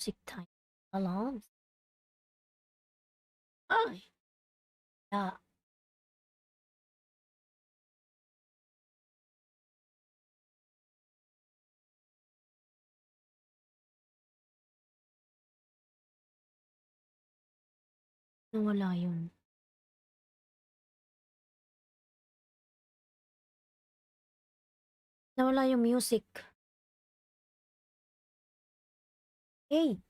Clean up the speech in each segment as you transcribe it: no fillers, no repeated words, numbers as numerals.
music time. Alarms. Ay, yeah. Nawala yun. Nawala yung music. Hey,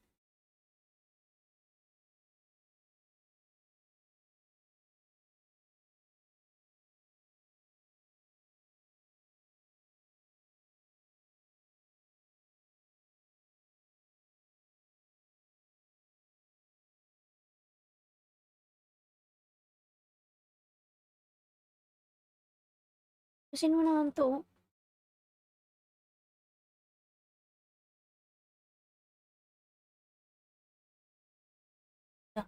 kasi mo naman to. Yeah.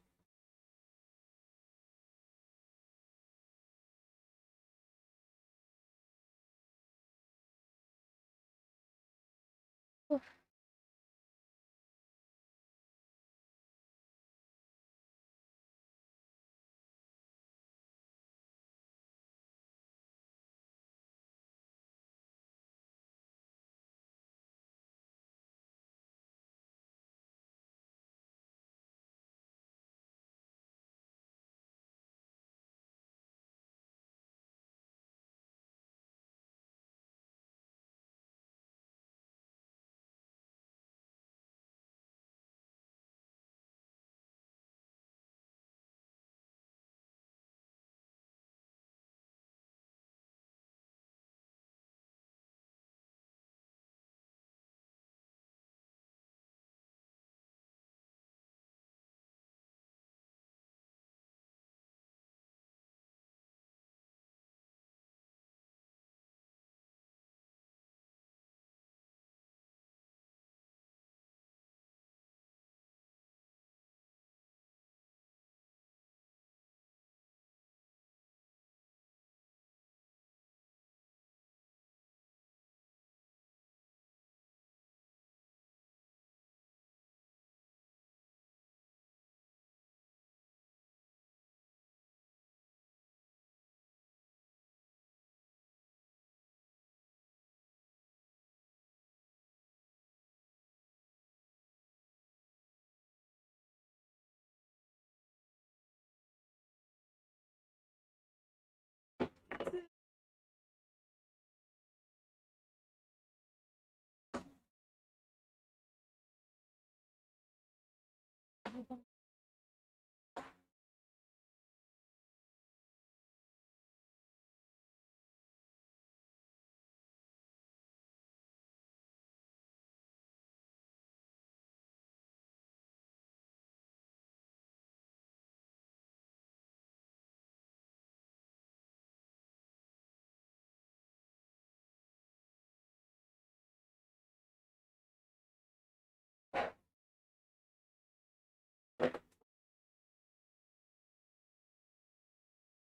Oh,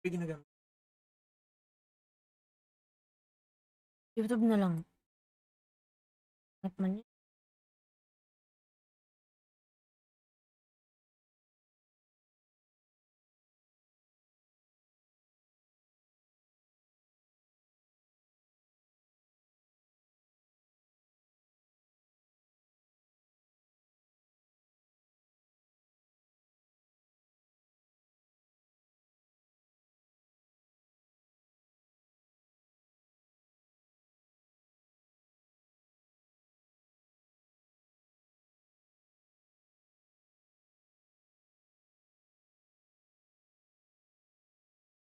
Ginagamit. YouTube na lang. At man yun.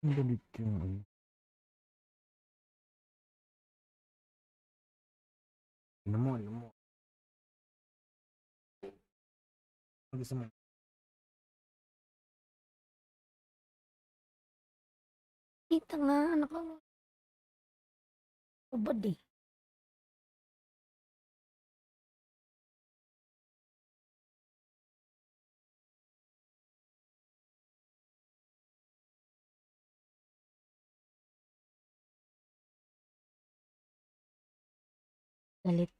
Ang galit yung ano. Ano mo. Ang gusto mo. Kita nga, anak ko. Ubad eh. Galit.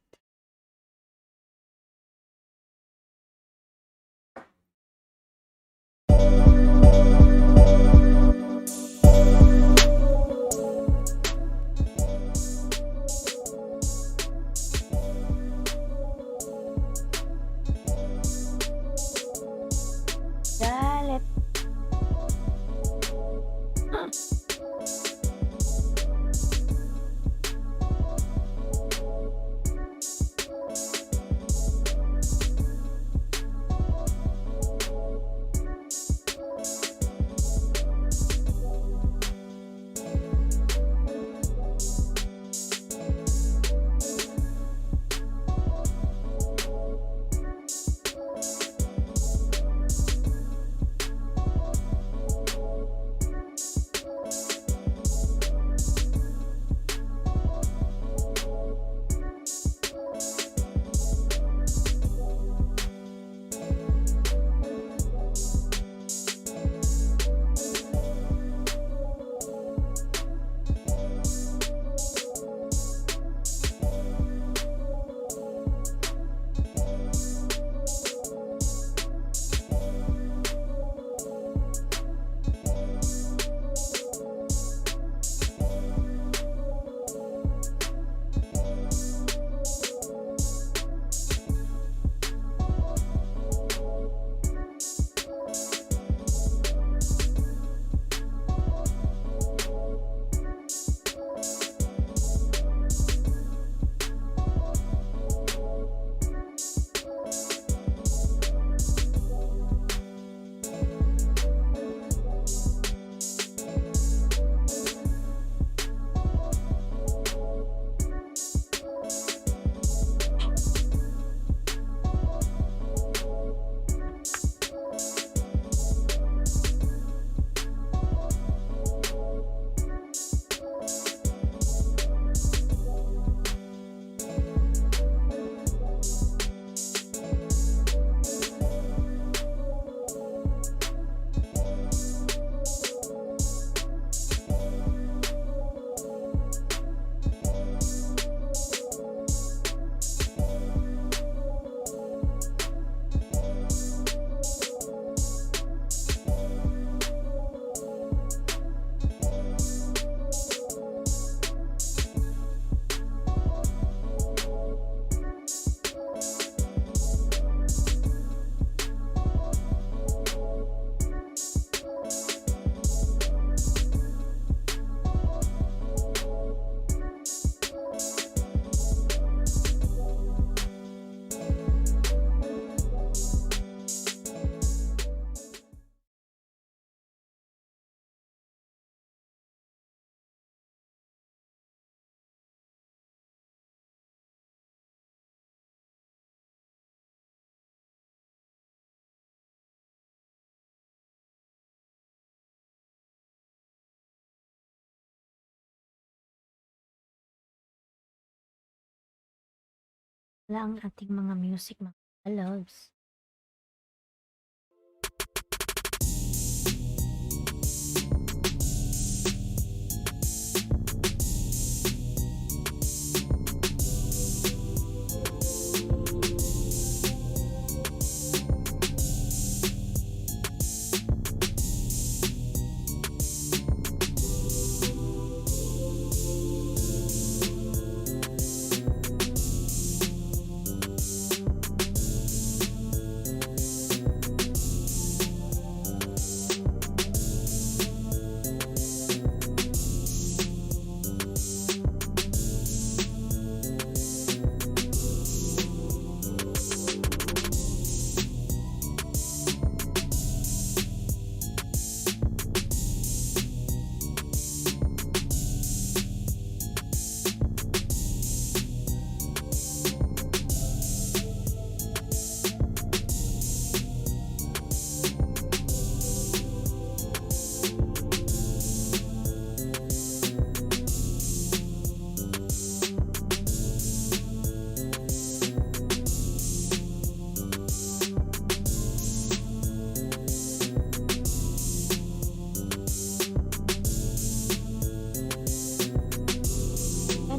Wala ang ating mga music, mga loves.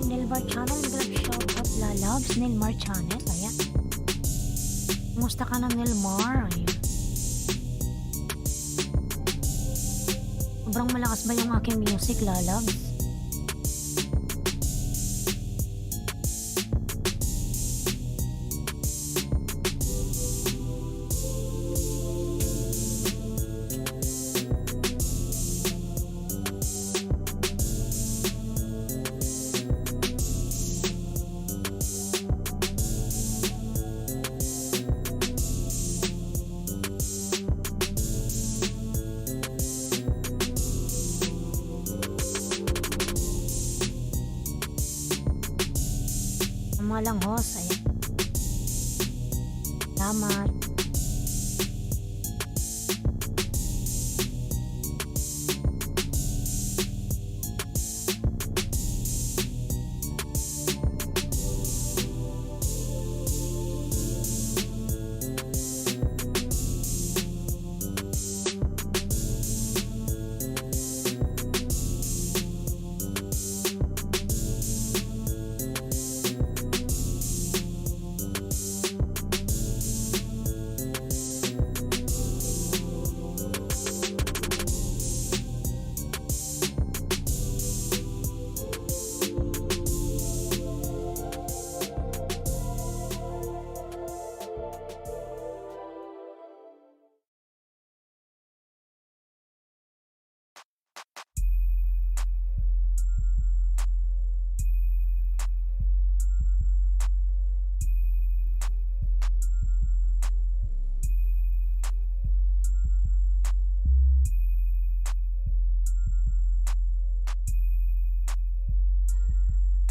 Nilmar Channel, nag-shoutout la loves, Nilmar Channel, ayan. Kumusta ka na, Nilmar? Ayan. Sobrang malakas ba yung aking music, la loves? tama lang host. Ayan. Salamat.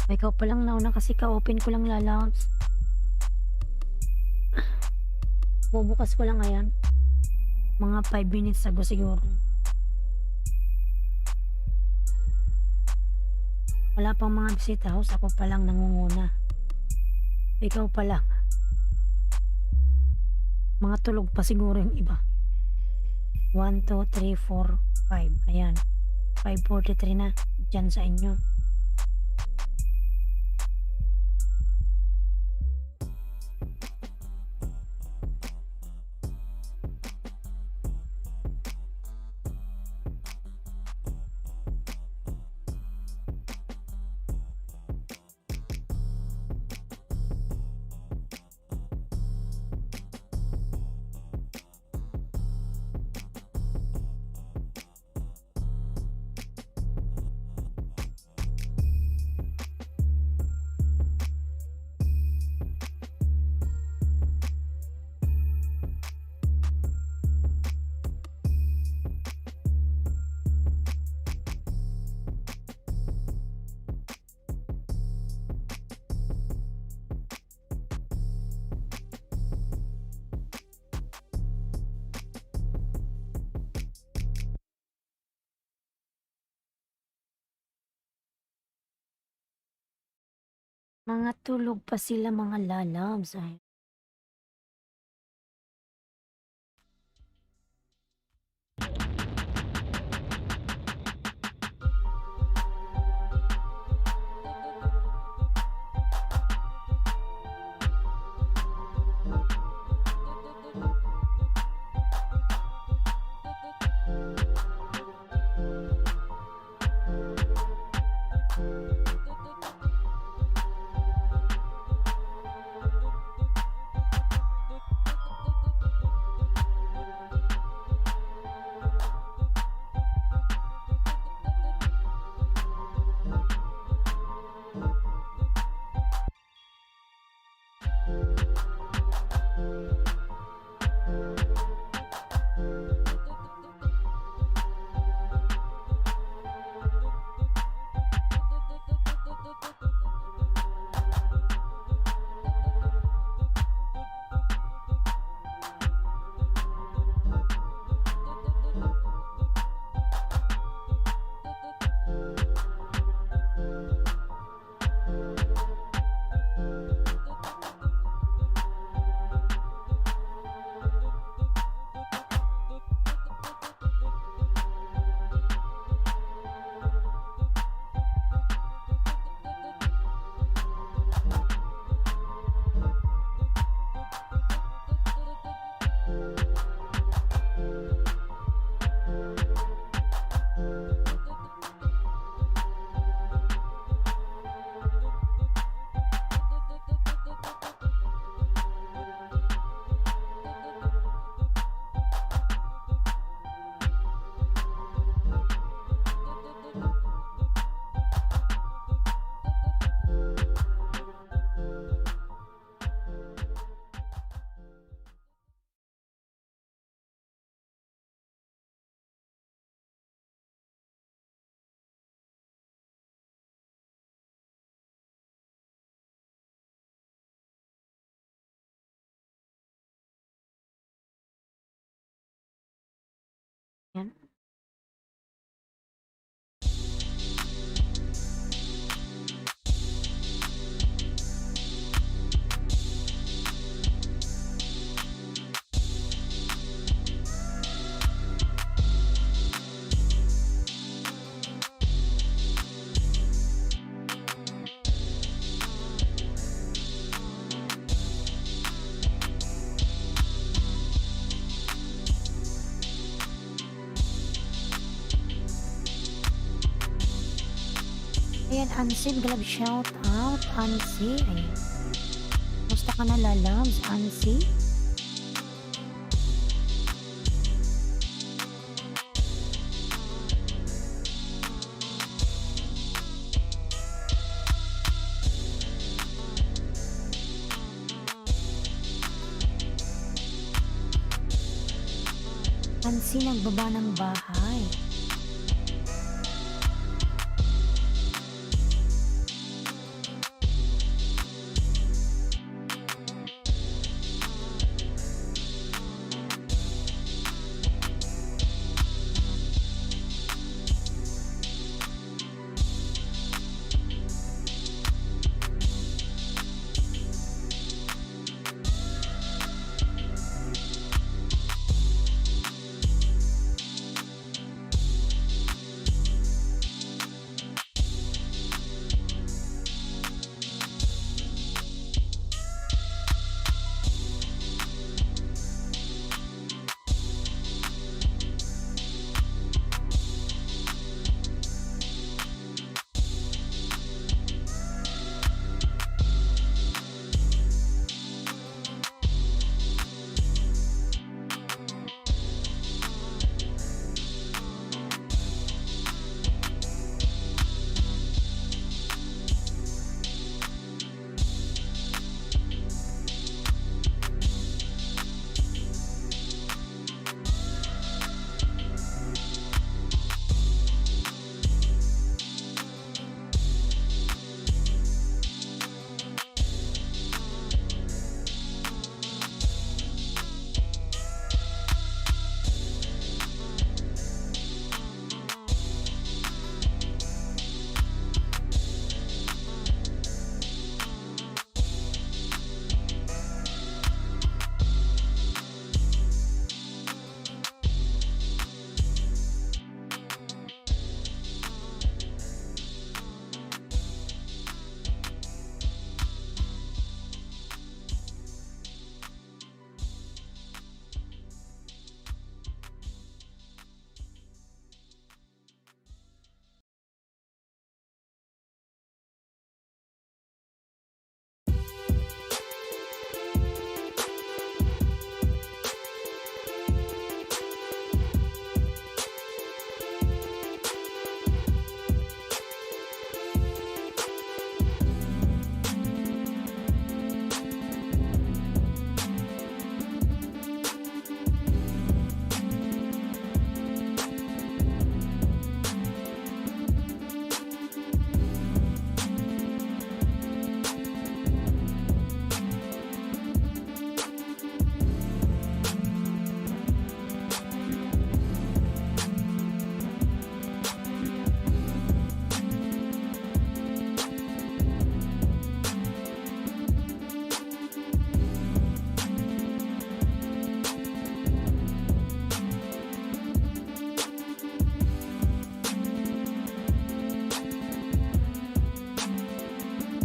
Ikaw pa lang nauna kasi ka-open ko lang lalabs. Bubukas ko lang ayan. Mga 5 minutes ago siguro. Wala pang mga bisita house. Ako pa lang nangunguna. Ikaw pa lang. Mga tulog pa siguro yung iba. 1, 2, 3, 4, 5. Ayan. 5:43 na. Diyan sa inyo. Mga tulog pa sila mga lalabs. Ay. Ayan, Ansi, galab shout out, Ansi. Ayan. Musta ka na, lalabs, Ansi? Ansi, nagbaba ng bahay.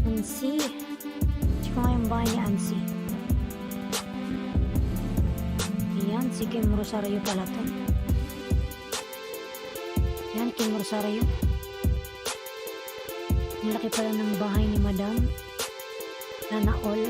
Ansi. Check ko nga yung bahay ni Ansi. Ayan, si Kim Rosario pala to. Ayan, Kim Rosario. Ang laki pala ng bahay ni Madam. Sana all.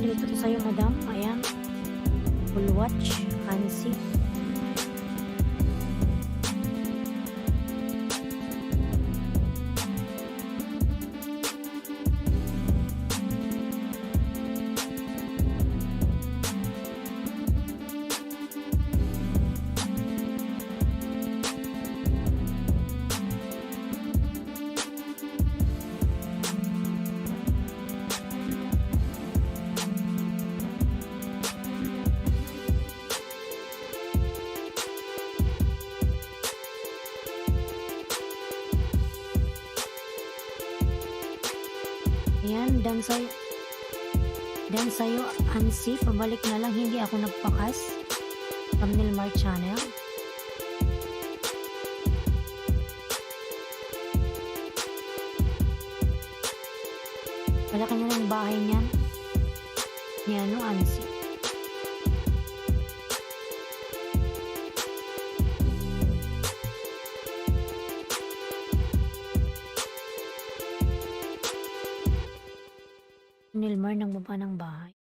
Dito to sa'yo, Madam. Ayan. Full watch. Ansi. Ayan, dan sa'yo. Then sa'yo, Ansi, pabalik na lang, hindi ako nagpakas. Thumbnail Mar channel. Malaki na lang bahay niyan. Ni Ansi. Nilmar ng baba ng bahay.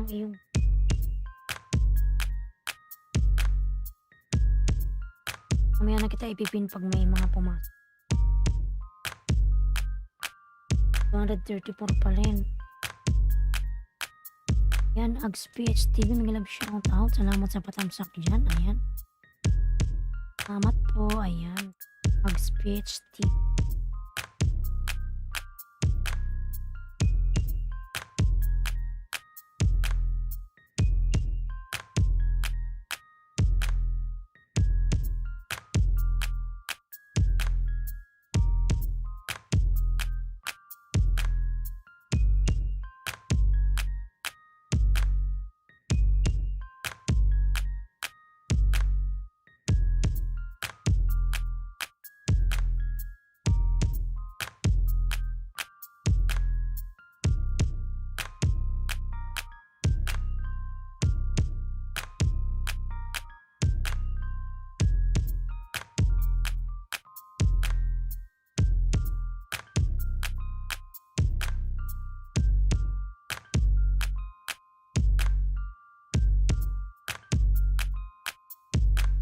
Ang iyong mamaya na kita ipipin pag may mga pumasok. 234 pa rin. Yan, Ags PHTV, mag-love shout out. Salamat sa patamsak dyan. Ayan. Salamat po. Ayan. Ags PHTV.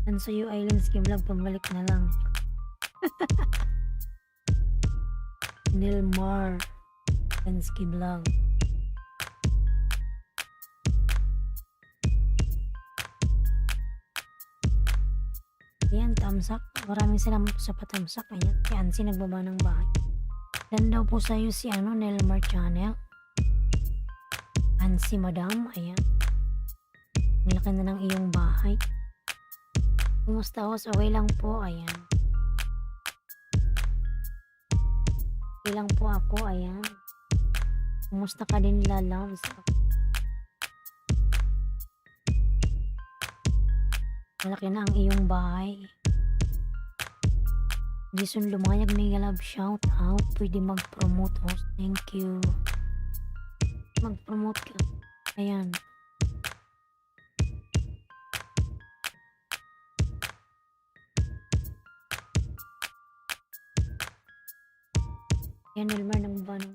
Yan sa'yo, Islands Game Vlog, pabalik na lang. Nilmar Islands Game Vlog. Ayan, tamsak. Maraming salamat po sa patamsak. Ayan, si Ansi nagbaba ng bahay. Dan daw po sa'yo si Nilmar channel. Ansi madam, ayan. Ang laki na ng iyong bahay. Kumusta host? Okay lang po, ayan. Okay lang po ako, ayan. Kumusta ka din, lalabs? Malaki na ang iyong bahay. Jason Lumayag, mega love shout out. Pwede mag-promote host. Thank you. Mag-promote ka. Ayan. Yan, Nilmar ng banong.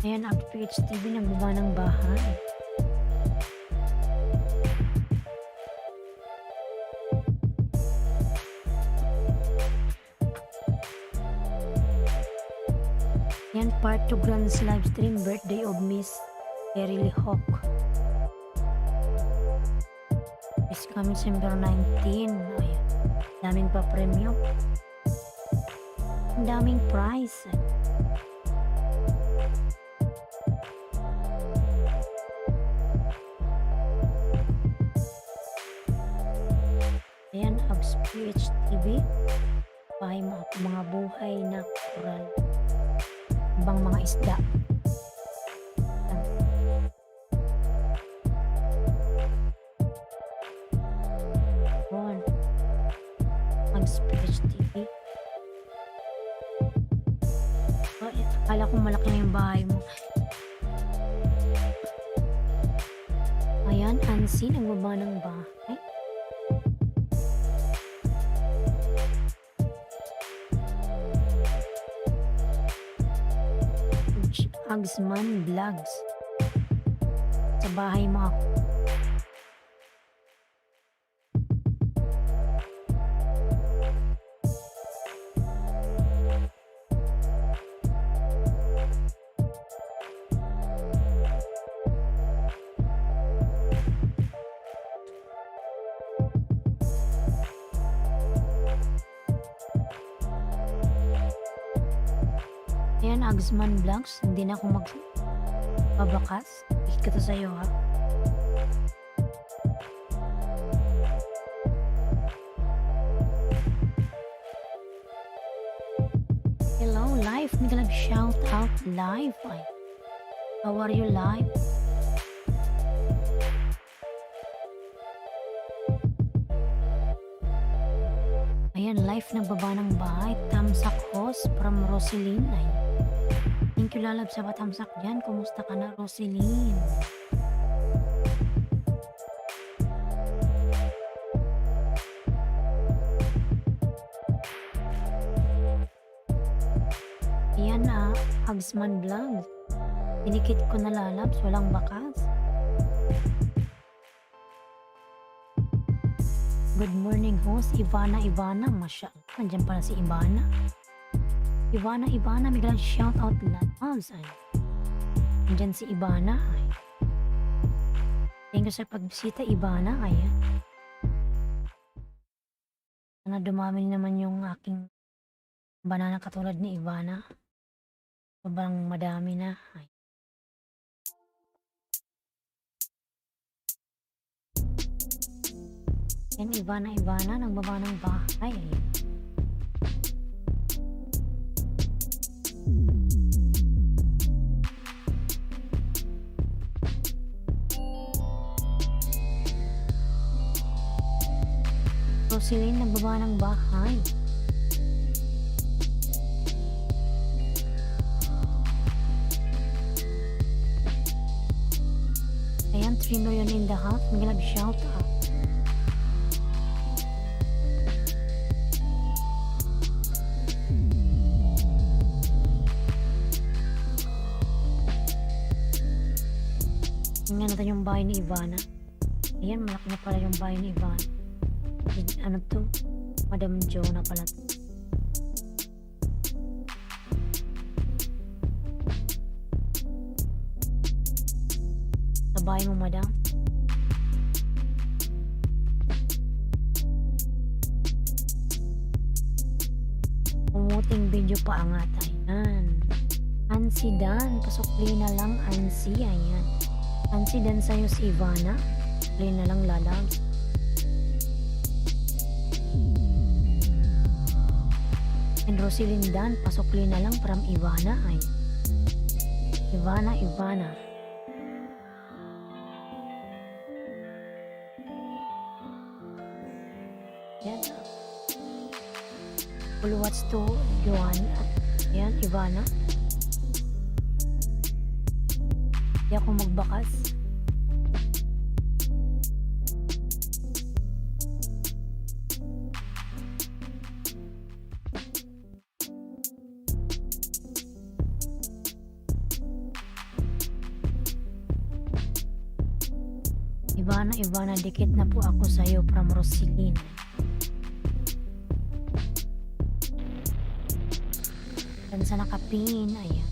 Ayan, ang PHTV nagbaba ng bahay. Yan, part 2 Grand's live stream, birthday of Miss Erily Hawk. Is coming December 19. Ayan, daming pa premium. Ang daming prize. Ayan, Ags PHTV. Bahay mga buhay na koral. Ibang mga isda. Ayan. Ags PHTV. Akala ko malaki na yung bahay mo. Ayan, Ansi, nagbaba ng bahay. Agsman Vlogs. Sa bahay mo ako. Ayan, Agsman Vlogs. Hindi na ako magbabakas. Ikita sa'yo ha. Hello, live. May galab shout out live. Ay, how are you live? Ayan, live nagbaba ng bahay. Tamsak host from Roselyn. Ay, thank you lalab sa patamsak dyan. Kumusta ka na, Roselyn? Ayan na, Agsman Vlog. Dinikit ko na lalabs, walang bakas. Good morning host, Ivana. Masya, nandiyan pala si Ivana. Ivana, may galang shout out lalabs. Ay, nandiyan si Ivana. Ay, thank you sa pagbisita, Ivana. Ayan. Sana dumami naman yung aking banana katulad ni Ivana. Sobrang madami na. Ay. Yan, Ivana, nagbaba ng bahay. Ayan. Roselyn, nagbaba ng bahay. Ayan, 3 million in the house. May galab shout out. Tingnan natin yung bahay ni Ivana. Ayan, malaki na pala yung bahay ni Ivana. Ano to? Madam Jo na pala to. Sa bahay mo, madam. Pumuting video pa angat. Ayan. Ansi Dan. Pasukli na lang, Ansi. Ayan. Ansi Dan sa'yo si Ivana. Pasukli na lang, lalabs. And Roselyn Dan. Pasukli na lang from Ivana. Ay. Ivana. Yan. Full watch to Joan. Yan, Ivana. Hindi ako magbakas. Ivana, dikit na po ako sa'yo from Roselyn. Dan sa nakapin, ayan.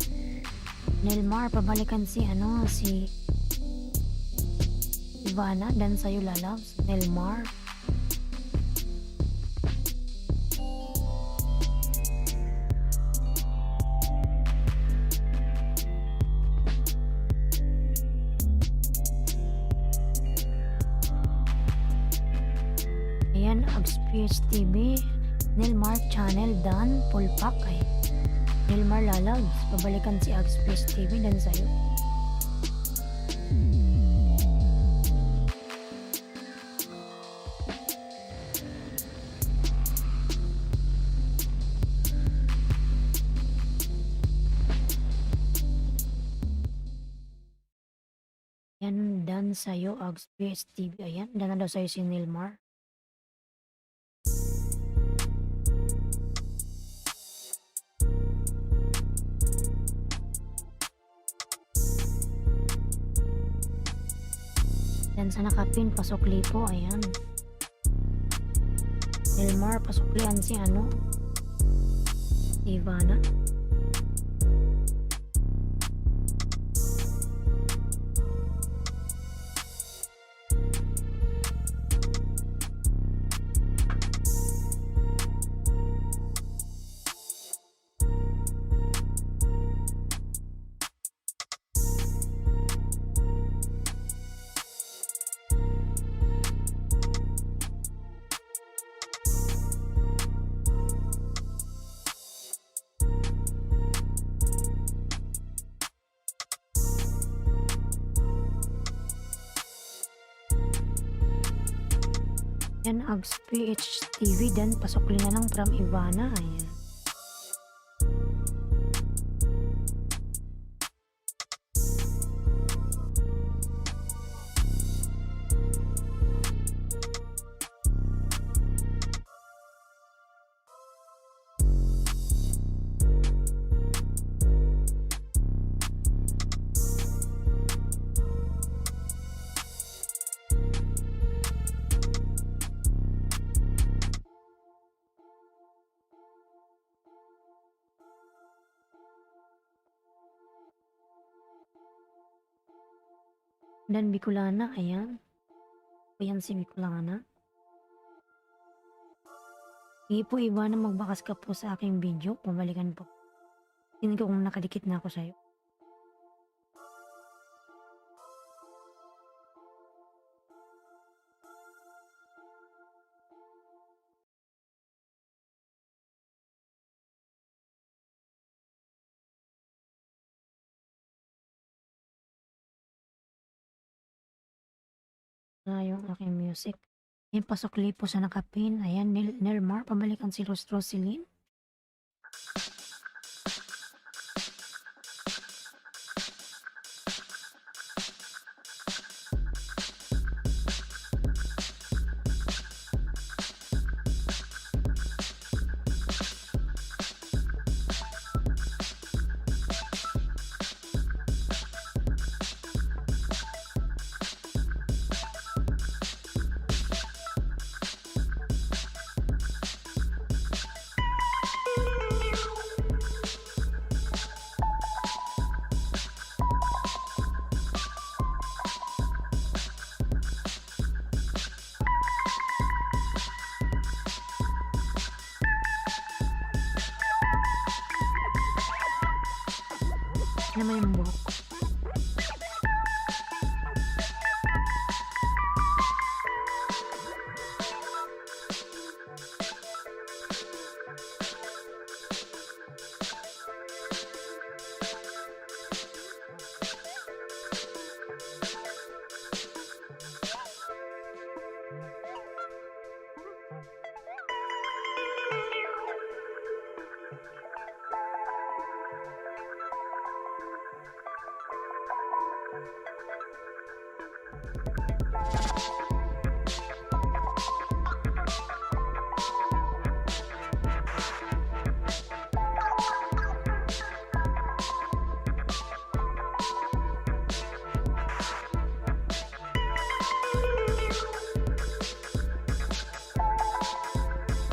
Nelmar, pabalikan si Ivana, dan sa'yo lalabs. Nelmar. Ayan, Agspeech TV, Nelmar channel, dan Pulpak. Ay, Nelmar lalabs, pabalikan si Agspeech TV, dan sa'yo. Yan, done sa'yo, Ags PHTV. Ayan, done na daw sa'yo si Nilmar. Yan sa nakapin, pasukli po. Ayan. Nilmar, pasuklian si ano? Ivana. Yan, Ags PHTV. Then, pasukli na lang from Ivana. Ayan. Dan Bicolana, ayan. Ayan si Bicolana. Sige po, Ivana, magbakas ka po sa aking video. Pabalikan po. Tingnan ko kung nakadikit na ako sa'yo. Yung aking music. Ayan, pasukli po sa nakapin. Ayan, Nilmar, pabalikan si Roselyn. Yan naman yung buhok.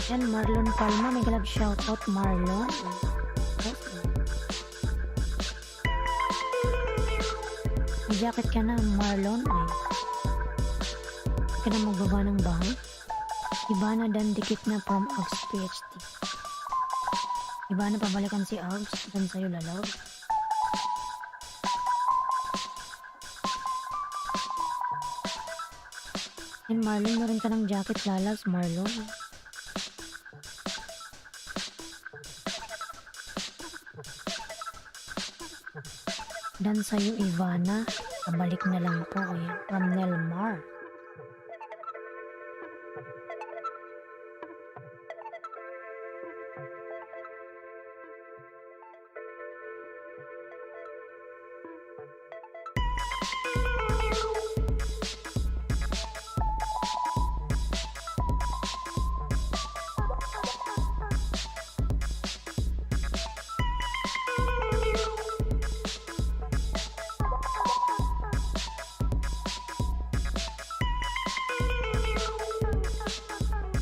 Yan, Marlon Palma. May galab shoutout, Marlon. May jacket ka na, Marlon. Ay, ka na magbaba ng bahay. Ivana, dan dikit na from Ags PHT. Ivana, pabalikan si Ags. Dan sa'yo lalaw. Yan, Marlon, meron ka ng jacket, lalas, Marlon. Dan sa'yo, Ivana. Pabalik na lang po. Ayan, from Nilmar.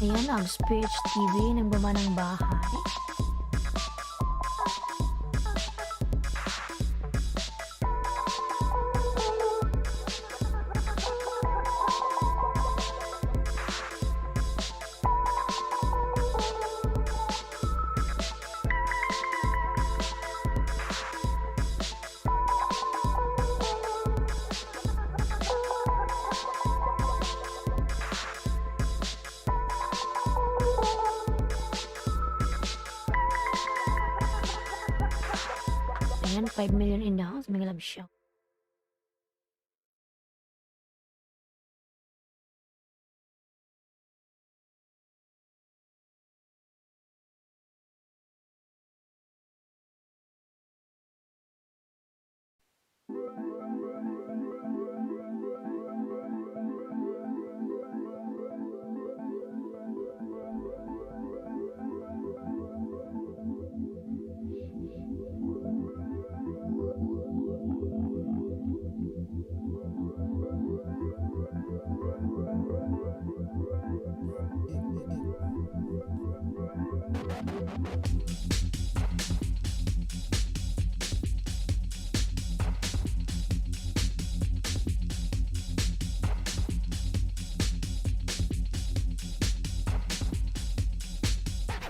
Ayan, ang Speech TV, nagbaba ng bahay. Ayan, 5 million in the house, may love siya.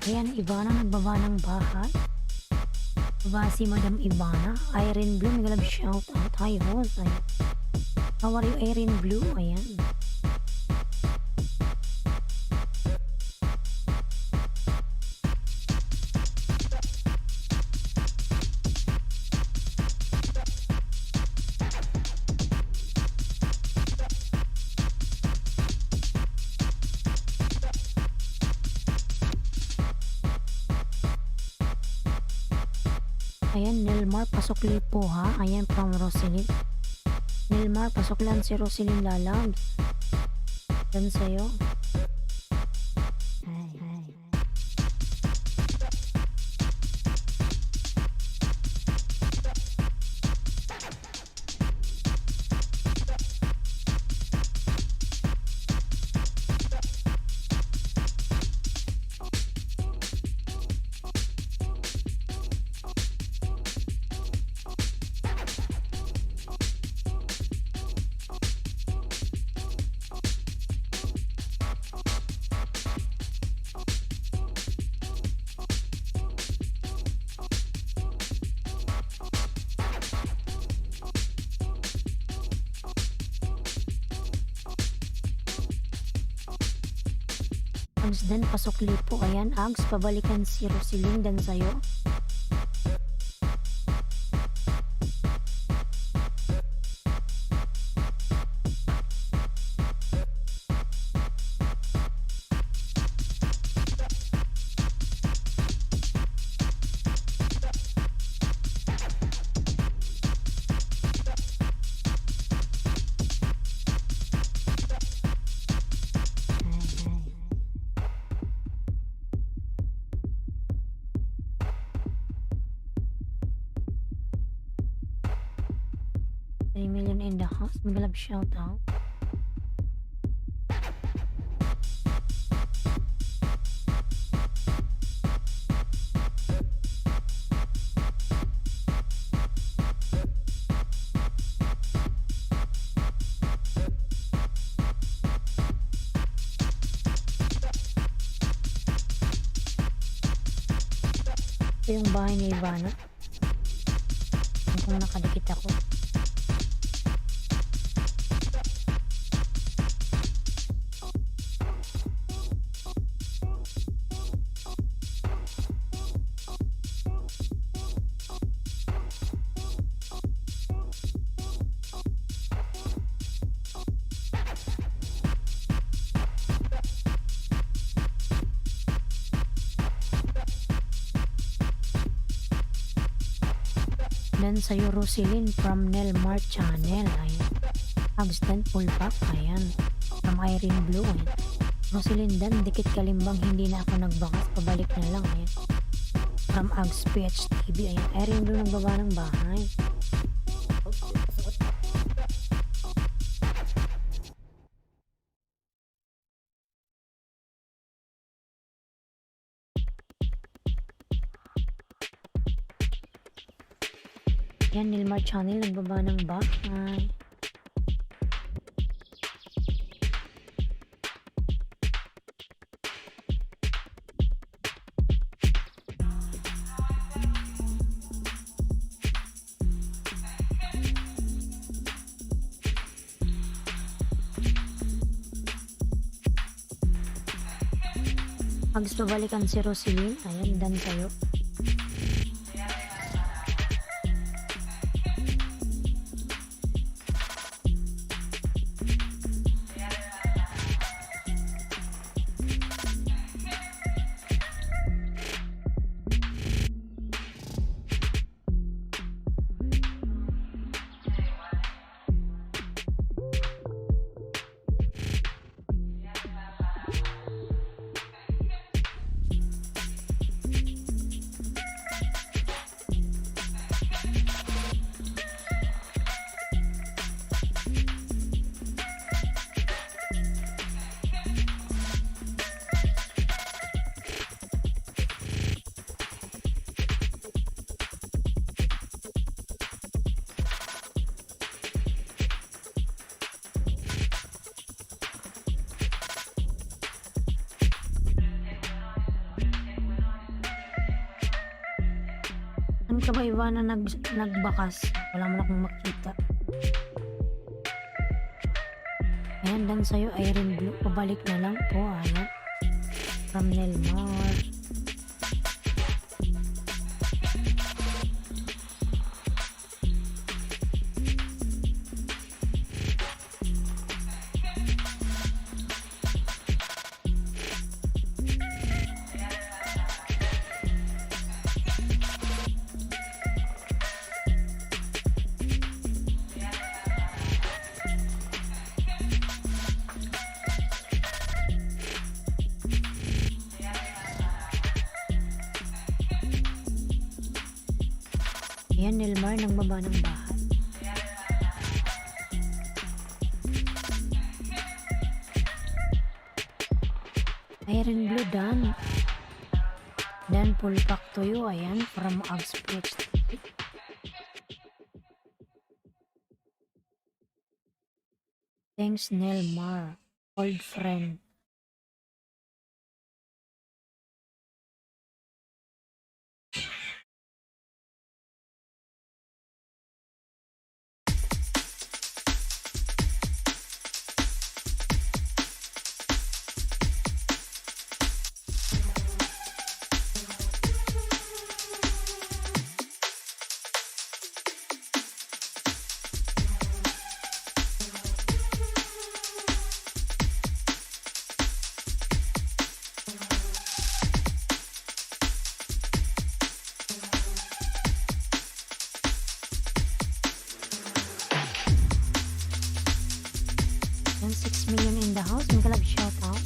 Ayan, Ivana nagbaba ng bahay. Baba si Madam Ivana. Irene Blue, may love shout out. Hi, host. Ayan. How are you, Irene Blue? Ayan. Ayan, Nilmar, pasok li po ha. Ayan, from Roselyn. Nilmar, pasok lang si Roselyn Lalabs. Dan sa'yo. Ay, ay. Ags dan, pasok li po. Ayan, Ags, pabalikan si Roselyn dan sa'yo. Ay, 3 million in the house. May love shout out. Ito yung bahay ni Ivana. Kung nakadikit ako. Dan sa'yo, Roselyn, from Nelmar Channel. Ayan. Ags dan, full pack. Ayan. From Irene Blue. Ayan. Roselyn dan, dikit kalimbang, hindi na ako nagbakas. Pabalik na lang. Ayan. From Ags PH TV. Ayan. Irene Blue, nagbaba ng bahay. Yan, Nilmar Channel, nagbaba ng bahay. Pag gusto balikan si Roselyn, ayan, dan sa'yo. Ano ka ba, Ivana, nagbakas? Wala mo na akong makita. Ayan, dan sa'yo, Iron Blue. Pabalik na lang po, ayan. From Nelmar. Ayan, Nelmar, nang baba ng bahay. Iron Blue, Dan. Dan, full pack to you. Ayan, from Agsports. Thanks, Nelmar. Old friend. Yan, 6 million in the house. Magkalab shout out.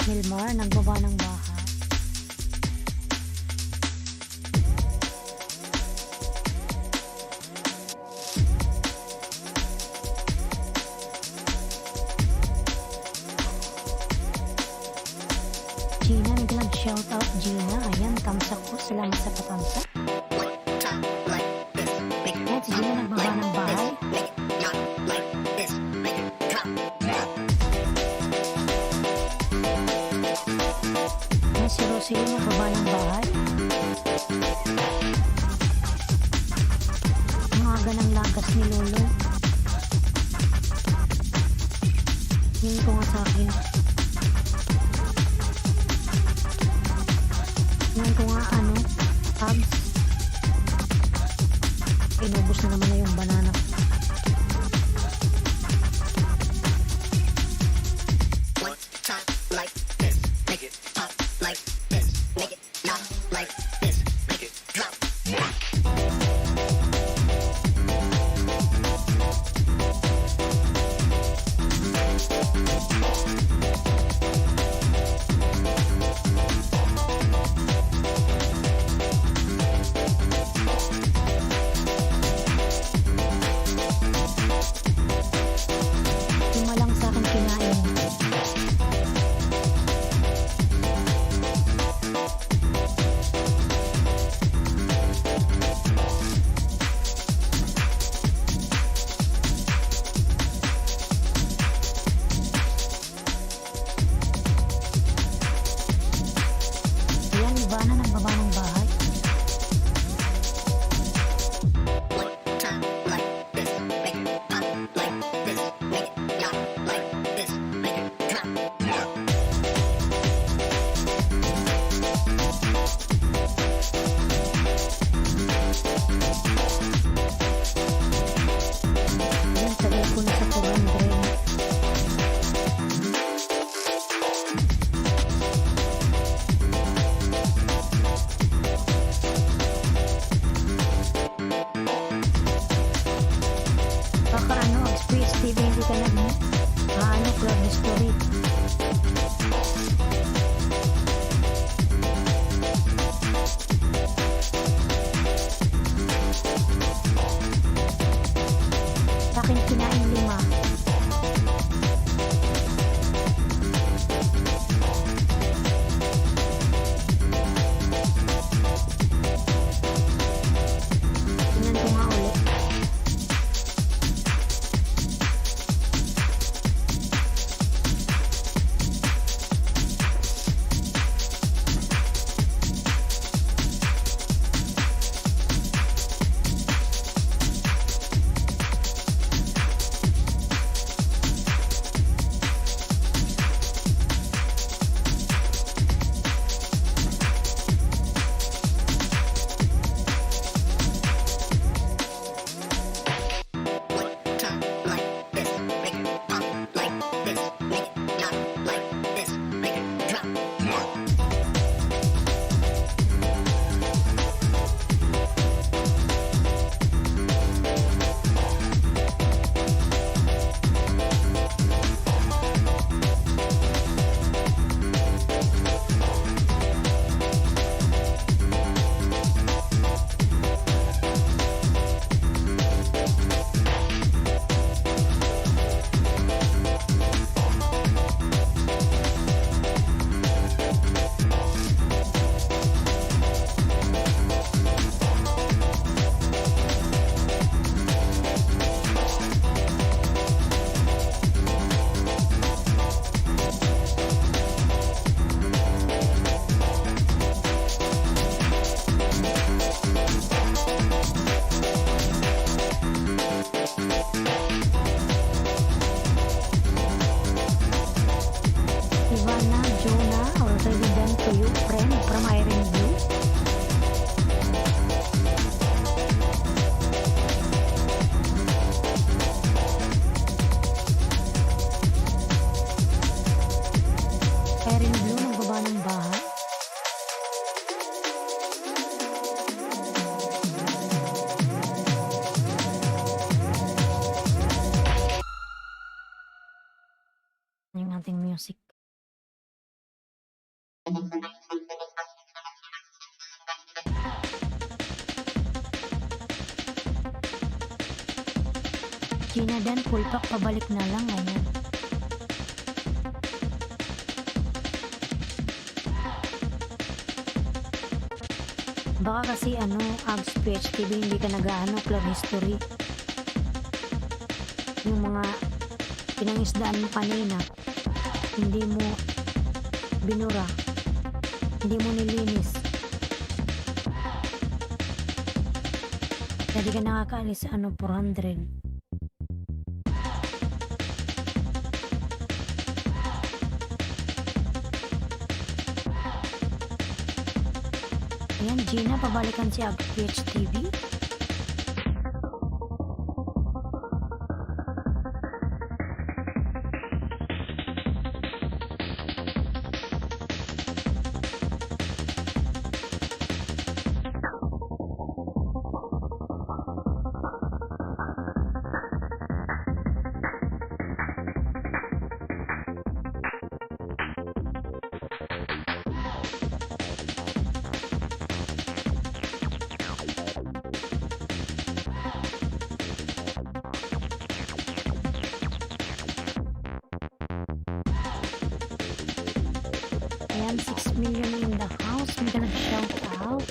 Nelmar, nagbaba ng bahay. Gina, naglag shout out, Gina. Ayan, tamsak ko. Salamat sa patamsak. At si Gina nagbaba ng bahay. At si Roselyn nagbaba ng bahay. Ang aga ng lagas ni Lolo. Yun ko nga sa akin. Yun ko nga abs. Inubos na naman na yung banana. Ivana nagbaba ng bahay. Ayan, tagal ko na sa 400. Baka Express TV hindi ka club history. Sa akin kinain 5. Tingnan ko nga ulit. Ivana, Jonah, already done to you, friend from Iron Blue. Iron Blue, nagbaba ng bahay. Yung ating music. Gina Dan, full pack, pabalik na lang ngayon. Baka kasi Ags PHTV hindi ka club history. Yung mga pinangisdaan mo kanina, hindi mo binura, hindi mo nilinis. Hindi ka nakakaalis sa 400. Ayan, Gina, pabalikan si Ags PHTV. Ayan, 6 million in the house. May gonna shout out.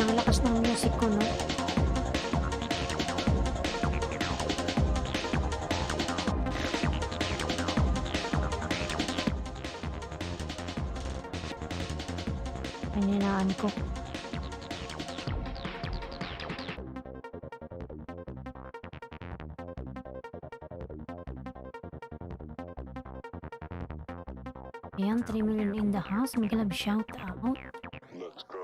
Ang lakas ng music ko, no? Paninaan ko. Ayan, 3 million in the house. May love shout out. Let's go.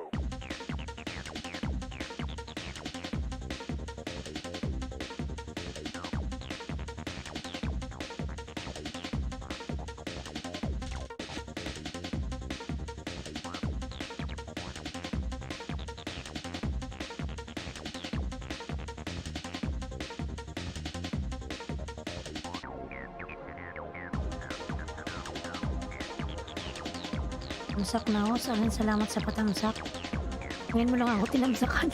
Tamsak na ako. Salin, salamat sa patamsak. Ngayon mo lang ako tinamsakan.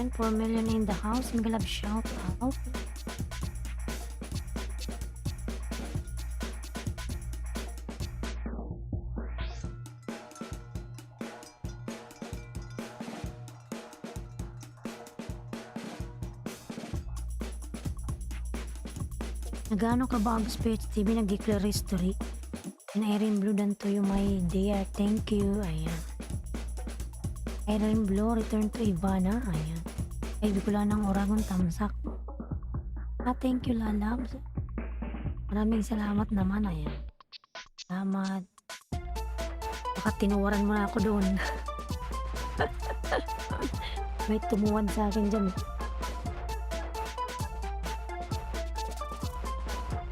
And 4 million in the house. May love shout out. Nagano ka ba ang Speech TV nag-declare history? And Irene Blue dan to you my dear. Thank you. Ayan. Irene Blue return to Ivana. Ayan. Ay bigula ng Oragon tamsak. Thank you lalabs. Maraming salamat naman. Ayan. Salamat. Baka tinuwaran mo na ako doon. May tumuwad sa akin dyan.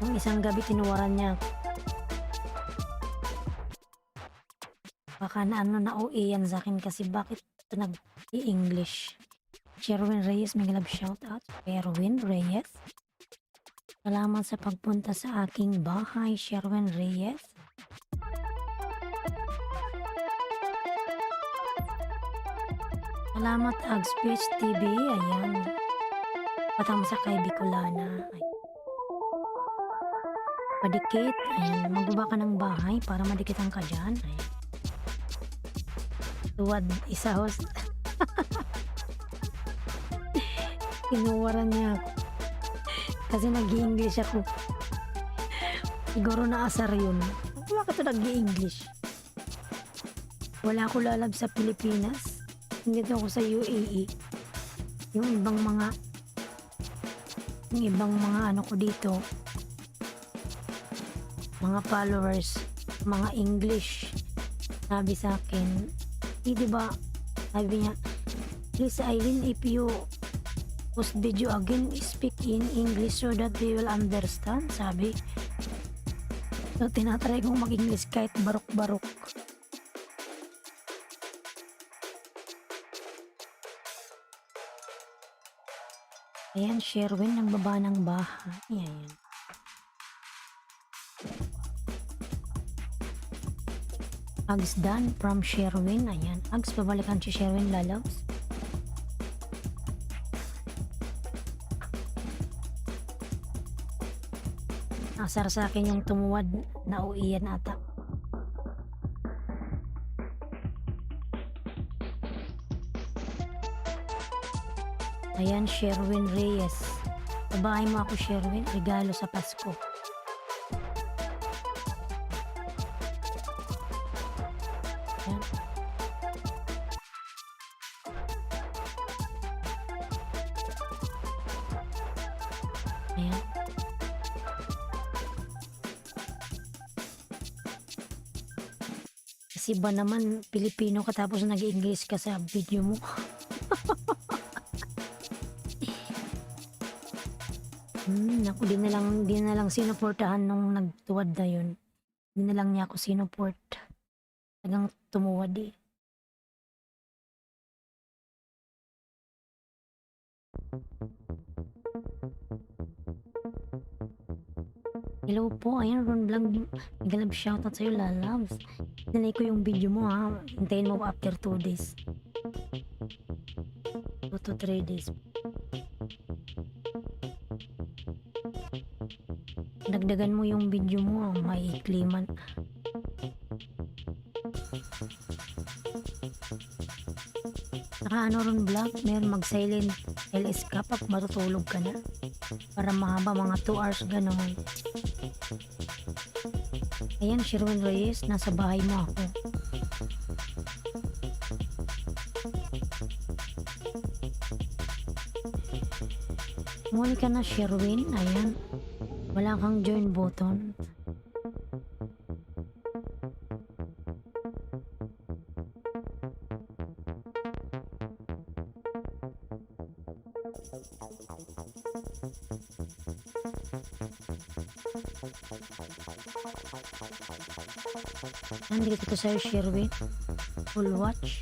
Yung isang gabi tinuwaran niya. Baka na ano na OA yan sa akin kasi bakit ito nag-i-English. Sherwin Reyes, may love shout out. Sherwin Reyes. Salamat sa pagpunta sa aking bahay, Sherwin Reyes. Salamat Ag Speech TV. Ayan. Patama sa kay Bicolana. Padikit. Ayan. Magbaba ka ng bahay para madikitan ka dyan. Ayan. Tuwad isa host. Tinuwaran niya ako. Kasi nag-i-English ako. Siguro naasar yun. Bakit ito nag-i-English? Wala ako lalab sa Pilipinas. Nandito ako sa UAE. Yung ibang mga ano ko dito. Mga followers. Mga English. Sabi sa akin. Diba? Sabi niya, please Eileen, if you post video again, speak in English so that they will understand, sabi. So, tinatry kong mag-English kahit barok-barok. Ayan, Sherwin, nagbaba ng bahay. Ayan. Ags done from Sherwin. Ayan. Ags, pabalikan si Sherwin lalabs. Asar sa akin yung tumuwad na uiyan ata. Ayan, Sherwin Reyes. Babae mo ako, Sherwin. Regalo sa Pasko. Ayan. Ayan. Kasi ba naman Pilipino ka tapos nag-English ka sa video mo? Naku, di na lang sinuportahan nung nagtuwad na yun. Di na lang niya ako sinuport. Talagang tumuwad eh. Hello po, ayan Ron Vlog. Galab shoutout sa'yo, lalabs. Tinay ko yung video mo ha. Hintayin mo after 2 days. 2 to 3 days. Dagdagan mo yung video mo, maikli man. Saka ano Ron Vlog, meron mag-silent LS ka pag matutulog ka na. Para mahaba mga 2 hours gano'n. Ayan, Sherwin Reyes, nasa bahay mo ako. Muli ka na, Sherwin. Ayan. Wala kang join button. Nandito ito sa'yo, Sherwin. Full watch.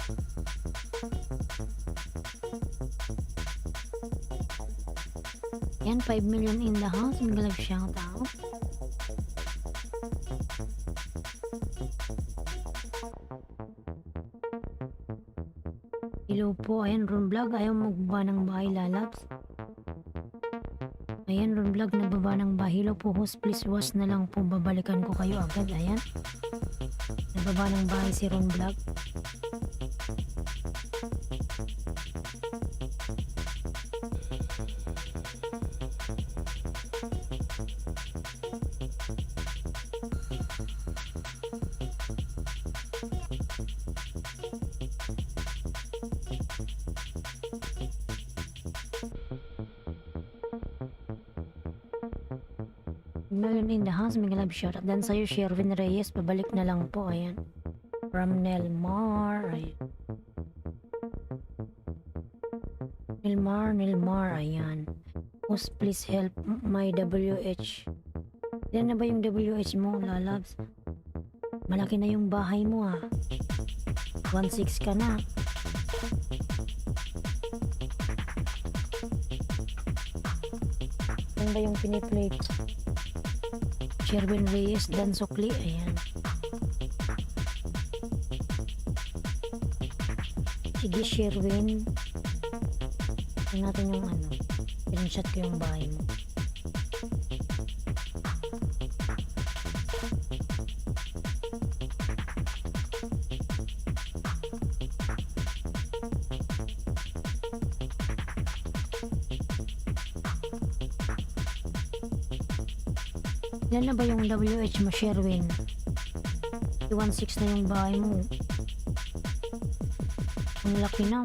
Yan, 5 million in the house. Magalag siyang tao. Hello po. Ayan, Ron Vlog. Ayaw magbaba ng bahay, lalabs. Ayan, Ron Vlog. Nababa ng bahay. Hello po, host. Please was na lang po. Babalikan ko kayo agad. Ayan. Nababa ng bahay si Ron Vlog. Million in the house, may love shoutout. Dan sa'yo, Sherwin Reyes, pabalik na lang po, ayan. From Nelmar, ayan. Nelmar, ayan. Host, please help my WH. Ilan na ba yung WH mo, lalabs? Malaki na yung bahay mo, ha. 1.6 ka na. Yan ba yung piniplay ko? Sherwin Reyes, Dan Sukli, ayan. Sige, Sherwin. Tingnan natin yung ano. Screenshot ko yung bahay mo. Ilan na ba yung WH mo, Sherwin? 1.6 na yung bahay mo. Ang laki na.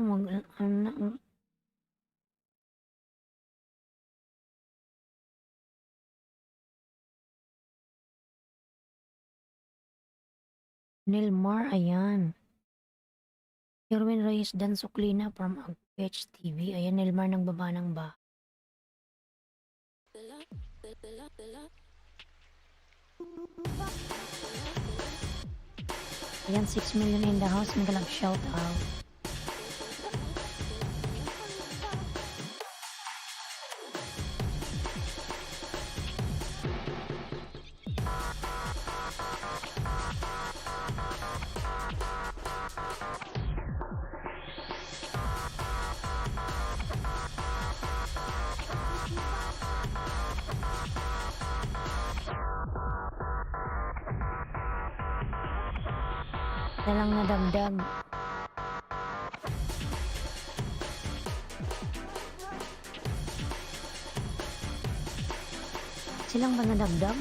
Nilmar, ayan. Sherwin Reyes, Dan Suklina from Agpech TV. Ayan, Nilmar ng baba ng ba. Ayan, 6 million in the house. Magalang shout out. Nalang nadagdag. Silang ba nadagdag?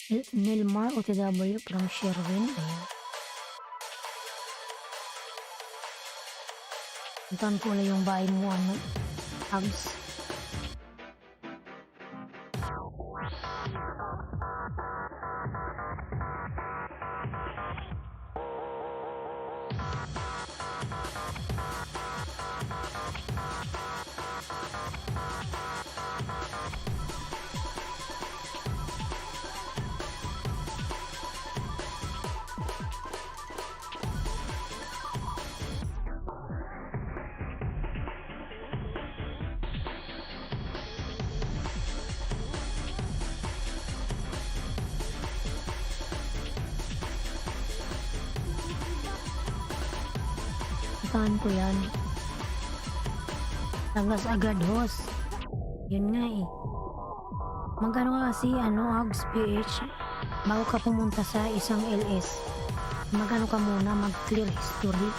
Nilmar OTW from Sherwin. Ayan. Puntahan ko ulit yung bahay mo, Abs. Puntahan ko yan. Tagas agad, host. Yun nga eh. Magkano ka kasi, Ags PH, bago ka pumunta sa isang LS. Magkano ka muna, mag-clear history.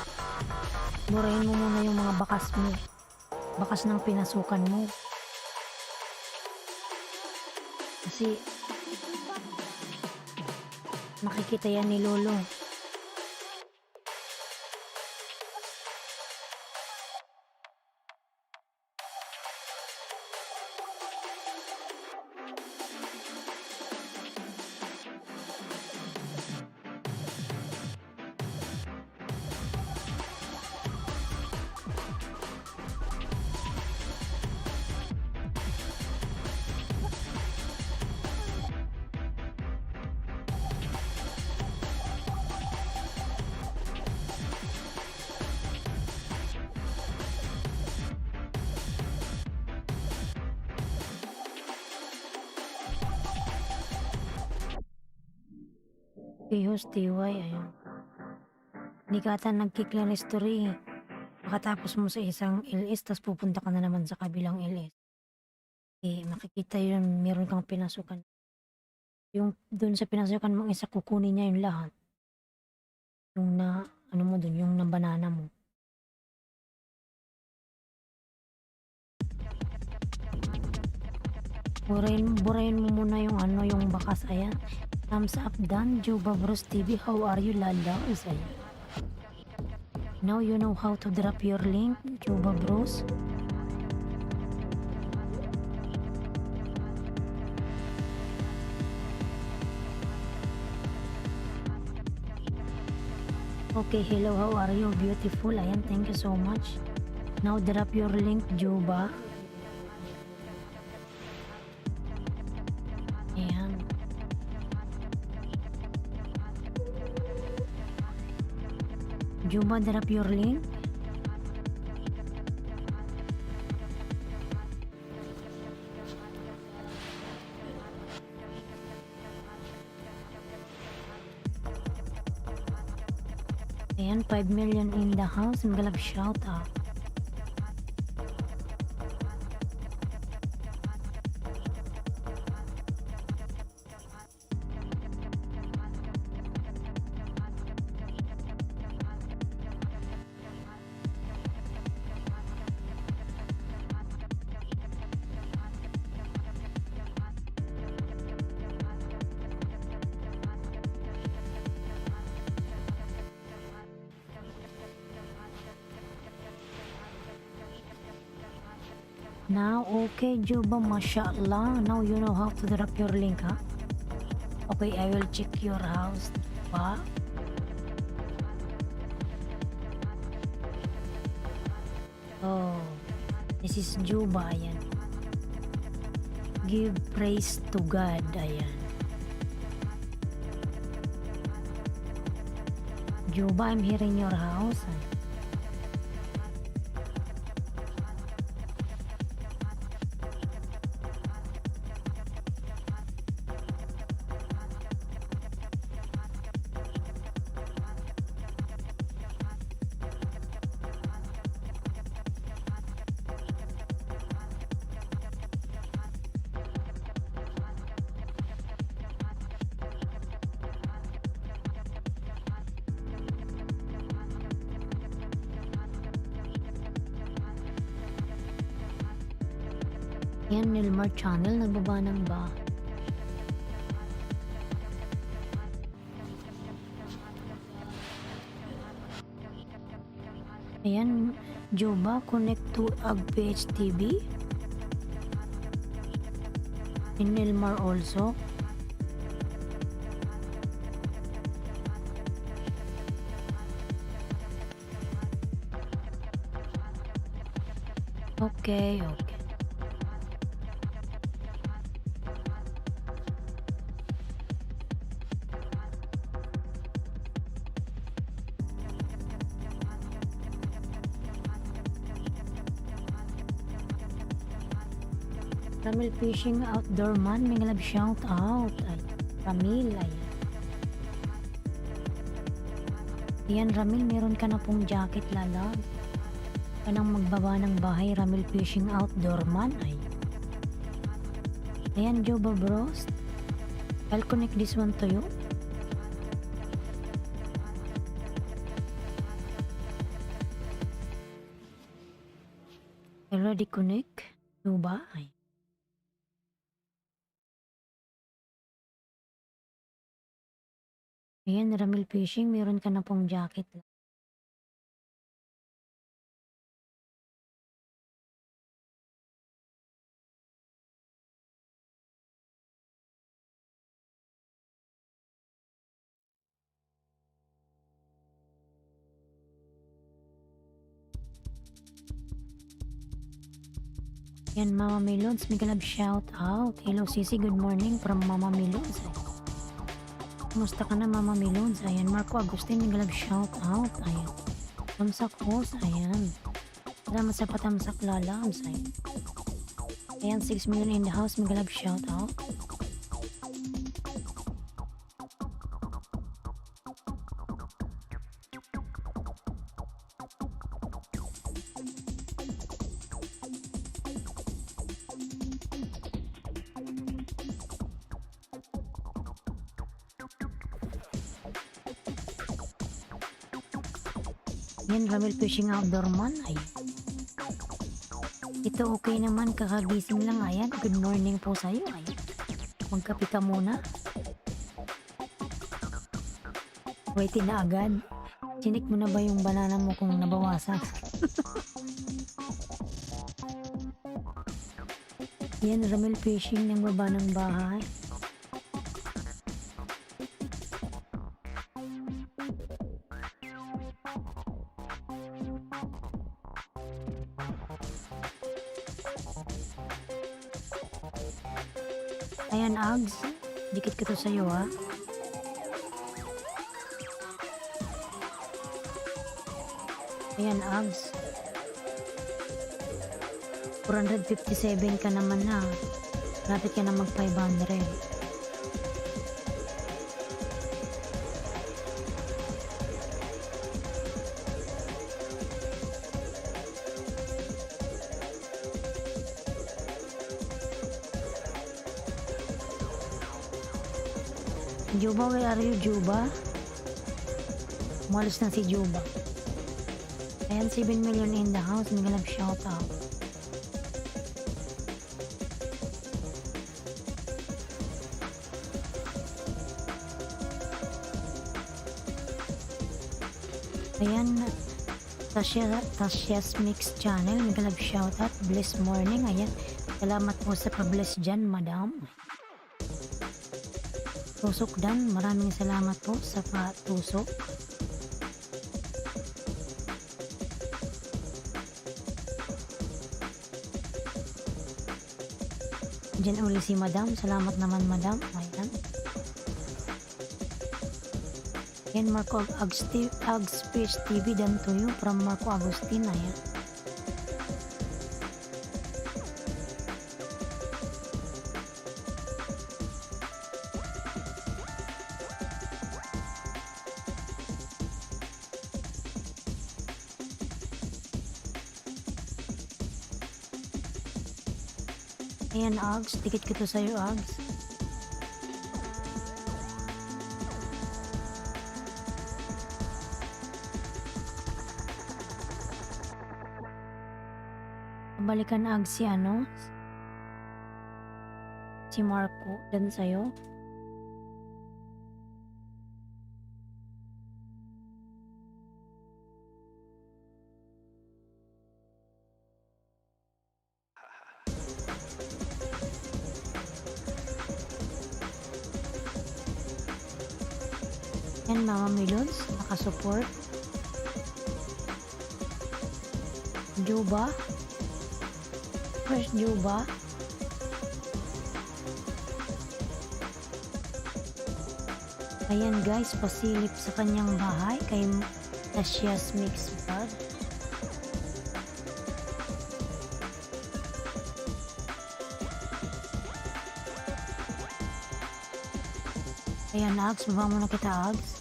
Burahin mo muna yung mga bakas mo. Bakas ng pinasukan mo. Kasi, makikita yan ni Lolo. Pihos TY, ayun. Hindi ka ata nag-clear history. Makatapos mo sa isang LS, tapos pupunta ka na naman sa kabilang LS. Eh, makikita yun, meron kang pinasukan. Yung dun sa pinasukan mong isa, kukunin niya yung lahat. Yung mo dun, yung na banana mo. Burahin mo muna yung yung bakas, ayan. Thumbs up done, Juba Bros TV, how are you, Lala? Ayan. Now you know how to drop your link, Juba Bros. Okay, hello, how are you? Beautiful, ayan, thank you so much. Now drop your link, Juba. Ayan. Juba, drop your link. Ayan, 5 million in the house. Magalab shout out. Now, okay, Juba, mashallah. Now you know how to drop your link, huh? Okay, I will check your house. Pa? Oh, this is Juba, ayan. Give praise to God, ayan. Juba, I'm here in your house. Yan, Nilmar channel, nagbaba ng ba? Ayan, Juba, connect to AgPH TV. In Nilmar also. Okay. Ramil Fishing Outdoor Man, may love shout out. Ay, Ramil, ayan. Ayan, Ramil, meron ka na pong jacket, lalab. Ka nang magbaba ng bahay, Ramil Fishing Outdoor Man, ay. Ayan, Joba Bros. I'll connect this one to you. Already connect. Joba, ay. Ayan, Ramil Fishing, meron ka na pong jacket. Ayan, Mama Melons, may love shout out. Hello, Sisi, good morning from Mama Melons. Kumusta ka na, Mama Melons? Ayan, Marco Agustin, may love shout out. Ayan, tamsak host, ayan. Salamat sa patamsak, lalabs. Ayan, 6 million in the house, may love shout out. Yan, Ramil Fishing Outdoor Man. Ay. Ito okay naman, kakagising lang. Ayan, good morning po sa'yo. Ay. Magkape ka muna. Waitin na agad. Chinik mo na ba yung banana mo kung nabawasan? Yan, Ramil Fishing ng baba ng bahay. Ayan, Ags. Dikit ko to sa'yo, ha. Ayan, Ags. 457 ka naman na. Lapit ka na mag 500. Juba, where are you, Juba? Umalis na si Juba. Ayan, 7 million in the house. May love shout out. Ayan, Tasha's Mix Channel. May love shout out. Bless morning. Ayan, salamat po sa pa-bless dyan, madam. Tusok Dan, maraming salamat po sa patusok. Diyan uli si madam, salamat naman madam. Ayan. Ayan, Marco Agspeech TV dan to you from Marco Agustin. Ayan. Ayan, Ags. Tikit ko to sa'yo, Ags. Balikan, Ags, si ano? Si Marco. Dan sa'yo. Yan, Mama Milods, nakasupport. Juba. First Juba. Ayan guys, pasilip sa kanyang bahay kay Tashia's Mix Bag. Ayan, Ags, baba muna kita, Ags.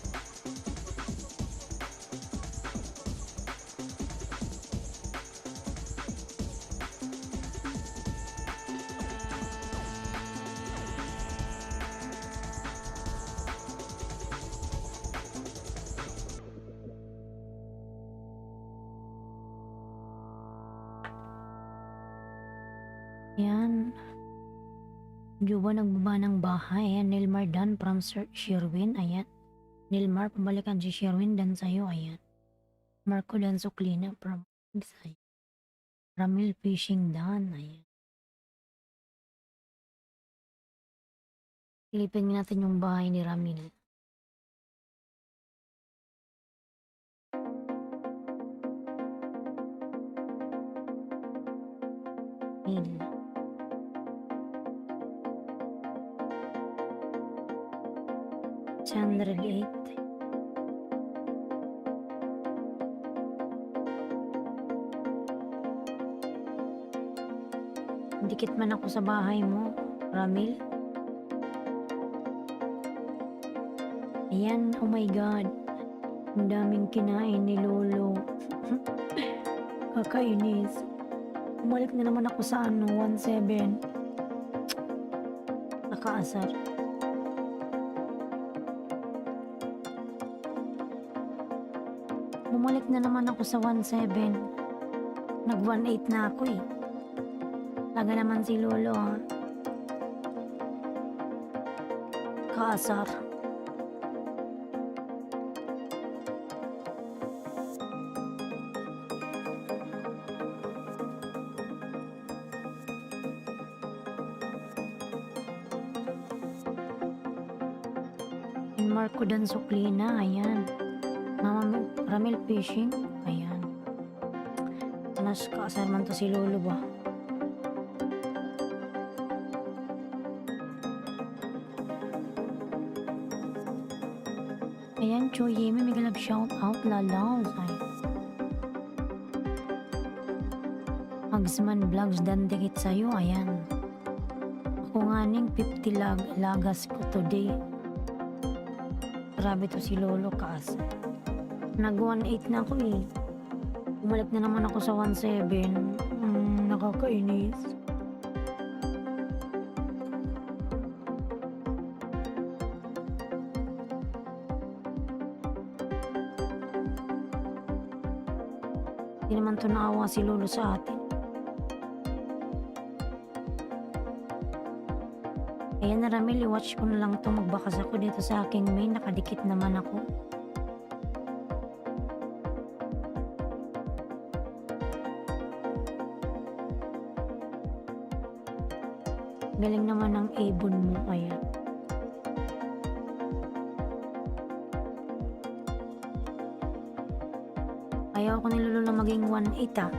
Ayan. Juba nagbaba ng bahay. Ayan, Nilmar dan from Sherwin. Ayan. Nilmar, pabalikan si Sherwin dan sa'yo. Ayan. Marco dan Suklina from sa'yo. Ramil Fishing dan. Ayan. Silipin natin yung bahay ni Ramil. Ramil. Chandra 8. Dikit man ako sa bahay mo, Ramil. Ayan, oh my God. Ang daming kinain ni Lolo. Kakainis. Bumalik na naman ako sa 17. Nakaasar. Bumalik na naman ako sa 17. Nag 18 na ako eh. Laga naman si Lolo ha. Kaasar. Marco dan Suklina, ayan. Mama Ramil Fishing, ayan. Anas kaasar man to si Lolo ba? Ayan, Choyeme, may galab shout out, lalaw. Agsman Vlogs dan dikit sa'yo, ayan. Ako nga ning 50 lagas ko today. Grabe to si Lolo kaas. Nag 18 na ako eh. Bumalik na naman ako sa 17. Nakakainis. Hindi naman to naawa si Lolo sa atin. Ayan na Ramil, i-watch ko na lang to. Magbakas ako dito sa aking main. Nakadikit naman ako. Galing naman ng ibon mo. Ayan. Ayaw ko ni Lolo na maging 1.8 ah.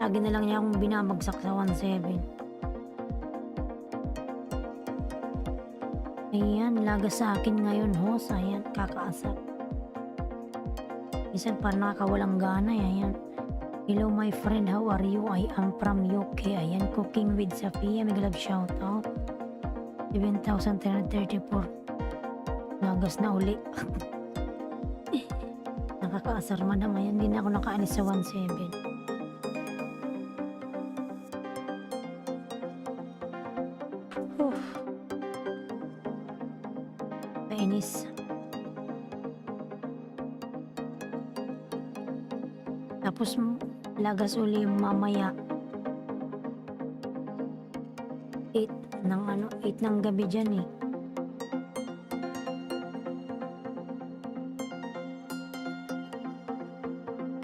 Lagi na lang niya akong binabagsak sa 1.7. Ayan, laga sa akin ngayon, host. Ayan, kakaasap. Isan pa nakakawalang gana. Ayan. Hello my friend, how are you? I am from UK. Ayan, cooking with Safia. May galab shout out. 7,334. Lagas na uli. Nakakaasar madam. Ayan, hindi na ako nakaalis sa 1.7. Kainis. Tapos lagas uli mamaya 8 ng gabi dyan eh.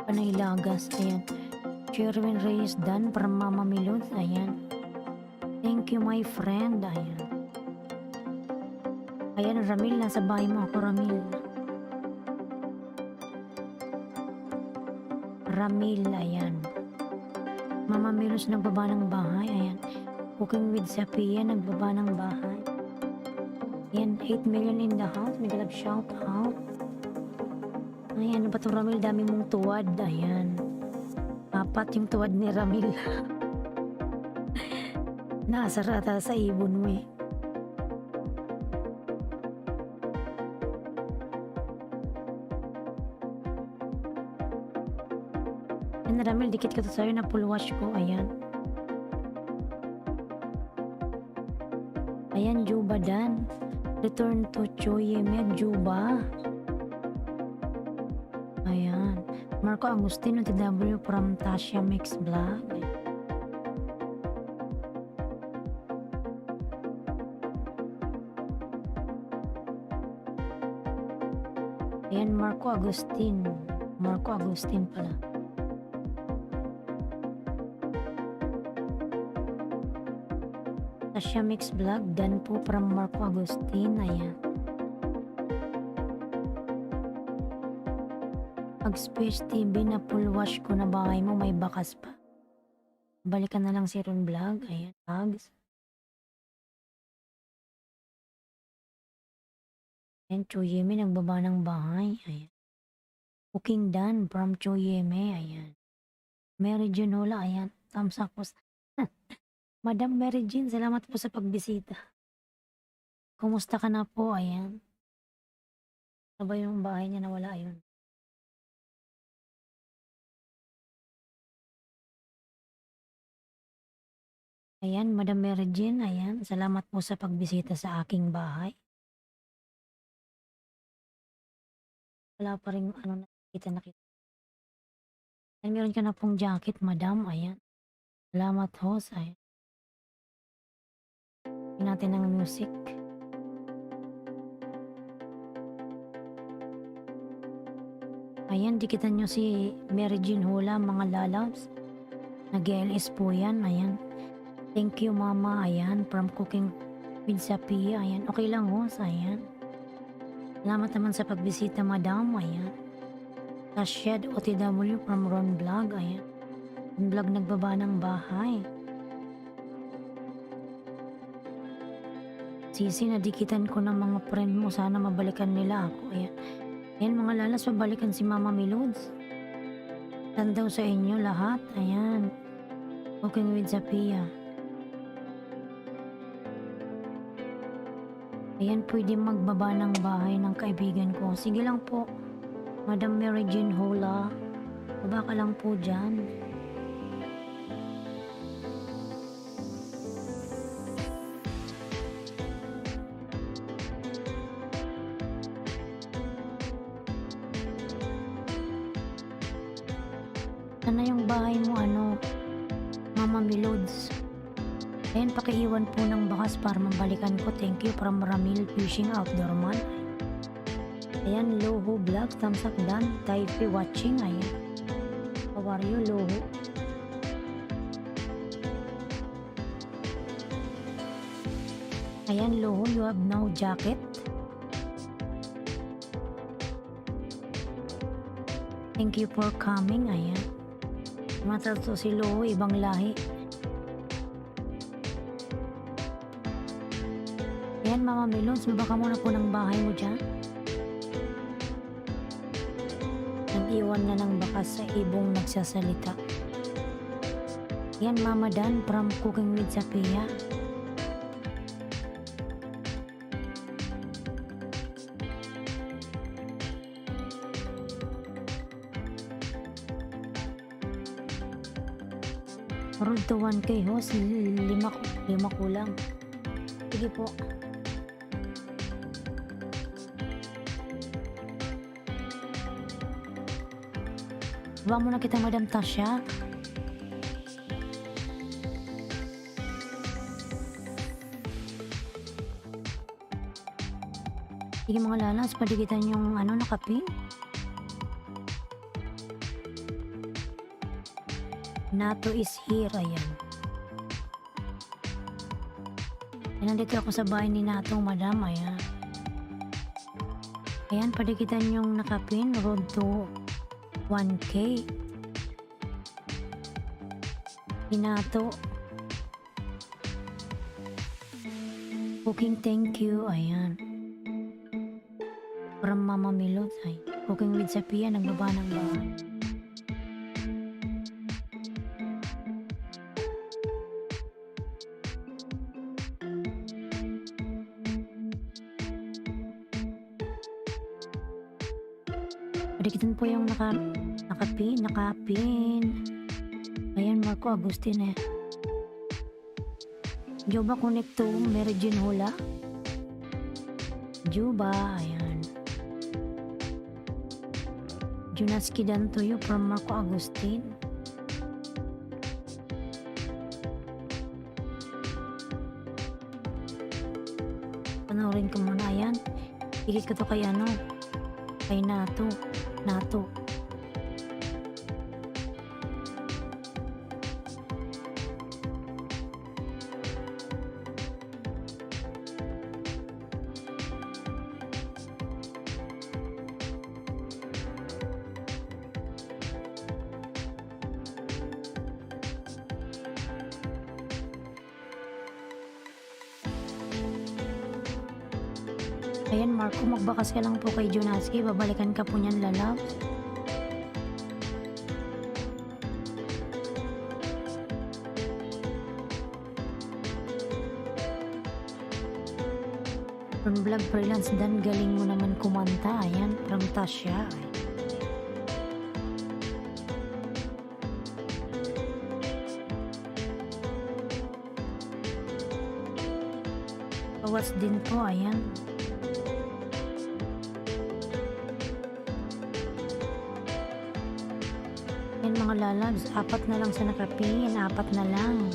Panay lagas. Ayan, Sherwin Reyes dan from Mama Milod. Ayan, thank you my friend. Ayan, Ramil, nasa bahay mo ako Ramil. Ramil, ayan. Mama Milos nagbaba ng bahay, ayan. Cooking with Sapia, nagbaba ng bahay. Ayan, 8 million in the house, may galab shout out. Ay, ano ba to Ramil, dami mong tuwad, ayan. 4 yung tuwad ni Ramil. Nakasarata sa ibon mo eh. Ayan Ramil, dikit ka to sa'yo na full wash ko, ayan. Ayan, Juba Dan. Return to Choyemed, Juba. Ayan. Marco Agustino, TW from Tasha Mix Vlog. Ayan, Marco Agustin. Marco Agustin pala. Tasha Mix Vlog, dan po from Marco Agustin, ayan. Pag-Space TV na full wash ko na bahay mo, may bakas pa. Balikan na lang si Ron Vlog, ayan, tags. Ayan, Choyeme, nagbaba ng bahay, ayan. Cooking done from Choyeme, ayan. Mary Jane Hola, ayan, thumbs up po. Madam Mary Jane, salamat po sa pagbisita. Kumusta ka na po? Ayan. Ano ba yung bahay niya na wala yun? Ayan, Madam Mary Jane, ayan. Salamat po sa pagbisita sa aking bahay. Wala pa rin ano nakita. Ayan, meron ka na pong jacket, Madam. Ayan. Salamat ho. Ayan. Natin ng music. Ayan, dikitan nyo si Mary Jean Hula, mga lalabs. Nag-LS po yan, ayan. Thank you mama, ayan, from Cooking with Sapia, ayan. Okay lang ho, ayan. Salamat naman sa pagbisita madam, ayan. Tashed OTW from Ron Vlog, ayan. Ron Vlog nagbaba ng bahay. Sisi, nadikitan ko ng mga friend mo. Sana mabalikan nila ako. Ayan. Ayan mga lalas, mabalikan si Mama Milods. Tandaw sa inyo lahat. Ayan. Cooking with Zapia. Ayan, pwede magbaba ng bahay ng kaibigan ko. Sige lang po. Madam Mary Jean Hola. Baba ka lang po dyan. Sana yung bahay mo ano, Mama Milods. Ayan, pakiiwan po ng bakas para mabalikan ko. Thank you from Ramil Fishing Outdoor Man. Ayan, Loho Vlog, thumbs up done. Taipei watching, ayan. How are you, Loho? Ayan, Loho, you have no jacket. Thank you for coming, ayan. Matato si Loho, ibang lahi. Ayan, Mama Melons, baka muna po ng bahay mo dyan. Nag-iwan na ng bakas sa ibong nagsasalita. Ayan, Mama Dan from Cooking with Sapia. Road to 1K host, lima kulang. Sige po. Baba muna kita Madam Tasha. Sige mga lalas, padikitan yung ano nakapin. NATO is here, ayan. Nandito ako sa bahay ni NATO, madam, ayan. Ayan, padikitan yung nakapin, road to 1K. Pinato. Cooking thank you. Ayan. From Mama Milot. Ay. Cooking with Sophia. Nagbaba ng bahay. Padikitin po yung nakapin. Ayan, Marco Agustin eh. Juba Connecto, Merijin Hula. Juba, ayan. Junaski Dantoyo from Marco Agustin. Panoorin ko muna, ayan. Higit ko to kay ano, kay Nato. Ayan, Marco, magbakas ka lang po kay Junaski. Babalikan ka po niyan, lalab. From Vlog Freelance Dan, galing mo naman kumanta. Ayan, from Tasha. Awas din po, ayan. Yan mga lalabs, 4 na lang sa nakapin, 4 na lang.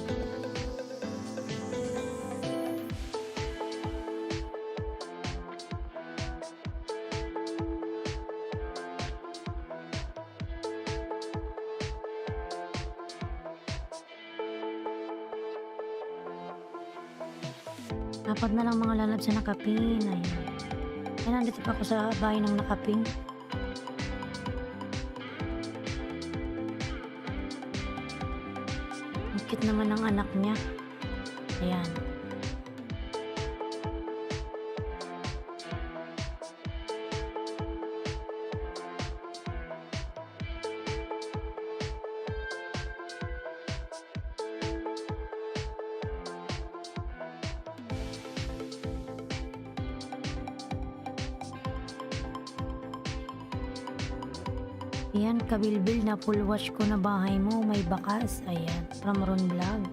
Apat na lang mga lalabs sa nakapin. Ayan. Ayan, nandito pa ako sa bahay ng nakapin. Cute naman ng anak niya. Ayan. Ayan, kabilbil na full wash ko na bahay mo, may bakas. Ayan, from Ron Vlog.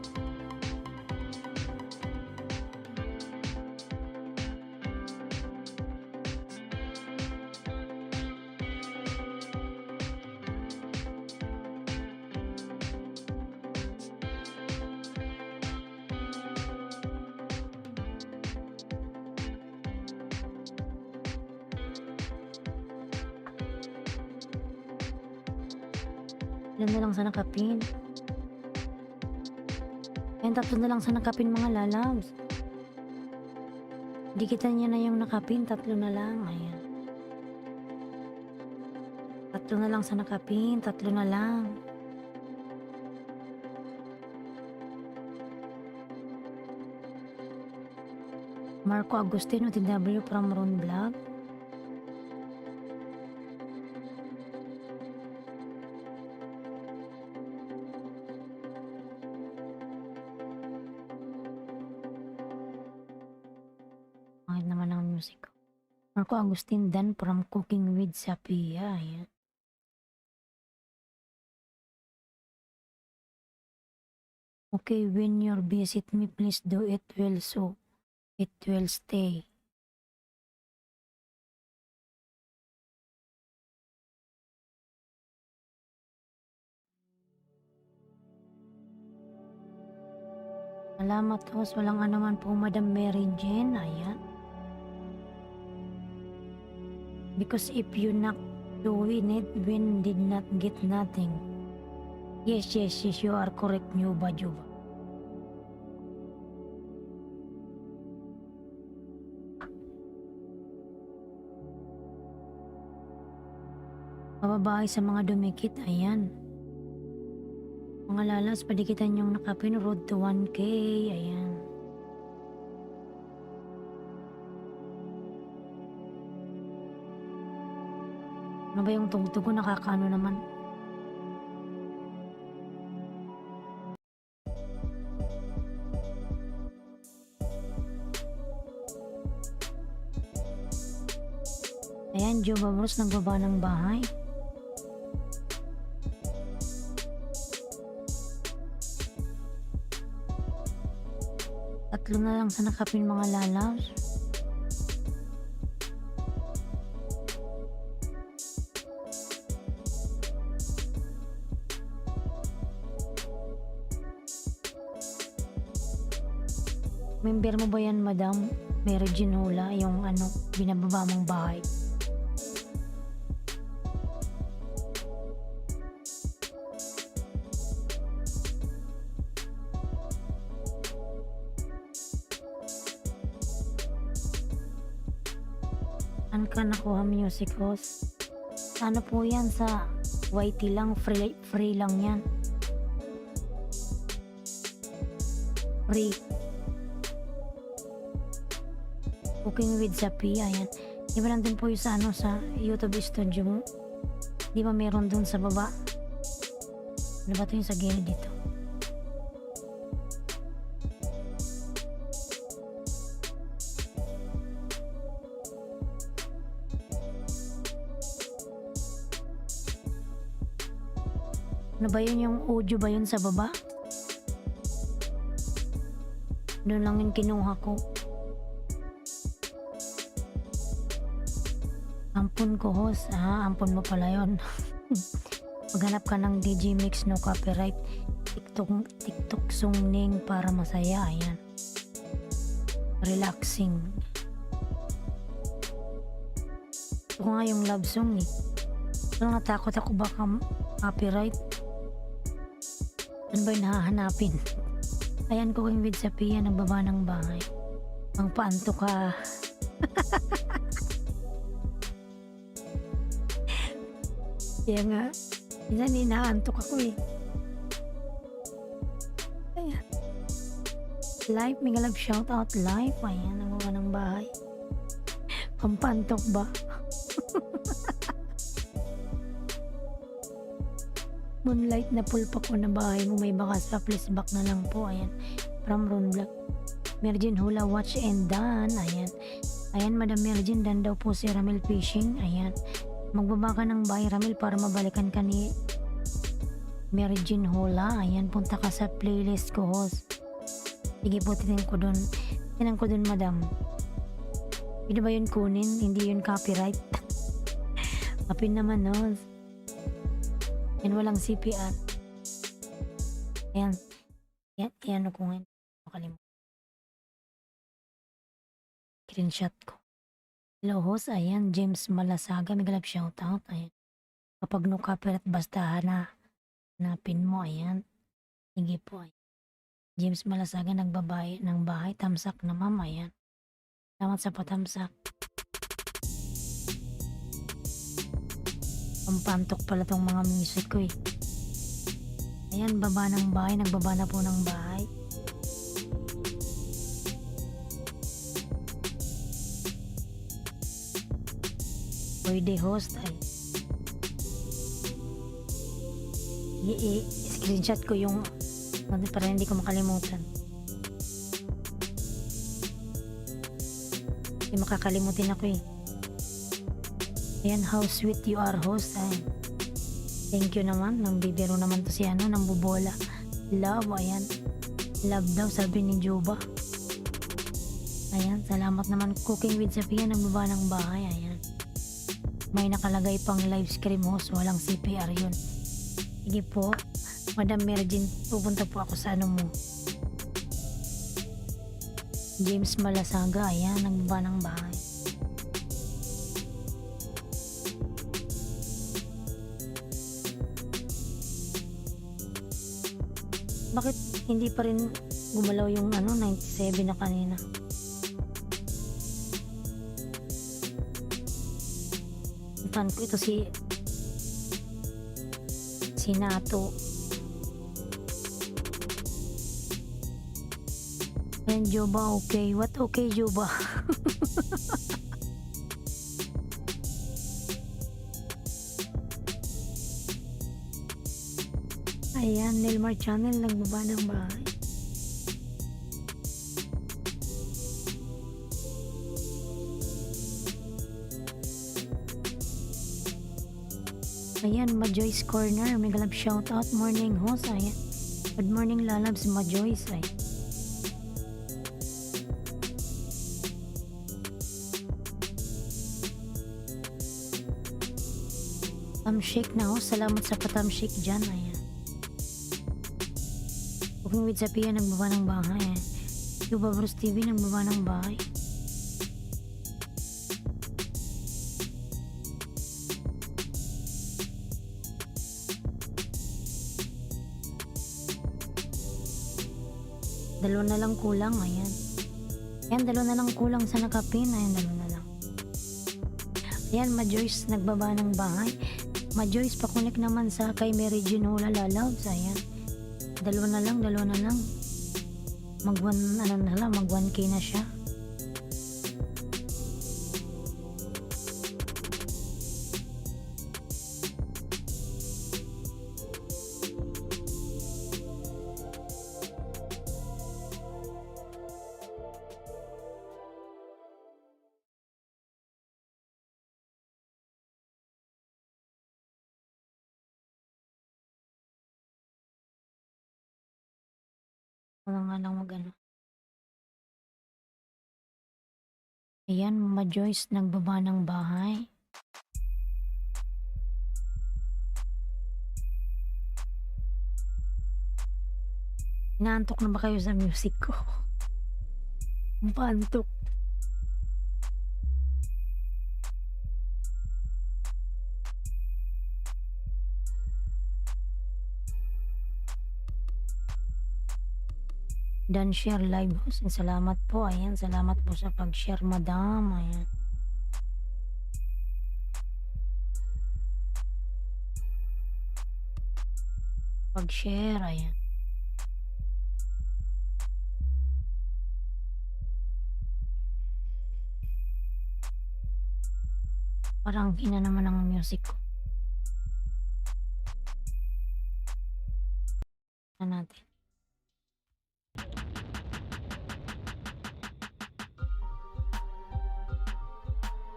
Yan na lang sa nakapin. Ayan, 3 na lang sa nakapin mga lalabs. Dikitan niya na yung nakapin, 3 na lang. Ayan. 3 na lang sa nakapin, 3 na lang. Marco Agustin, OTW from Ron Vlog. Pangit naman ang music ko. Marco Agustin Dan from Cooking with Sophia. Ayan. Okay, when you visit me, please do it well so it will stay. Salamat host, walang anuman po Madam Mary Jane. Ayan. Because if you not to win it, win did not get nothing. Yes, you are correct, Juba. Pababahay sa mga dumikit, ayan. Mga lalas, padikitan yung nakapin, road to 1K. Ayan. Ano ba yung tugtog ko? Nakakaano naman. Ayan, Joe Babros nagbaba ng bahay. Tatlo na lang sa nakapin mga lalas. Member mo ba yan, Madam Mary Ginola, yung ano, binababa mong bahay? Saan ka nakuha music host? Ano po yan, sa YT lang, free lang yan. Free. Cooking with Zapi, ayan. Di ba nandun po yung sa ano, sa YouTube studio mo? Di ba meron dun sa baba? Ano ba ito yung sa gilid dito? Ano ba yun, yung audio ba yun sa baba? Doon lang yung kinuha ko. Ampun ko, host. Ampun mo pala yun. Maghanap ka ng DJ Mix no copyright. TikTok sungning para masaya. Ayan. Relaxing. Ito nga yung love song eh. Pero natakot ako baka copyright. Ano ba yung nahahanapin? Ayan, Cooking with Sophia, nagbaba ng bahay. Ang paanto ka. Kaya nga, minsan inaantok ako eh. Ayan. Live, may love shout out live. Ayan, nagbaba ng bahay. Pampantok ba? Moonlight na pulpa ko na bahay mo, may bakas pa, please back na lang po. Ayan, from Ron Black. Mergin Hula, watch and done. Ayan, ayan, Madam Mergin, dan daw po si Ramil Fishing. Ayan, magbaba ka ng bahay, Ramil, para mabalikan ka ni Mergin Hula. Ayan, punta ka sa playlist ko, host. Sige po, tinan ko dun, Madam. Hindi ba yun kunin? Hindi yun copyright. Apin naman, host. Yan, walang CPR. Ayan. Ayan ako ngayon. Makalimutan. Screenshot ko. Hello host. Ayan. James Malasaga. May galap shoutout. Ayan. Kapag no copyright, basta hanapin mo. Ayan. Sige po. Ayan. James Malasaga, nagbabay ng bahay. Tamsak na ma'am. Ayan. Salamat sa patamsak. Pampantok pala tong mga music ko eh. Ayan, baba ng bahay. Nagbaba na po ng bahay. Pwede host ay. Screenshot ko yung para hindi ko makalimutan. Hindi makakalimutin ako eh. Ayan, how sweet you are, host. Ay, thank you naman. Nang bibiro naman to si ano, nang bubola. Love, ayan. Love daw, sabi ni Juba. Ayan, salamat naman. Cooking with Sophia, nagbaba ng bahay. Ayan. May nakalagay pang live stream, host. Walang CPR yun. Sige po. Madam Mergin, pupunta po ako sa ano mo. James Malasaga, ayan, nagbaba ng bahay. Bakit hindi pa rin gumalaw yung ano 97 na kanina? Fan ko ito si Nato. And Juba, okay. What okay, Juba? Ayan, Nilmar Channel, nagbaba ng bahay. Ayan, Ma-Joyce Corner, may galap shoutout, morning host, ayan. Good morning, lalabs, Ma-Joyce, ay. Tamshake na host, salamat sa patamshake dyan, ayan. Cooking with Sapia, nagbaba ng bahay, ayan. Yuba Bruce TV, nagbaba ng bahay. Dalawa na lang kulang, ayan. Ayan, dalawa na lang kulang sa nakapin, ayan, dalawa na lang. Ayan, Ma-Joyce, nagbaba ng bahay. Ma-Joyce, pakunik naman sa kay Mary Jean Hula Lalabs, ayan. Dalawa na lang, dalawa na lang. Mag 1K na siya. Ano nga lang mag-ano. Ayan, Ma-Joyce, nagbaba ng bahay. Inaantok na ba kayo sa music ko? Paantok. Dan share live host. Salamat po. Ayan, salamat po sa pag-share, madam. Ayan. Pag-share, ayan. Parang hina naman ang music ko. Na natin.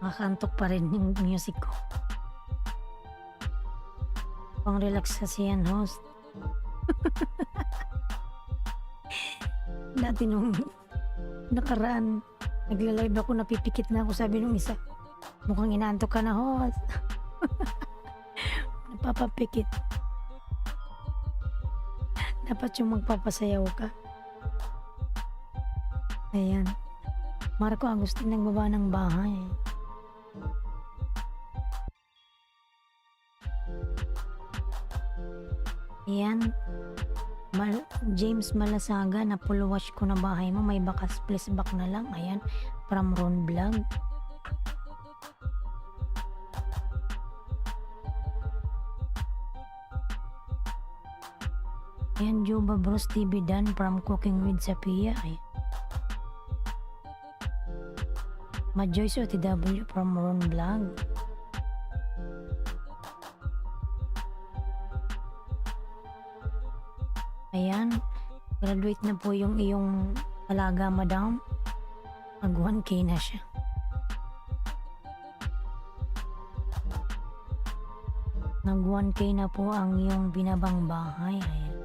Nakakantok pa rin yung music ko. Pang relax kasi yan, host. Dati nung nakaraan, nagla-live ako, napipikit na ako, sabi nung isa, mukhang inaantok ka na, host. Napapapikit. Dapat yung magpapasayaw ka. Ayan. Marco Agustin, nagbaba ng bahay. Ayan. James Malasaga, na full watch ko na bahay mo, may bakas, please back na lang. Ayan, from Ron Vlog. Ayan, Juba Bros TV Dan from Cooking with Sapia. Ayan. Ma-Joyce OTW from Ron Vlog. Ayan, graduate na po yung iyong alaga, madam. Mag 1K na siya. Nag 1K na po ang iyong binabang bahay. Ayan.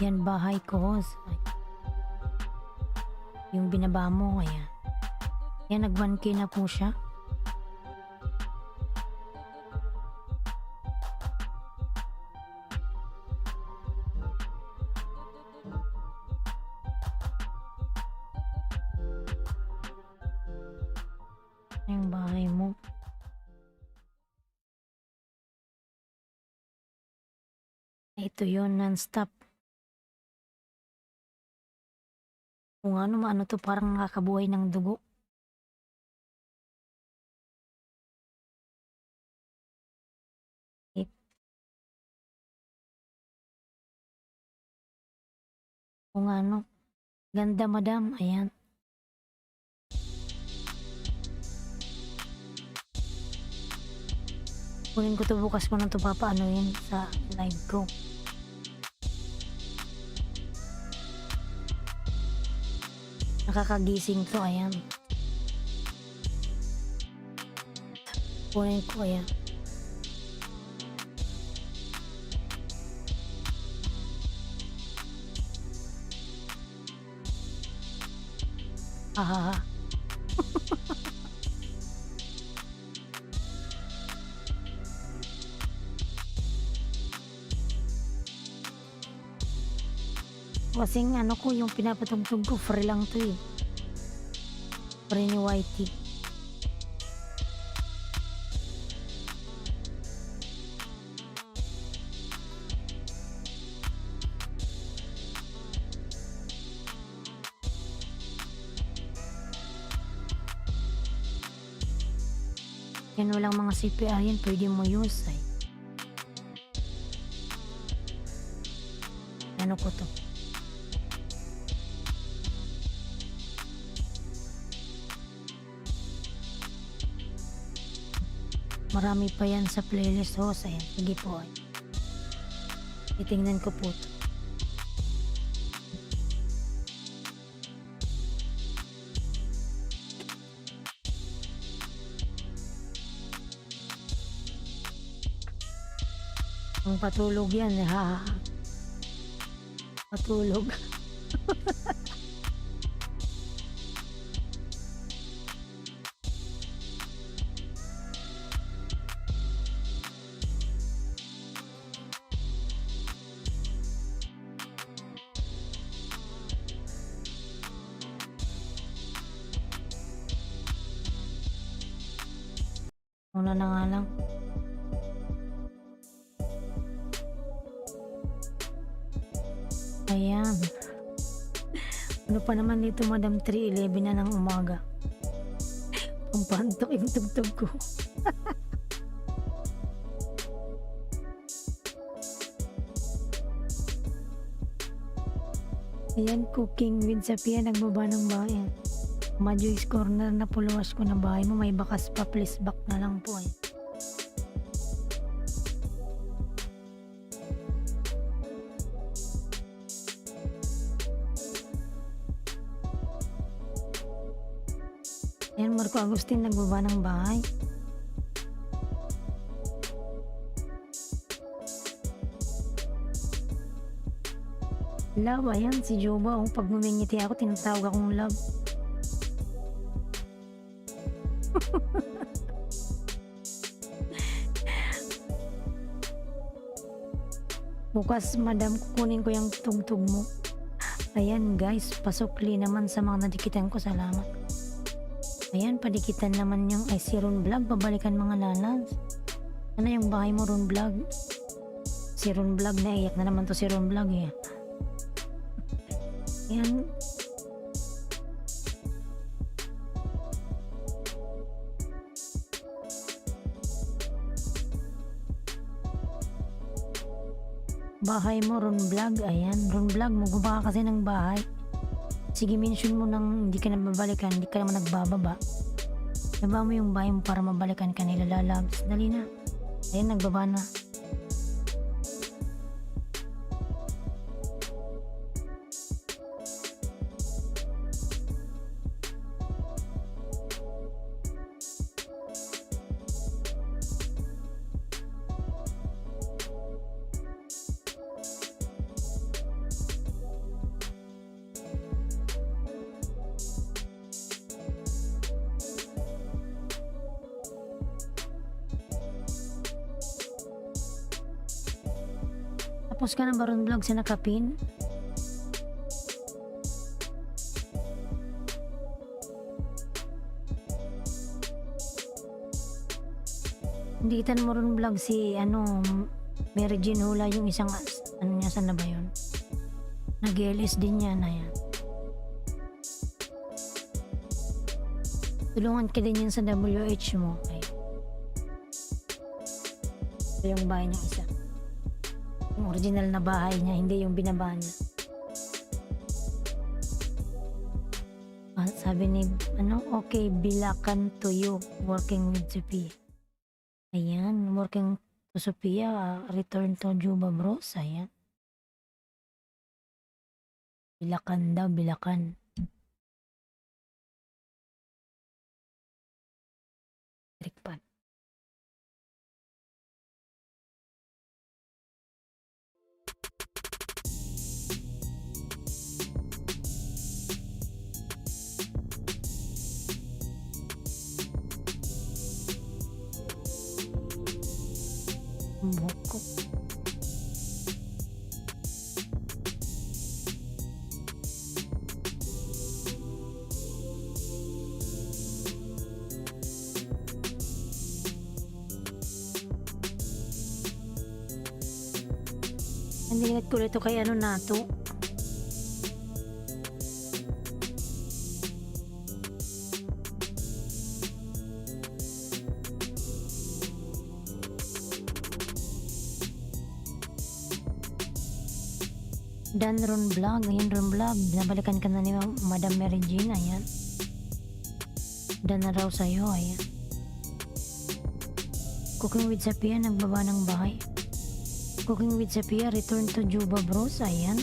Yan bahay ko. Yung binaba mo, ayan. Yan, nag 1K na po siya. Yung bahay mo. Ito yun, non-stop. Kung ano to, parang nakakabuhay ng dugo. Kung ano. Ganda madam, ayan. Kunin ko to bukas ko na to papaanoin sa live ko. Nakakagising to, ayan. Kunin ko, ayan. Ahaha. Kasing ano ko, yung pinapatugtog ko, free lang to eh. Free ni YT. Yan, walang mga CPR yan, pwede mo use ay. Ano ko to? Marami pa yan sa playlist host. Ayan, sige po ay. Titingnan ko po to. Ang patulog yan, ha. Patulog. Una na nga lang. Ayan. Ano pa naman dito, Madam 3:11 na ng umaga. Pampantok yung tugtog ko. Ayan, cooking with Sapia, nagbaba ng bayan. Majoy's Corner na puluwas ko na bahay mo. May bakas pa, please back na lang po eh. Ayan, Marco Agustin, nagbaba ng bahay. Love, ayan, si Joba. Oh, pag ngumingiti ako, tinatawag akong love. Bukas, madam, kukunin ko yung tugtog mo. Ayan guys, pasukli naman sa mga nadikitan ko. Salamat. Ayan, padikitan naman yung ay si Ron Vlog. Babalikan mga lalans. Ano yung bahay mo, Ron Vlog? Si Ron Vlog, naiyak na naman to si Ron Vlog eh. Ayan. Bahay mo, Ron Vlog. Ayan, Ron Vlog, magbuba ka kasi ng bahay. Sige, mention mo nang hindi ka na babalikan, hindi ka naman nagbababa. Naba mo yung bahay mo para mabalikan ka nila, lalabs. Dali na. Ayan, nagbaba na. Tapos ka na ba, Ron Vlog, sa nakapin? Hindi kita mo, Ron Vlog, si Mary Jean Hula, yung isang ano niya, saan na ba yun? Nag-LS din niya na yan. Tulungan ka din yan sa WH mo. Ay. Ito yung bahay niya isa. Yung original na bahay niya, hindi yung binaba niya. Sabi ni ano, okay, bilakan to you, working with Sophia. Ayan, working to Sophia, return to Juba Bros. Ayan, bilakan daw, bilakan. Trikpan. Buhok ko. Ang dinigat ko ito kay ano nato. Dan Ron Vlog, ayan Ron Vlog, binabalikan ka na ni Madam Mary Jean, ayan. Dan na raw sa'yo, ayan. Cooking with Sophia, nagbaba ng bahay. Cooking with Sophia, return to Juba Bros, ayan.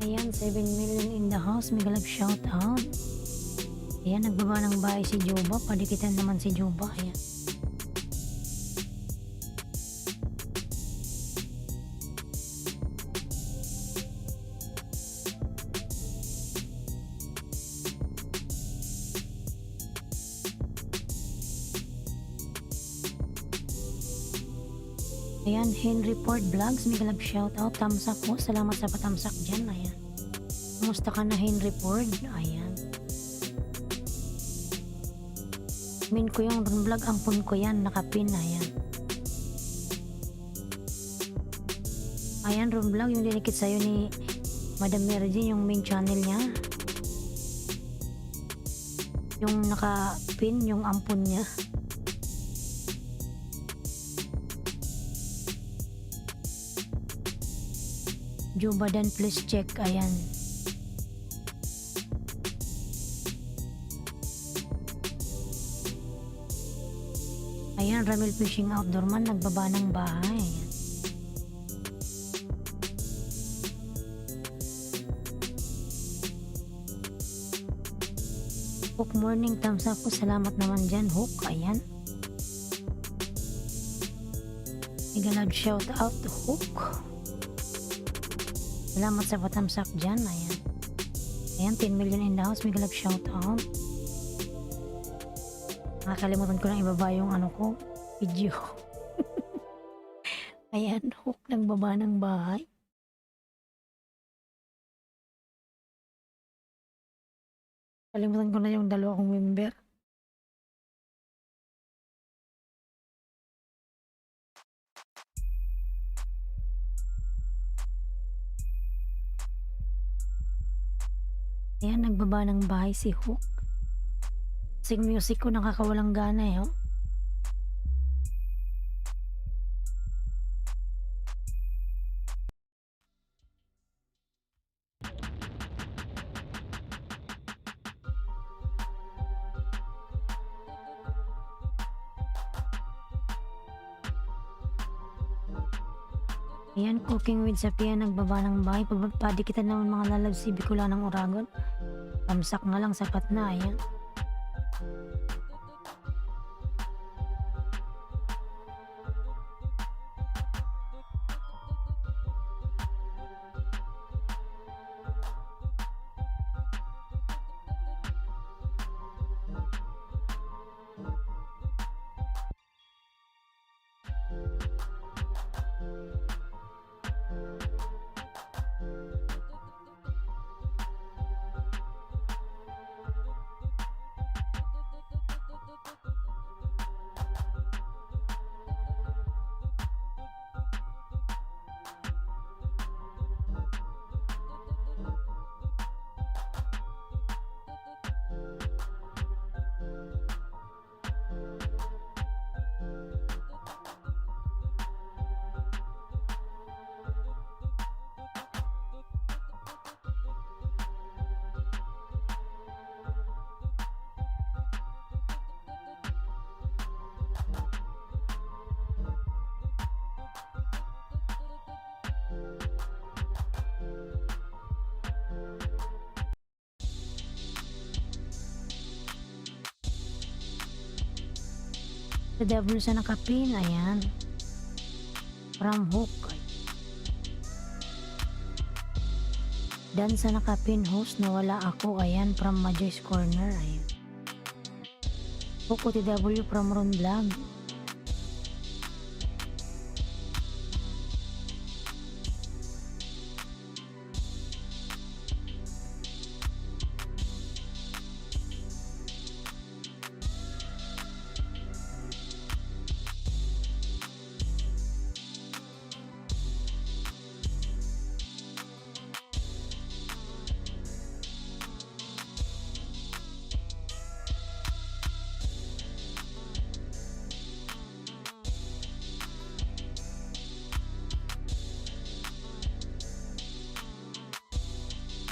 Ayan, 7 million in the house. Mega love shout out. Ayan, nagbaba ng bahay si Juba. Padikitan naman si Juba. Ayan. Ayan, Henry Port Vlogs, mega love shout out. Thumbs up po. Salamat sa patamsak dyan. Ayan. Kumusta ka na, Henry Port? Ayan. Min ko yung Ron Vlog, ampun ko yan. Nakapin. Ayan. Ayan, Ron Vlog, yung dinikit sa'yo ni Madam Mary Jean, yung main channel niya. Yung nakapin, yung ampun niya. Juba dan, please check. Ayan. Ayan, Ramil Fishing Outdoor man, nagbaba ng bahay. Ayan. Hook morning, thumbs up po. Salamat naman dyan, Hook. Ayan. Mega loud shout out to Hook. Salamat sa patamsak dyan. Ayan. Ayan, 10 million in the house. Mega love shout out. Nakakalimutan ko lang ibaba yung ano ko, video. Ayan, Hook nagbaba ng bahay. Kalimutan ko na yung dalawa kong member. Ayan, nagbaba ng bahay si Hook. Sing music ko nakakawalang gana eh. Oh. Ayan, cooking with Sophia, nagbaba ng bahay. Padikitan naman mga lalab si Bicolanang Oragon. Tamsak na lang, sapat na. Ayan. OFW sa nakapin, ayan. From hook. Dan sa nakapin host na wala ako, ayan, from Majoy's Corner, ayan. Hook OTW from Ron Vlog.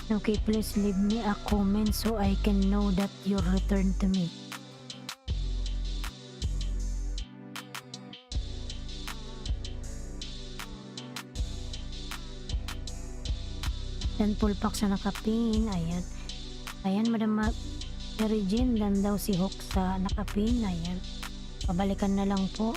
Okay, please leave me a comment so I can know that you returned to me. Dan full pack sa nakapin, ayan. Ayan, Madam Mary Jane, dan daw si Hook sa nakapin, ayan. Pabalikan na lang po.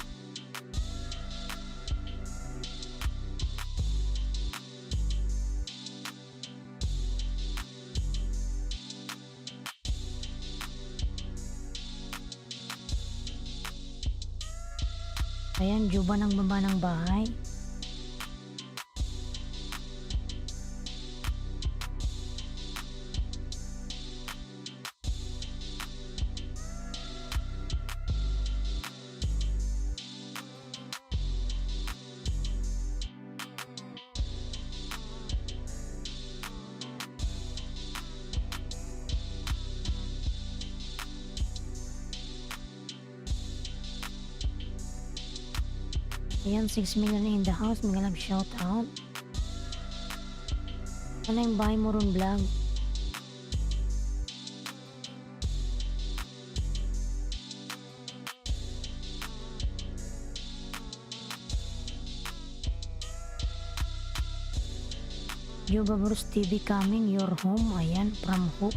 Ayan, Juba ng baba ng bahay. Ayan, 6 million in the house. Mga love, shout out. Ano yung bahay mo ron vlog? Juba Bruce TV coming your home. Ayan, from Hook.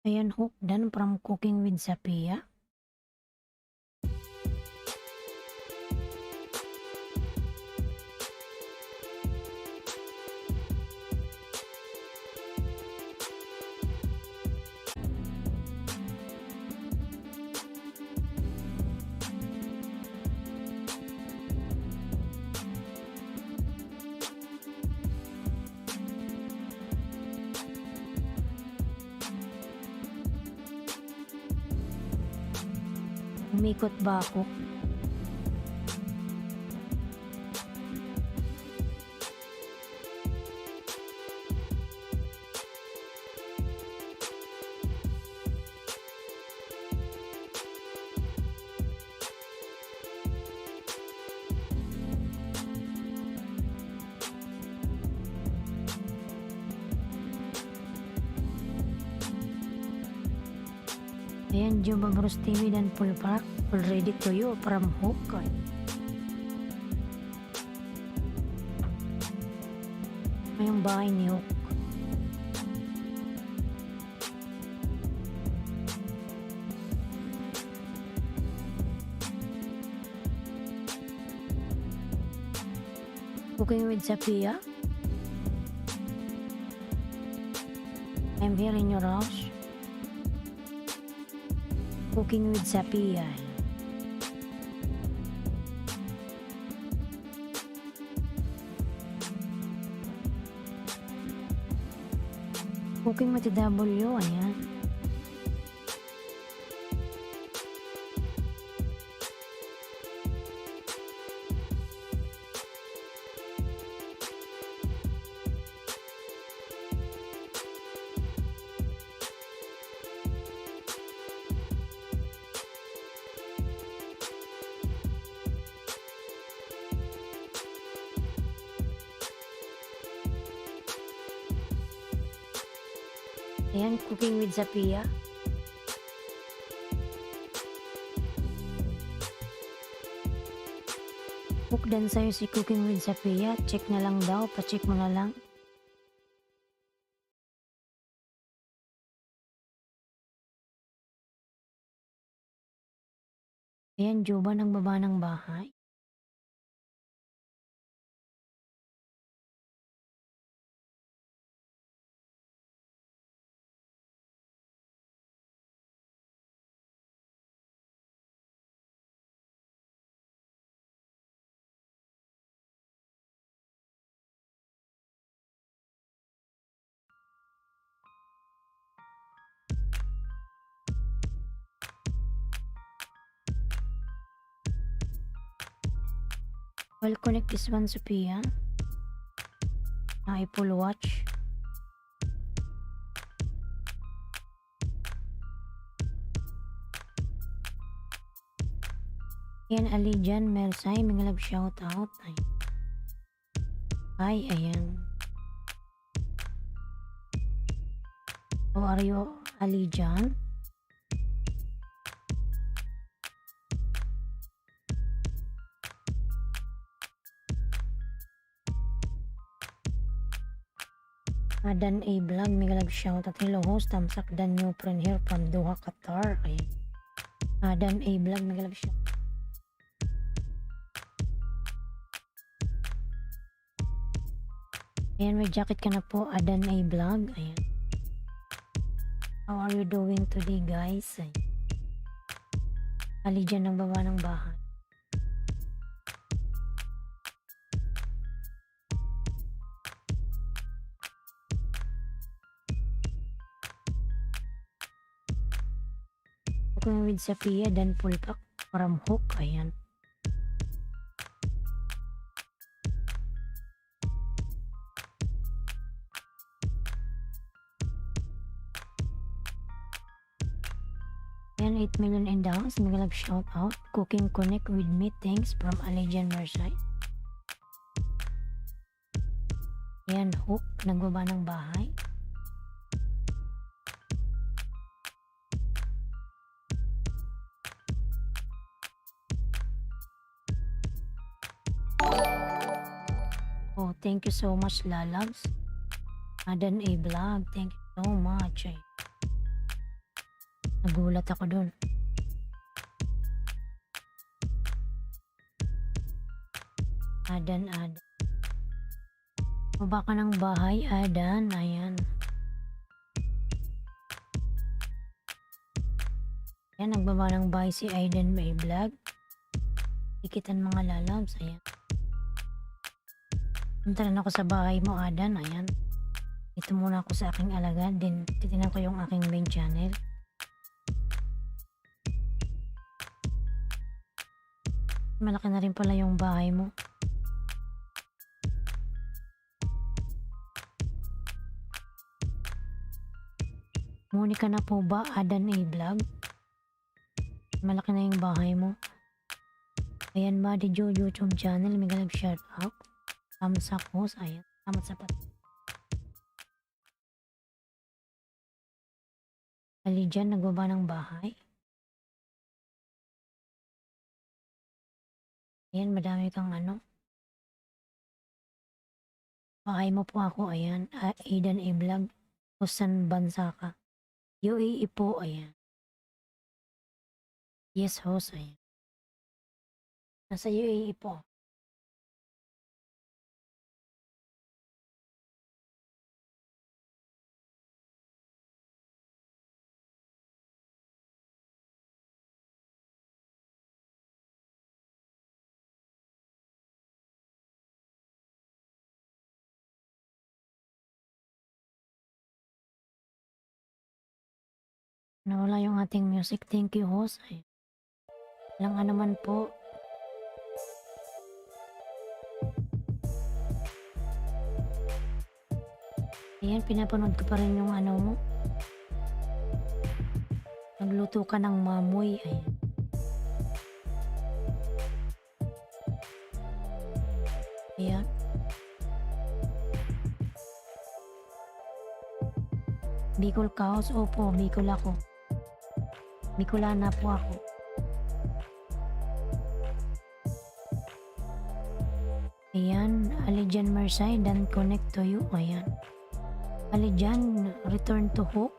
Ayan, Hook dan from Cooking with Sapia. Umikot ba ako? Ayan, Juba Bruce TV dan full pack. Already to you from Hook. Yung bahay ni Hook. Cooking with Sapia. I'm here in your house. Cooking with Sapia. Cooking with W, ayan. Ayan, cooking with Zapia. Cook din sa'yo si cooking with Zapia. Check na lang daw, pa-check mo na lang. Ayan, Juba nagbaba ng bahay. I'll connect this one, Sophia. Apple Watch. Ayan, Alijan, Mersay, mga love shout out. Ay, ayan. How are you, Alijan? Adan A Vlog, mga love shout out. Hello host, tamsak dan new friend here from Doha, Qatar. Ayan. Adan A Vlog, mga love shout. Ayan, may jacket ka na po, Adan A Vlog. Ayan. How are you doing today, guys? Ayan. Ali dyan ang baba ng bahay. Kung with Sophia, dan full pack from Hook. Ayan. Ayan, 8 million in downs. Mga love shout out. Cooking connect with me. Thanks from Alijan Mersay. Ayan, Hook. Nagbaba ng bahay. Oh, thank you so much, lalabs. Adan A Vlog. Thank you so much. Ay. Nagulat ako dun. Adan. Baba ka ng bahay, Adan. Ayan. Ayan, nagbaba ng bahay si Aiden A Vlog. Ikitan mga lalabs. Ayan. Punta na ako sa bahay mo, Adan. Ayan. Ito muna ako sa aking alagad. Then, titinan ko yung aking main channel. Malaki na rin pala yung bahay mo. Muni ka na po ba, Adan A Vlog? Malaki na yung bahay mo. Ayan ba, di YouTube channel. May galab shout out. Thumbs up host. Ayan. Salamat sa Ali dyan, nagbaba ng bahay. Ayan, madami kang ano. Bahay mo po ako, ayan. Aidan A Vlog. Kusan bansa ka? UAE po, ayan. Yes, host, ayan. Nasa UAE po. Nawala yung ating music. Thank you, host. Ayan. Walang ano man po. Ayan, pinapanood ko pa rin yung ano mo. Nagluto ka ng mamoy. Ayan. Ayan. Bicol Kaos. Opo, Bicol ako. Bicolana po ako. Ayan, Alijan Mersay, dan connect to you. Ayan. Alijan, return to hook.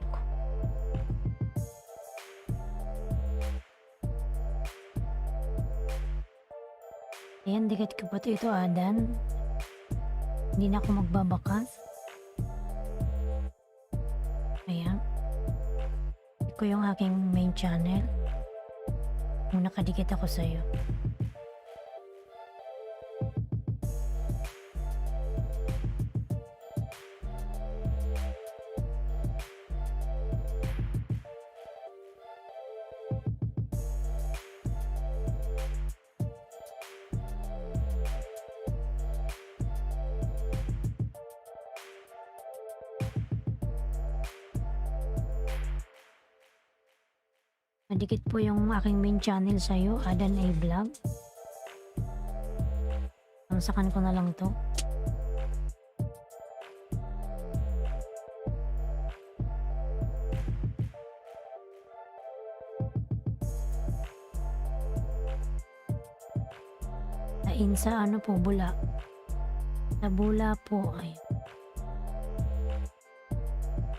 Ayan, dikit ko pa ito, Adan. Hindi na ako magbabakas. Ayan. Ito yung aking main channel. Kung nakadikit ako sa'yo. Nadikit po yung aking main channel sa'yo, Adan A Vlog. Sakan ko na lang to. Sa ano po, Bula. Sa Bula po, ay.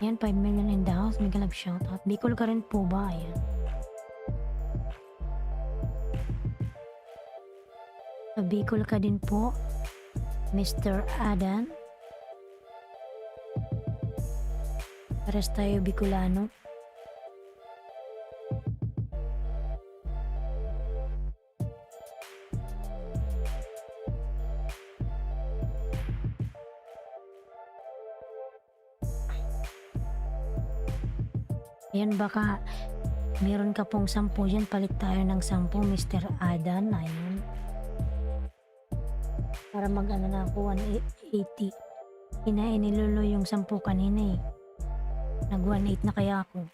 Ayan, 5 million in the house. Mega love shoutout. Bicol ka rin po ba? Ayan. Sa Bicol ka din po, Mr. Adan. Pares tayo Bicolano. Ayan, baka meron ka pong 10 dyan. Palit tayo ng 10, Mr. Adan. Ayan. Para mag-ano na ako, 180. Inilulo yung 10 kanina eh. Nag-1.8 na kaya ako.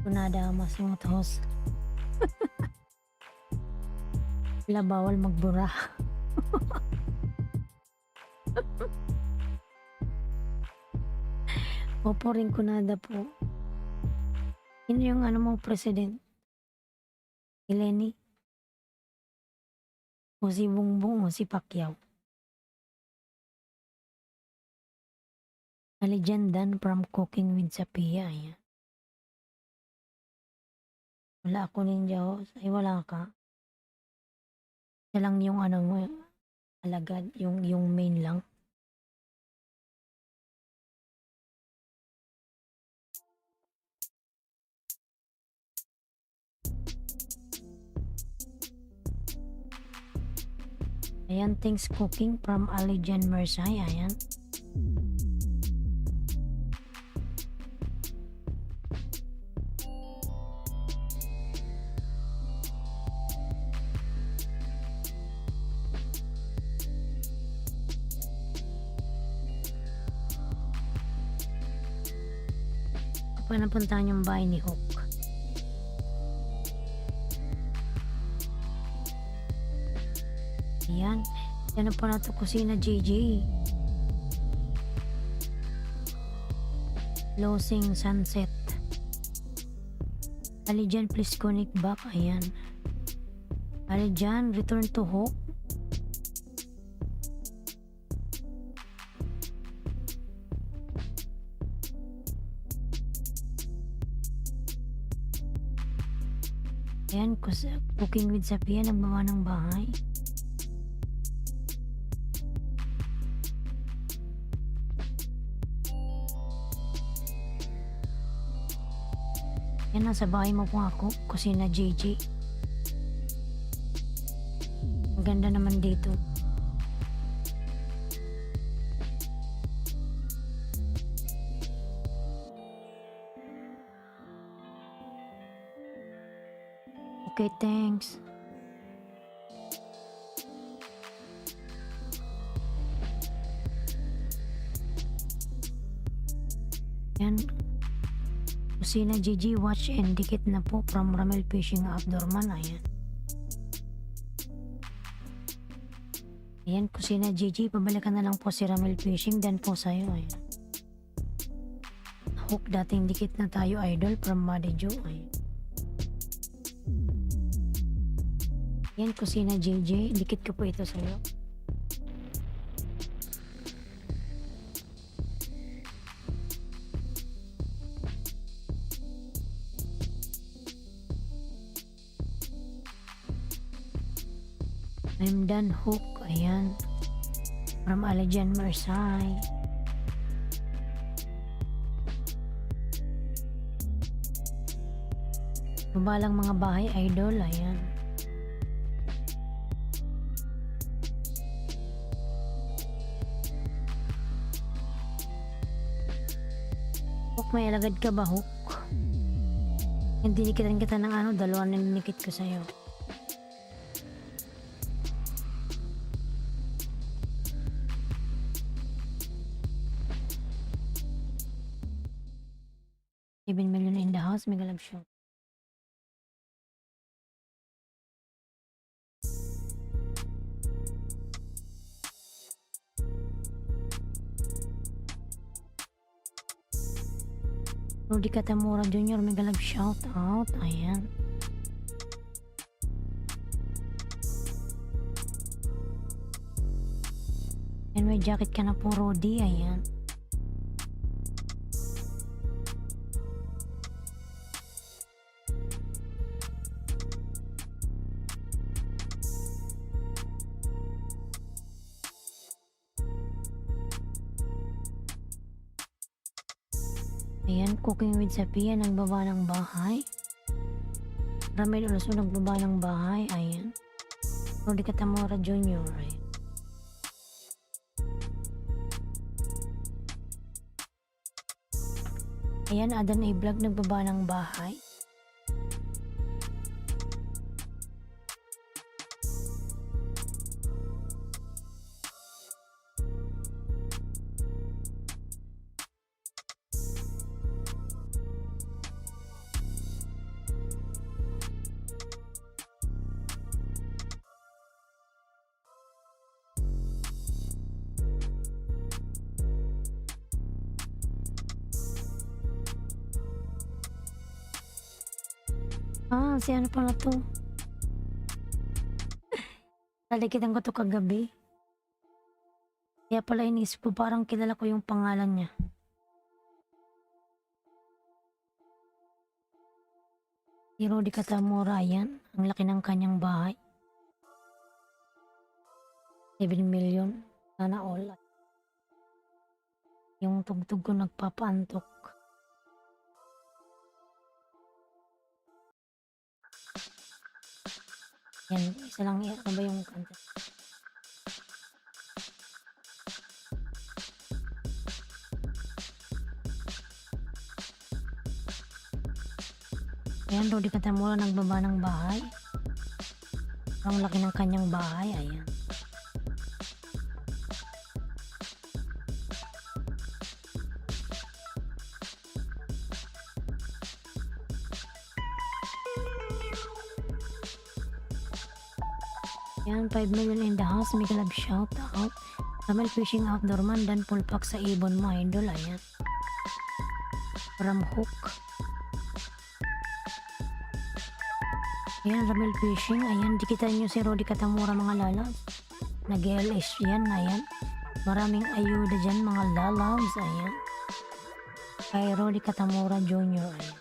Kunadamas yung tos. Wala, bawal magbura. Opo rin kunada po. Yun yung ano mo, President Eleni. O si Bongbong o si Pacquiao. Alijan Dan from Cooking with Sapia. Ayan. Wala ako ninja. Ay, wala ka. Isa lang yung ano mo, alagad, yung main lang. Ayan, thanks cooking from Alijan Mersay. Ayan. Pa napuntahan yung bahay ni Hook. Ayan. Yan po na ito, kusina JJ. Losing Sunset. Alijan, please connect back. Ayan. Alijan, return to Hook. Ayan, cooking with Sapia, nagbawa ng bahay. Yan, nasa bahay mo po ako, kusina JJ. Ang ganda naman dito. Okay, thanks. Yan. Kusina GG, watch and dikit na po from Ramel Fishing Outdoor Man. Ayan. Ayan, Kusina GG, pabalikan na lang po si Ramel Fishing, dan po sa'yo. Ayan. Hook, dating dikit na tayo idol from Madijo. Ayan. Yan, Kusina JJ. Dikit ko po ito sa'yo. I'm done hook. Ayan. From Alajan Marsay. Mabalang mga bahay idol. Ayan. Hook, may alagad ka ba hook? Hindi nikitan kita ng ano, dalawa na ninikit ko sa'yo. $7 million in the house, mega love show. Rudy Katamura Jr. mega love shout out. Ayan. And may jacket ka na po, Rudy. Ayan. Ayan, Cooking with Sophia, nagbaba ng bahay. Ramel Ulaso, nagbaba ng bahay. Ayan. Rudy Katamura Jr. Ayan. Ayan, Adan A. Vlog, nagbaba ng bahay. Si ano pala to? Nalikitan ko to kagabi. Kaya pala inisip ko, parang kilala ko yung pangalan niya. Si Rudy Katamura, yan. Ang laki ng kanyang bahay. 7 million. Sana all. Yung tugtog ko nagpapaantok. Yan, isa lang yan. Ano ba yung kanta? Ayan, Rudy Katamura nagbaba ng bahay. Ang laki ng kanyang bahay. Ayan. Ayan, 5 million in the house. May kalab shout out. Ramel Fishing Outdoor Man. Dan full pack sa ibon mo, idol. Ayan. From Hook. Ayan, Ramel Fishing. Ayan, dikitan nyo si Rudy Katamura, mga lalabs. Nag-LS yan. Ayan. Maraming ayuda dyan, mga lalabs. Ayan. Kay Rudy Katamura Jr. Ayan.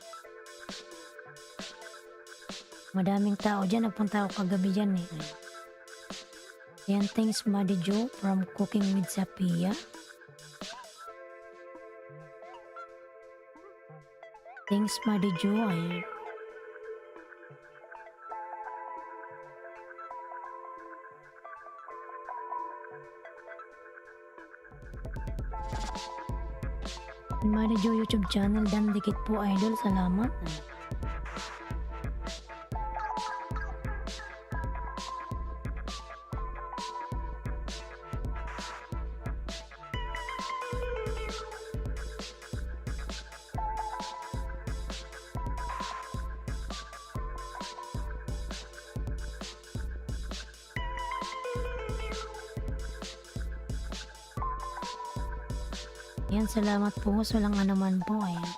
Madaming tao dyan. Nagpunta ako kagabi dyan eh. Ayan. Ayan, thanks Madi Jo from Cooking with Sophia. Thanks Madi Jo. Ayan. Madi Jo YouTube channel, dan dikit po idol. Salamat. Ayan, salamat po. Walang anuman po. Ayan.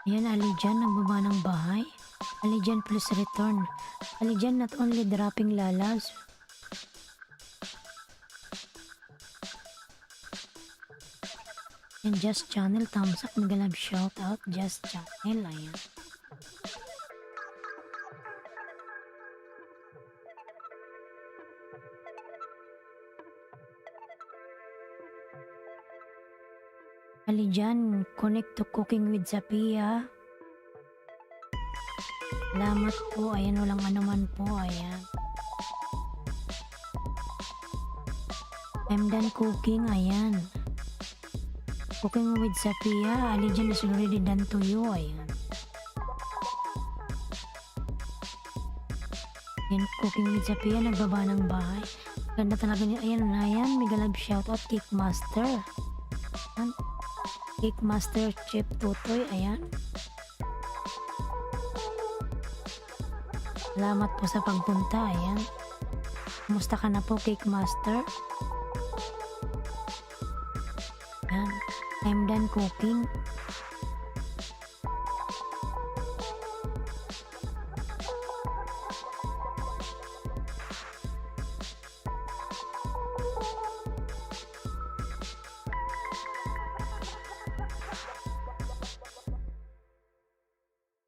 Ayan, Alijan, nagbaba ng bahay. Alijan plus return. Alijan not only dropping lalas. And Just Channel, thumbs up, nagalab shout out, Just Channel, ayan. Alijan, connect to cooking with Zapia. Salamat po, ayan, walang anuman po, ayan. I'm done cooking, ayan. Cooking with Zapia, Alijan is already done to you, ayan. Ayan, cooking with Zapia, nagbaba ng bahay. Ganda talaga niya, ayan, mega love shoutout, Cake Master. Ayan. Cake Master Chef Tutoy, ayan. Salamat po sa pagpunta, ayan. Kumusta ka na po, Cake Master? Ayan. I'm done cooking.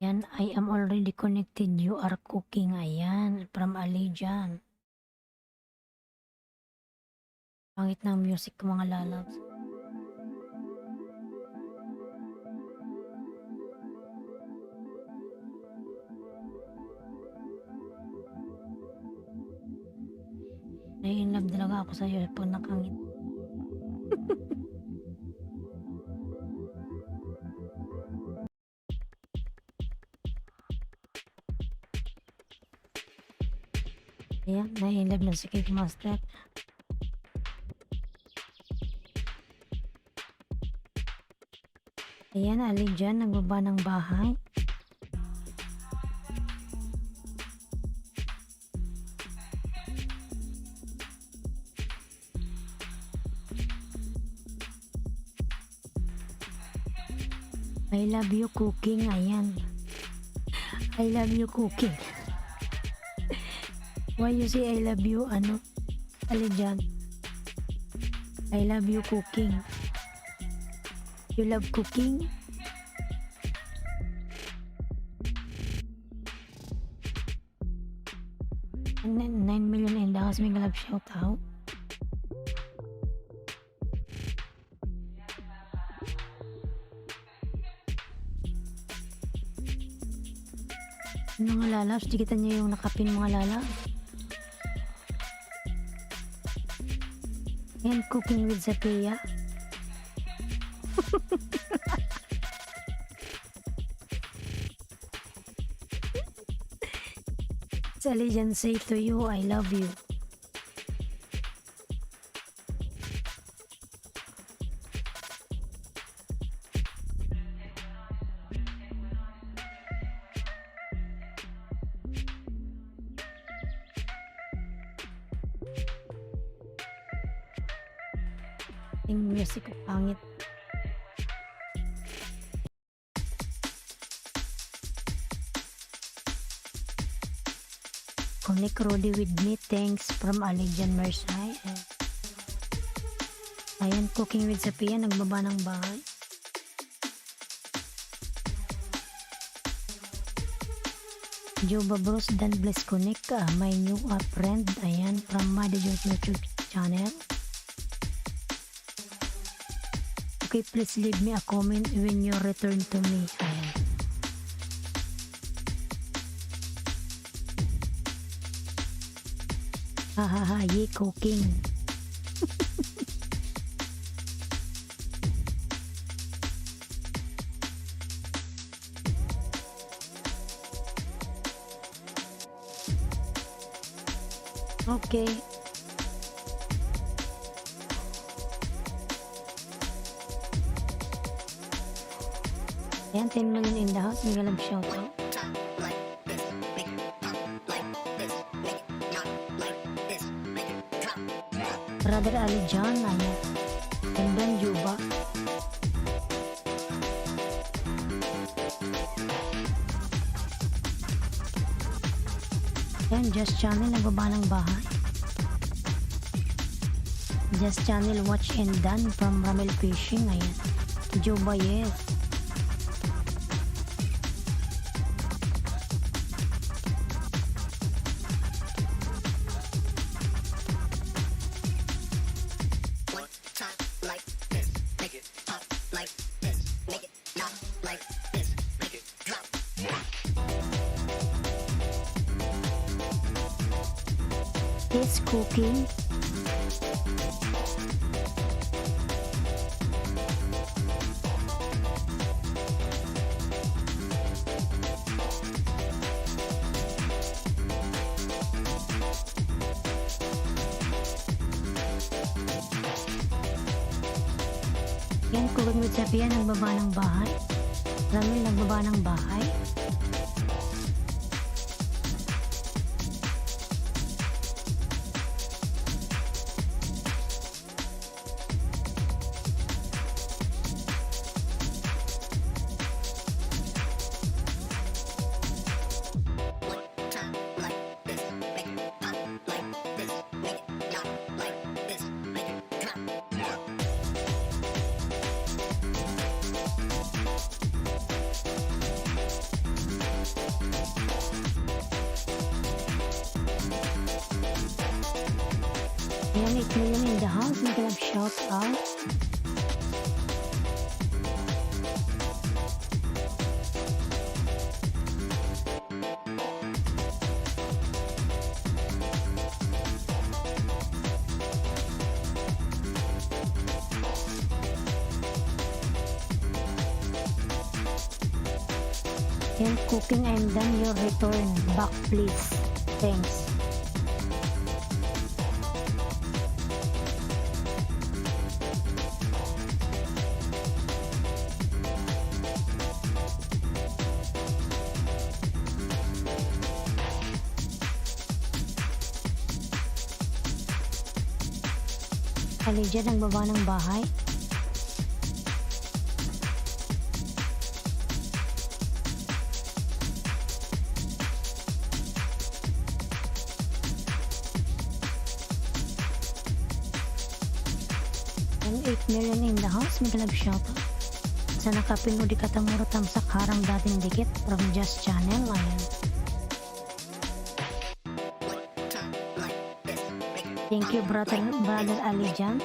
Ayan, I am already connected. You are cooking. Ayan, from Alijan. Pangit ng music ko, mga lalabs. Nai-inlove talaga ako sa'yo pag nakangit. Ayan, nai-inlove na si Cake Master. Ayan, Alijan, nagbaba ng bahay. I love you cooking, ayan. I love you cooking. Why you say I love you, ano? Alijan. I love you cooking. You love cooking? And then 9 million in the house, may love shout out. Mga lalabs, dikitan niyo yung nakapin, mga lalabs. And cooking with Zapia. Alijan say to you, I love you. Yung music ko pangit. Connect Rudy with me, thanks from Alijan Mersay. Ayan, cooking with Zapia, nagbaba ng bahay. Juba Bros, Dan Bless Connect, my new friend, ayan, from Madijos YouTube channel. Okay, please leave me a comment when you return to me. Ayan. Hahaha, ye cooking. Okay. Ayan, 10 million in the house. May galang shout out. Brother Ali John, ayan. Gandang Juba. Ayan, Just Channel, nagbaba ng bahay. Just Channel, Watch and Done from Ramel Fishing, ayan. Juba, yes. Is cooking. Yan, kulog with Sapian, nagbaba ng bahay. Ramil, nagbaba ng bahay. Ayan, 8 million in the house. May kalab shout out. Ayan, cooking, I'm done. Your return. Back please. Thanks. Alidia, nagbaba ng bahay. And 8 million in the house. May kalab shoutout. Sa nakapin o di katamuro tamsak harang dating dikit from Just Channel. Ayan. Thank you, brother Ali Jan.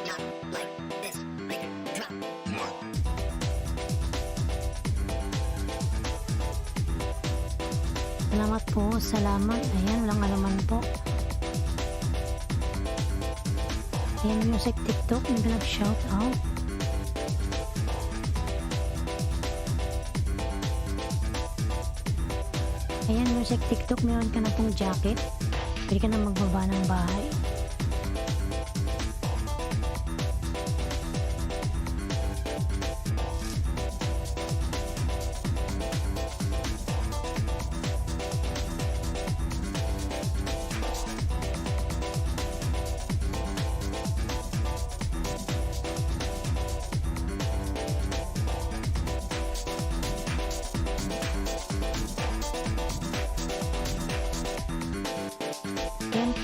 Salamat po, salamat. Ayan, walang alaman po. Ayan, music TikTok, nag shout out. Ayan, music TikTok, meron ka na pong jacket. Pwede ka na magbaba ng bahay.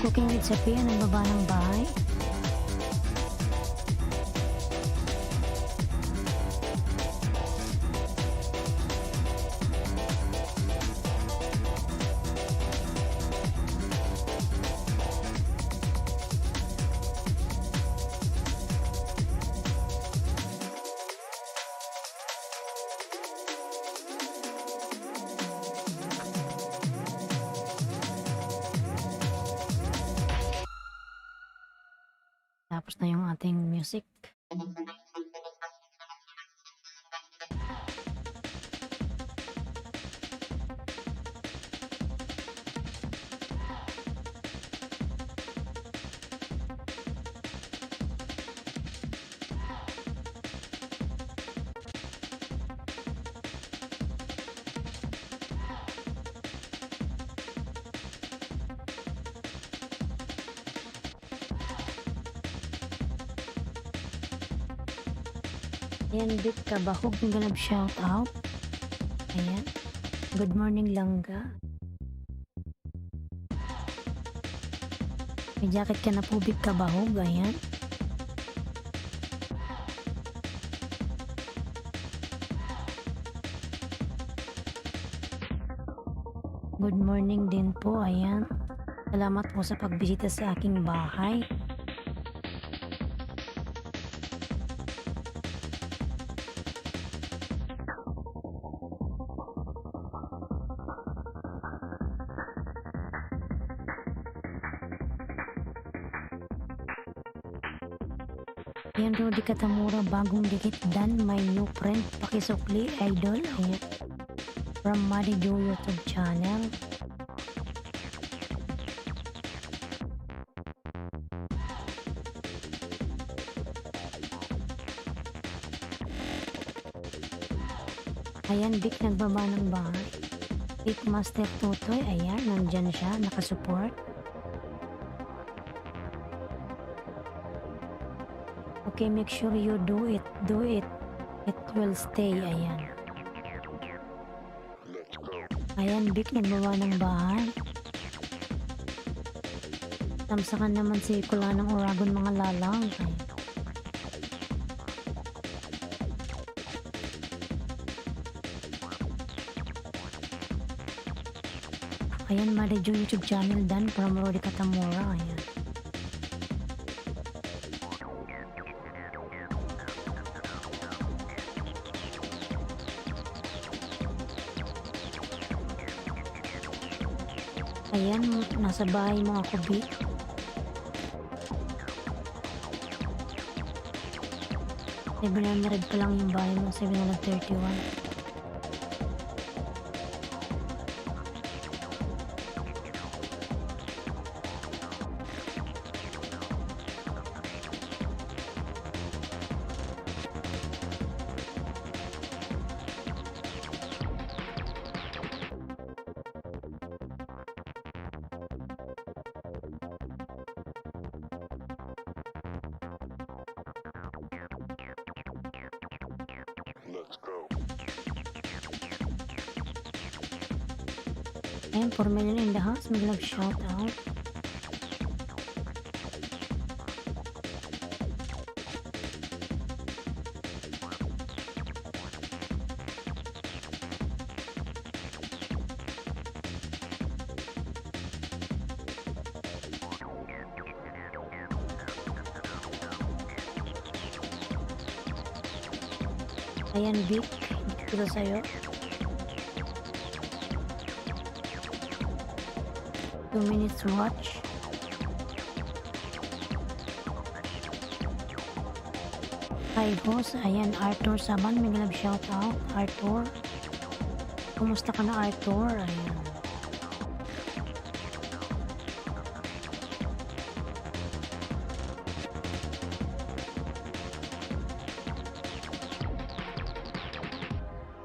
Cooking with Sophia, nagbaba ng bahay. Tapos na yung ating music. Ayan, Big Kabahog, ganap shout out. Ayan. Good morning, Langga. May jacket ka na po, Big Kabahog. Ayan. Good morning din po. Ayan. Salamat po sa pagbisita sa aking bahay. Ayan, Rudy Katamura, bagong dikit dan my new friend, pakisukli, idol. Ayan. From Marijo YouTube channel. Ayan, Vic nagbaba ng bahay. Vic Master Tutoy, ayan, nandyan siya, nakasupport. Okay, make sure you do it. It will stay, ayan. Ayan, Vic nagbaba ng bahay. Tamsakan naman si Kula ng Oragon mga lalang. Ayan, Marijo YouTube channel dan from Rudy Katamura. Ayan. Ayan, nasa bahay mo ako, Vic. Red pa lang yung bahay mo, 731. Let's go. Ayan, 4 million in the house. Mag-love shout out. Ayan, Vic, dito sa'yo. 2 minutes watch. Hi, boss. Ayan, Arthur Saban, may love shout out. Arthur. Kumusta ka na, Arthur? Ayan.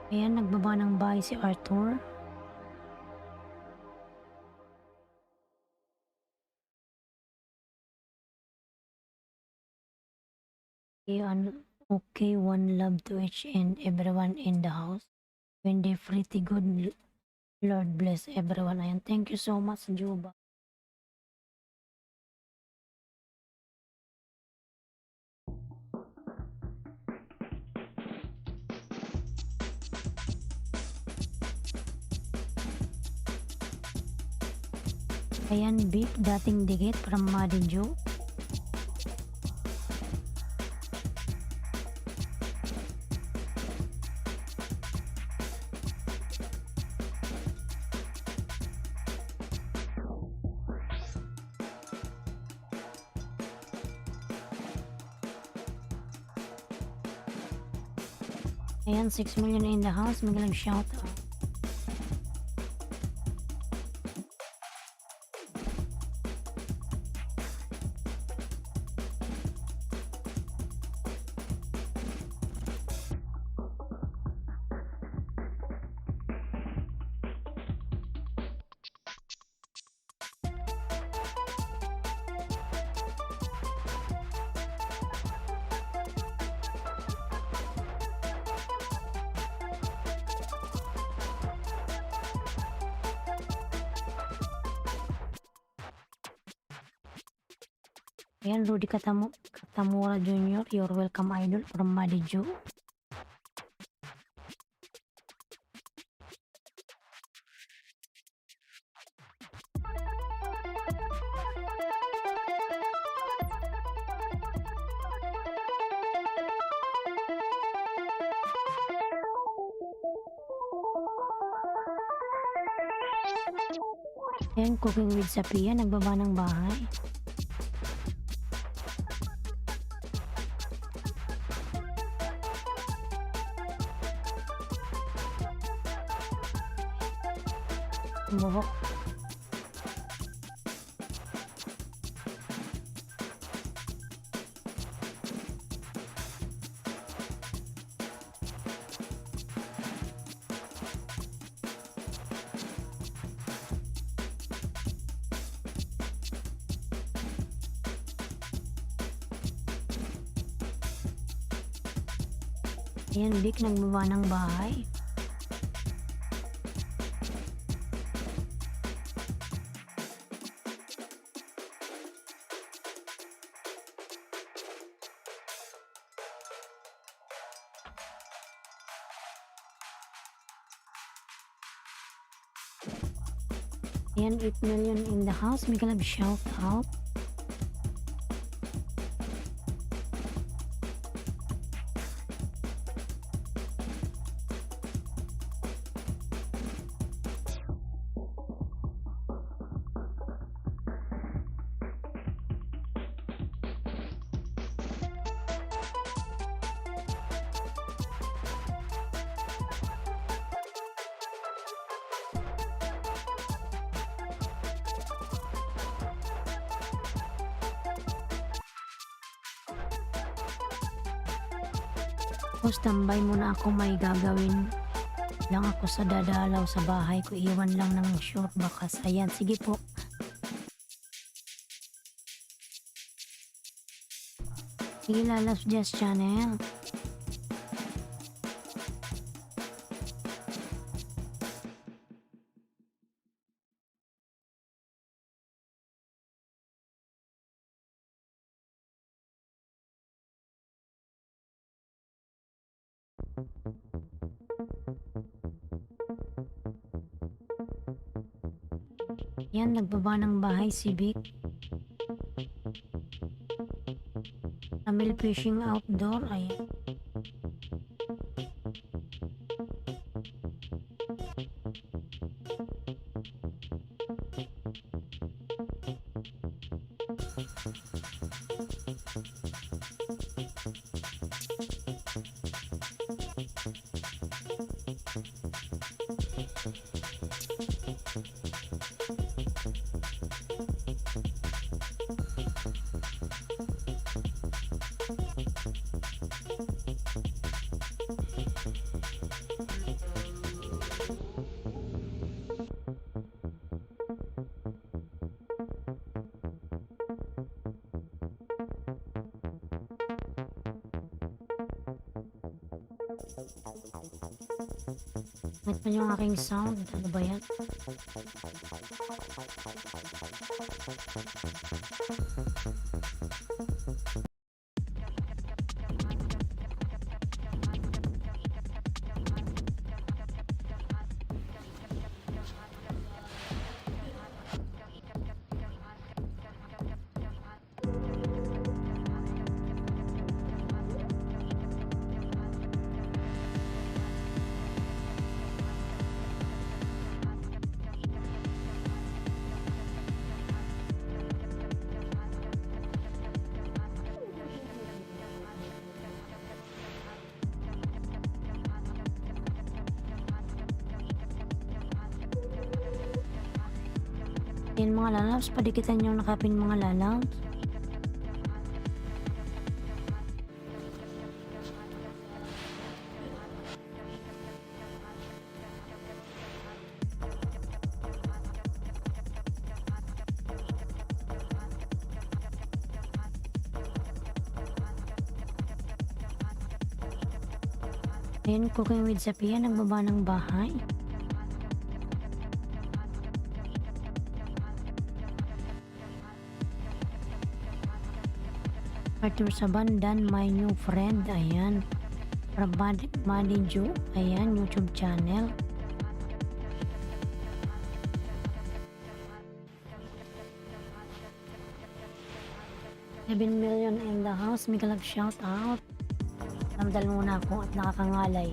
Ayan, nagbaba ng bahay si Arthur. Okay, one love to each and everyone in the house. When they pretty good, Lord bless everyone. Ayan, thank you so much, Juba. Ayan, Vic, dating dikit from Marijo. Ayan, 6 million in the house. Magalang shout out. Ayan, Rudy Katamura Jr., you're welcome idol from Madiju. Ayan, cooking with Sapia, nagbaba ng bahay. Buhok. Ayan, Vic, nagbaba ng bahay. Ayan, 8 million in the house. May kalab shout out. Tapos tambay muna ako, may gagawin lang ako sa dadalaw sa bahay ko. Iwan lang ng short bakas. Ayan, sige po. Sige, Lalas Jazz Channel. Yan, nagbaba ng bahay si Vic. Tamil fishing outdoor. Ayan. Ito yung aking sound. Ano ba yan? Yan mga lalabs, padikitan yung nakapin mga lalabs. Ayan, cooking with Sapia, nagbaba ng bahay. Arthur Saban, dan my new friend. Ayan. From Maniju. Ayan, YouTube channel. $11 million in the house. Mega love shout out. Ramdal muna ako at nakakangalay.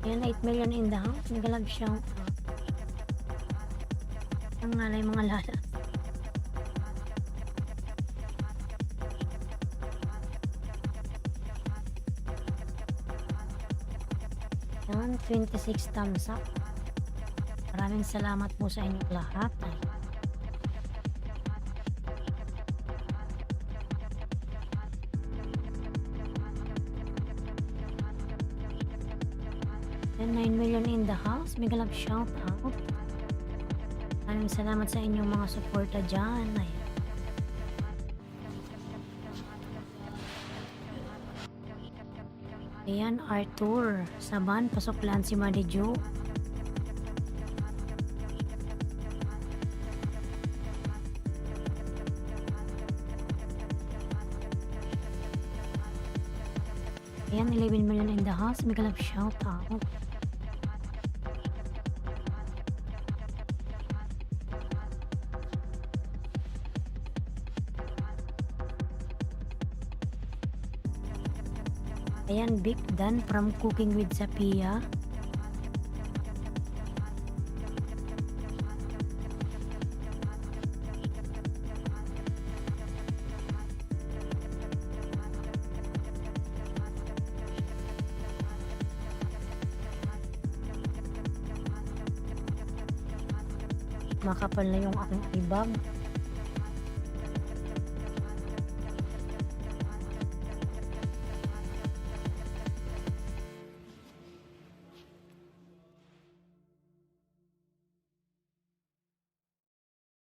Ayan, 8 million in the house. Mega love shout out. Ang ngalay mga lala. Ayan, 26 thumbs up. Maraming salamat po sa inyong lahat. And 9 million in the house. Mega love shout out. Maraming salamat sa inyong mga suporta dyan. Ayan, Arthur Saban, pasok lang si Madiju. Ayan, 11 million in the house. Mega love shout out. Ayan, Big Dan from Cooking with Sapia. Makapal na yung aking ibag.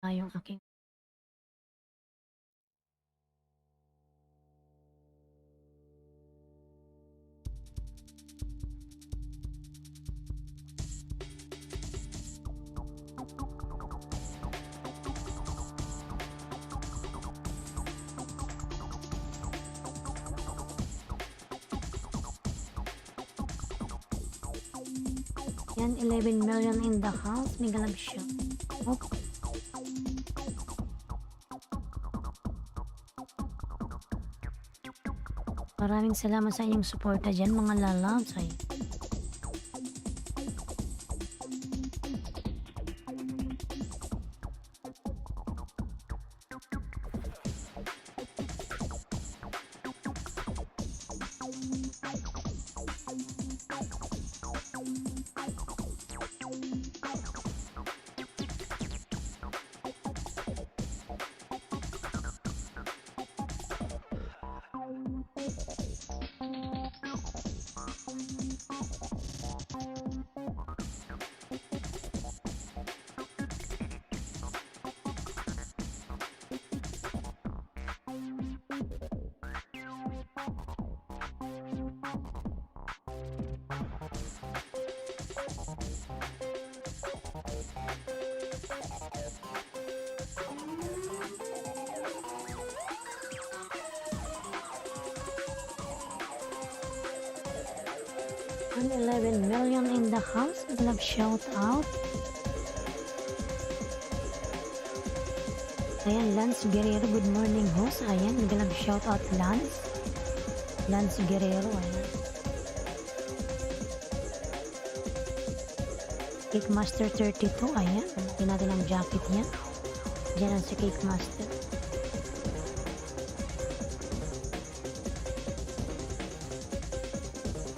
Yung aking yan, 11 million in the house. Mega love shout out. Maraming salamat sa inyong suporta dyan, mga lalabs. And 11 million in the house. Love shout out. Ayan, Lance Guerrero, good morning host. Ayan, nag-love shout out Lance Guerrero. Ayan. Cake Master 32. Ayan, panatin natin ang jacket niya. Diyan ang si Cake Master.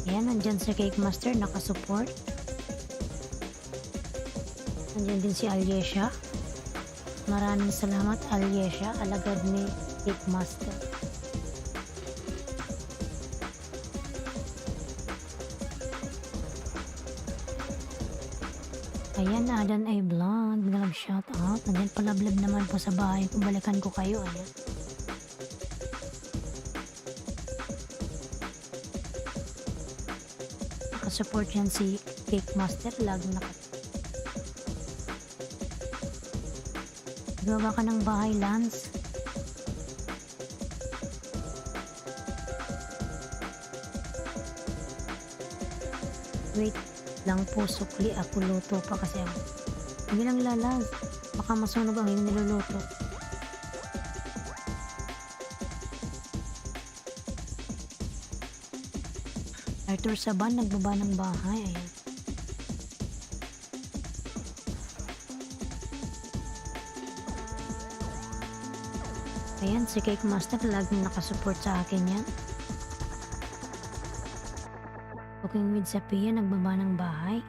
Ayan, nandyan si Cake Master, nakasupport. Nandyan din si Aliesha. Maraming salamat, Aliesha, alagad ni Cake Master. Ayan, Adan ay vlog. Biglang shout out. Nandiyan palablab naman po sa bahay ko. Balikan ko kayo. Ayan. Nakasupport yan si Cake Master. Lagi Gawa ka ng bahay, Lance. Wait lang po, sukli ako luto pa kasi ako. Hindi lang lalas. Baka masunog ang yung niluluto. Arthur Saban, nagbaba ng bahay. Ayan. Ayan, si Cake Master laging nakasupport sa akin yan. Cooking with Sapia, nagbaba ng bahay.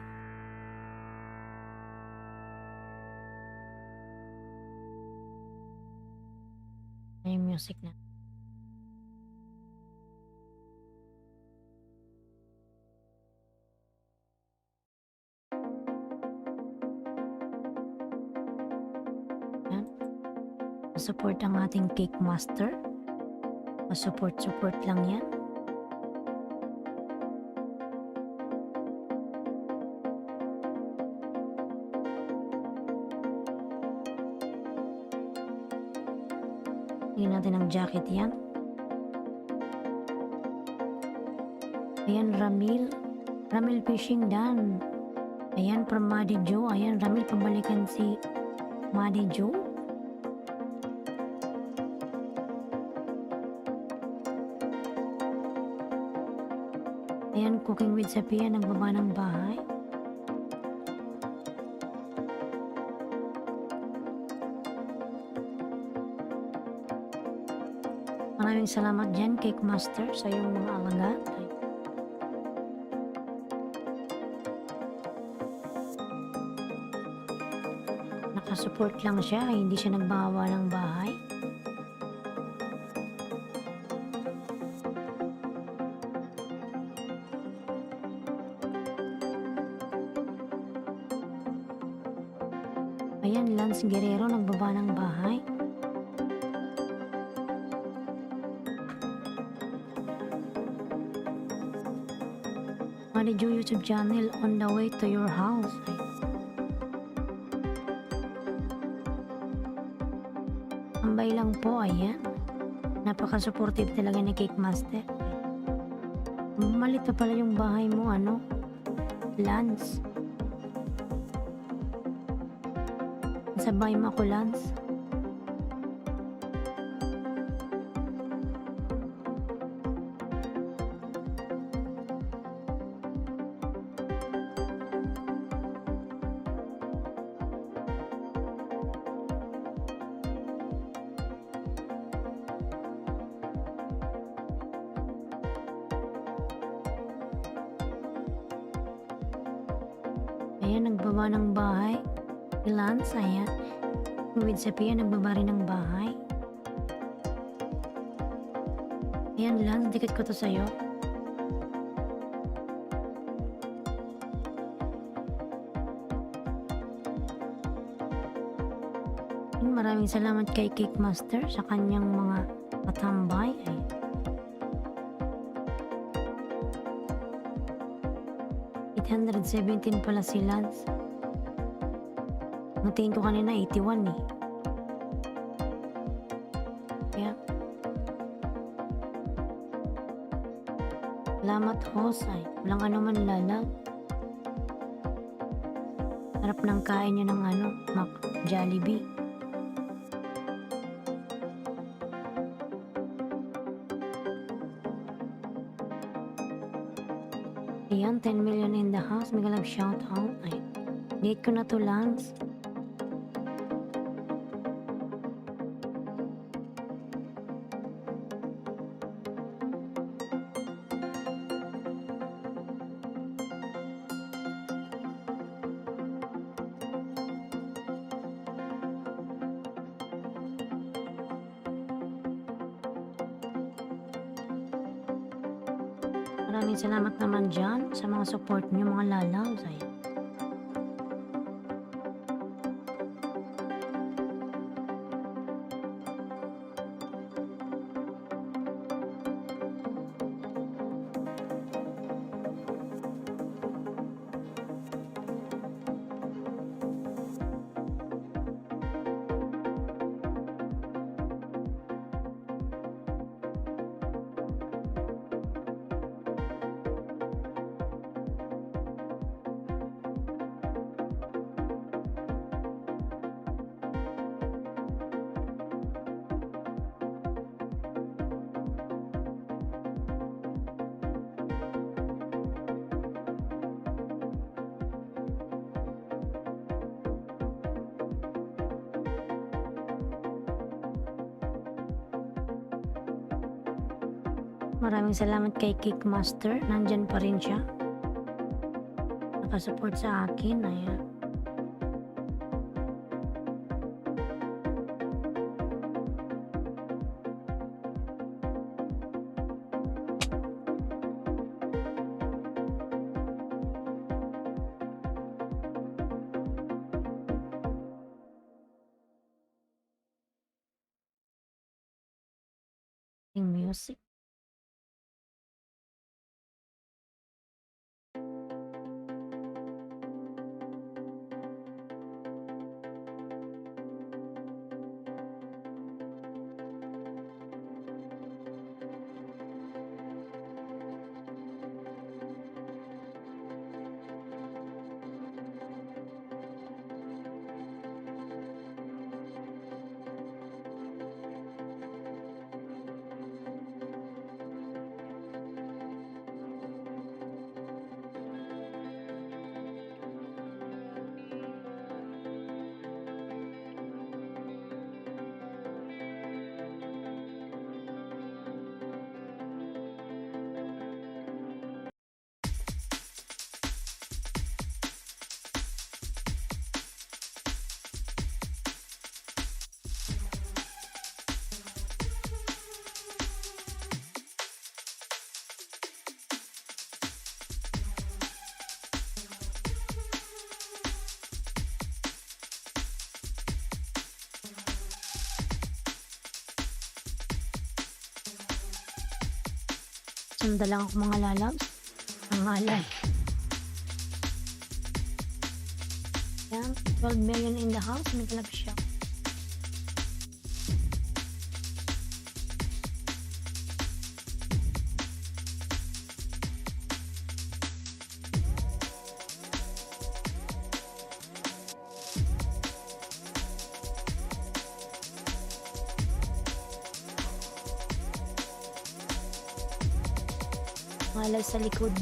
Ay, music na. Ayan. Support ang ating Cake Master. Support lang yan. Tingnan natin ang jacket yan. Ayan, Ramil Fishing Dan. Ayan, from Madi Joe. Ayan, Ramil, pabalikan si Madi Joe. Ayan, Cooking with Sapia, nagbaba ng bahay. Maraming salamat dyan, Cake Master, sa iyong mga alaga. Nakasupport lang siya, hindi siya nagbawa ng bahay. Ayan, Lance Guerrero, nagbaba ng bahay. Marijo YouTube channel, on the way to your house. Ambay lang po, ayan. Napaka-supportive talaga ni Cake Master. Malit pa pala yung bahay mo, Lance. Sa bahay mo ako, Lance. Ayan, nagbaba ng bahay. Lance, ayan. With Sapia, nagbaba rin ng bahay. Ayan, Lance, dikit ko to sa'yo. Maraming salamat kay Cake Master sa kanyang mga patambay. Ayan. $817 pala si Lance. Ang tingin ko kanina 81 eh. Kaya salamat host ay walang anuman lalag. Harap ng kain nyo ng Jollibee. Ayan, 10 million in the house. May galang shout out. Ay, date ko na to, Lance. Maraming salamat naman dyan sa mga support nyo, mga lalaw. Ayan. Maraming salamat kay Kickmaster. Nandyan pa rin siya. Nakasupport sa akin. Ayan. Yung music. Sunda lang ako mga lalabs. Ang alay. Yan. 12 million in the house. May club siya. Malay sa likod.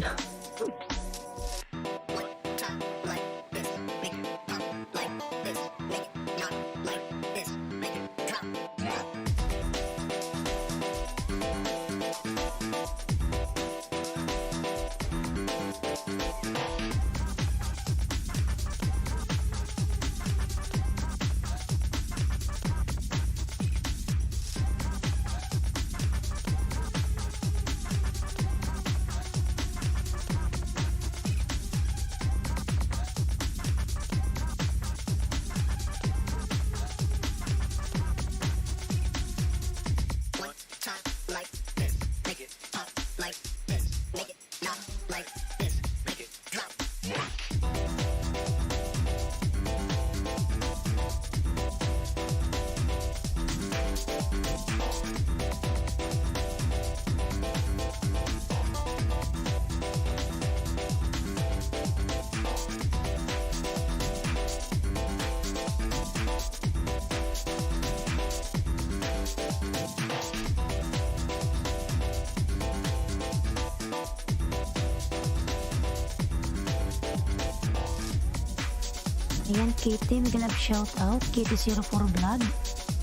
Ayan, Kitty, mag-love shout out. Kitty04 Vlog.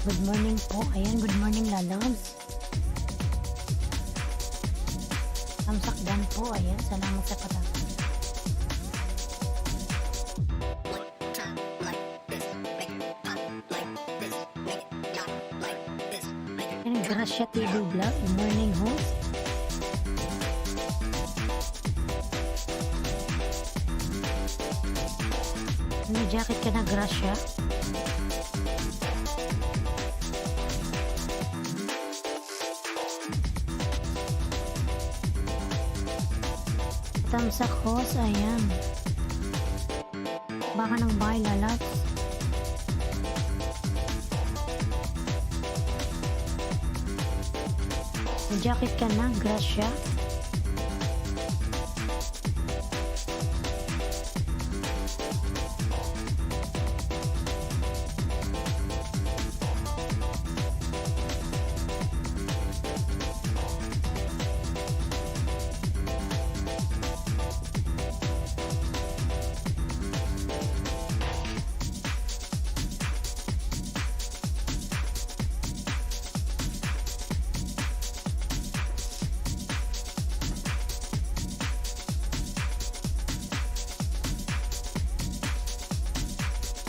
Good morning po. Ayan, good morning lalabs. Samsakdan po. Ayan, salamat sa patatas. Ayan, Gracia TV Vlog. Good morning host. May jacket ka na, Gracia? Tamsak host, ayan. Baka ng bahay lalabs. May jacket ka na, Gracia?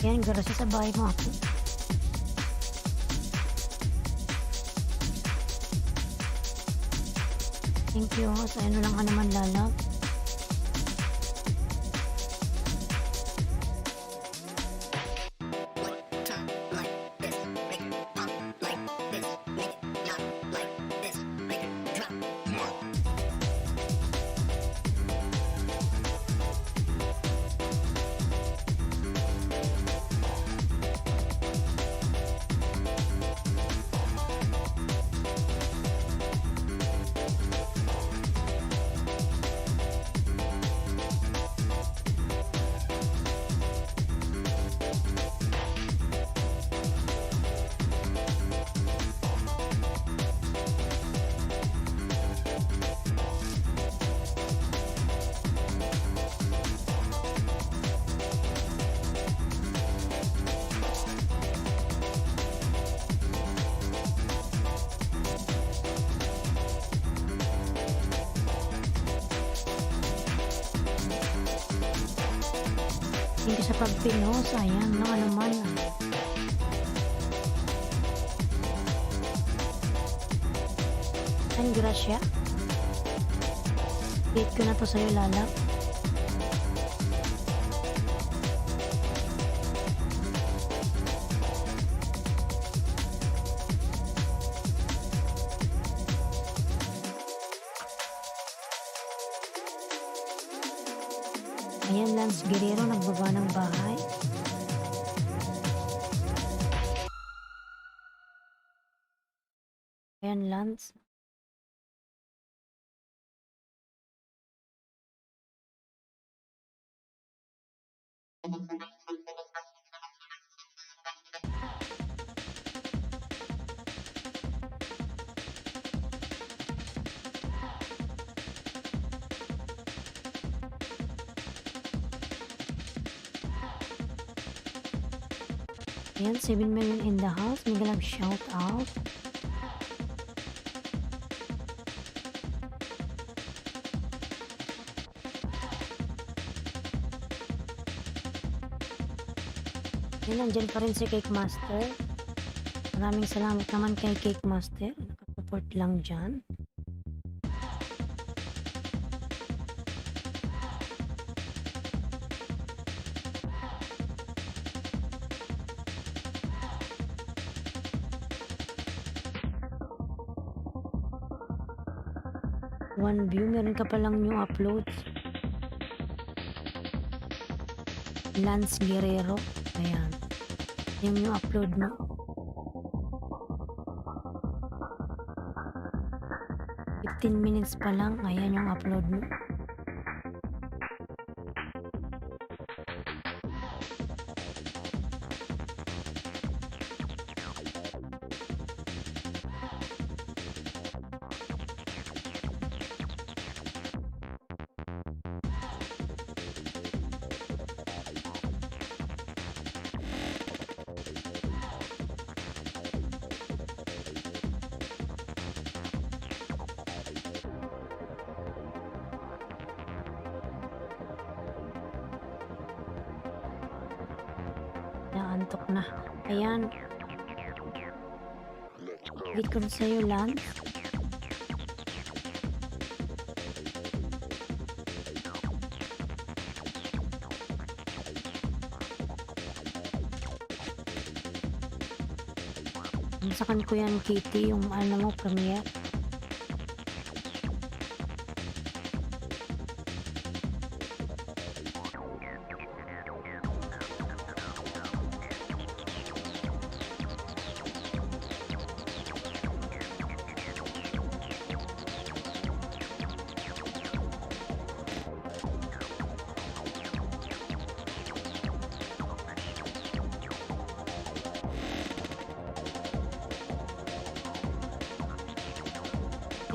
Yan, grasya sa bahay mo ako. Thank you. Sa ano lang ka naman lalab. Thank you sa pagpinos. Ayan, no, ano man. Ayan, grasya. Date ko na to sa'yo, lalab. Ayan, Lance Guerrero, nagbaba ng bahay. Ayan, Lance. Ayan, 7 million in the house. Magalang shout out. Ayan, nandyan pa rin si Cake Master. Maraming salamat naman kay Cake Master. Nakasupport lang dyan. One view, meron ka palang new uploads. Lance Guerrero. Ayan. Yung new upload mo. 15 minutes pa lang. Ayan yung upload mo. Naantok na. Ayan. Hindi ko na sa'yo, Lance. Masakan ko yan, Kitty, yung ano mo, premiere.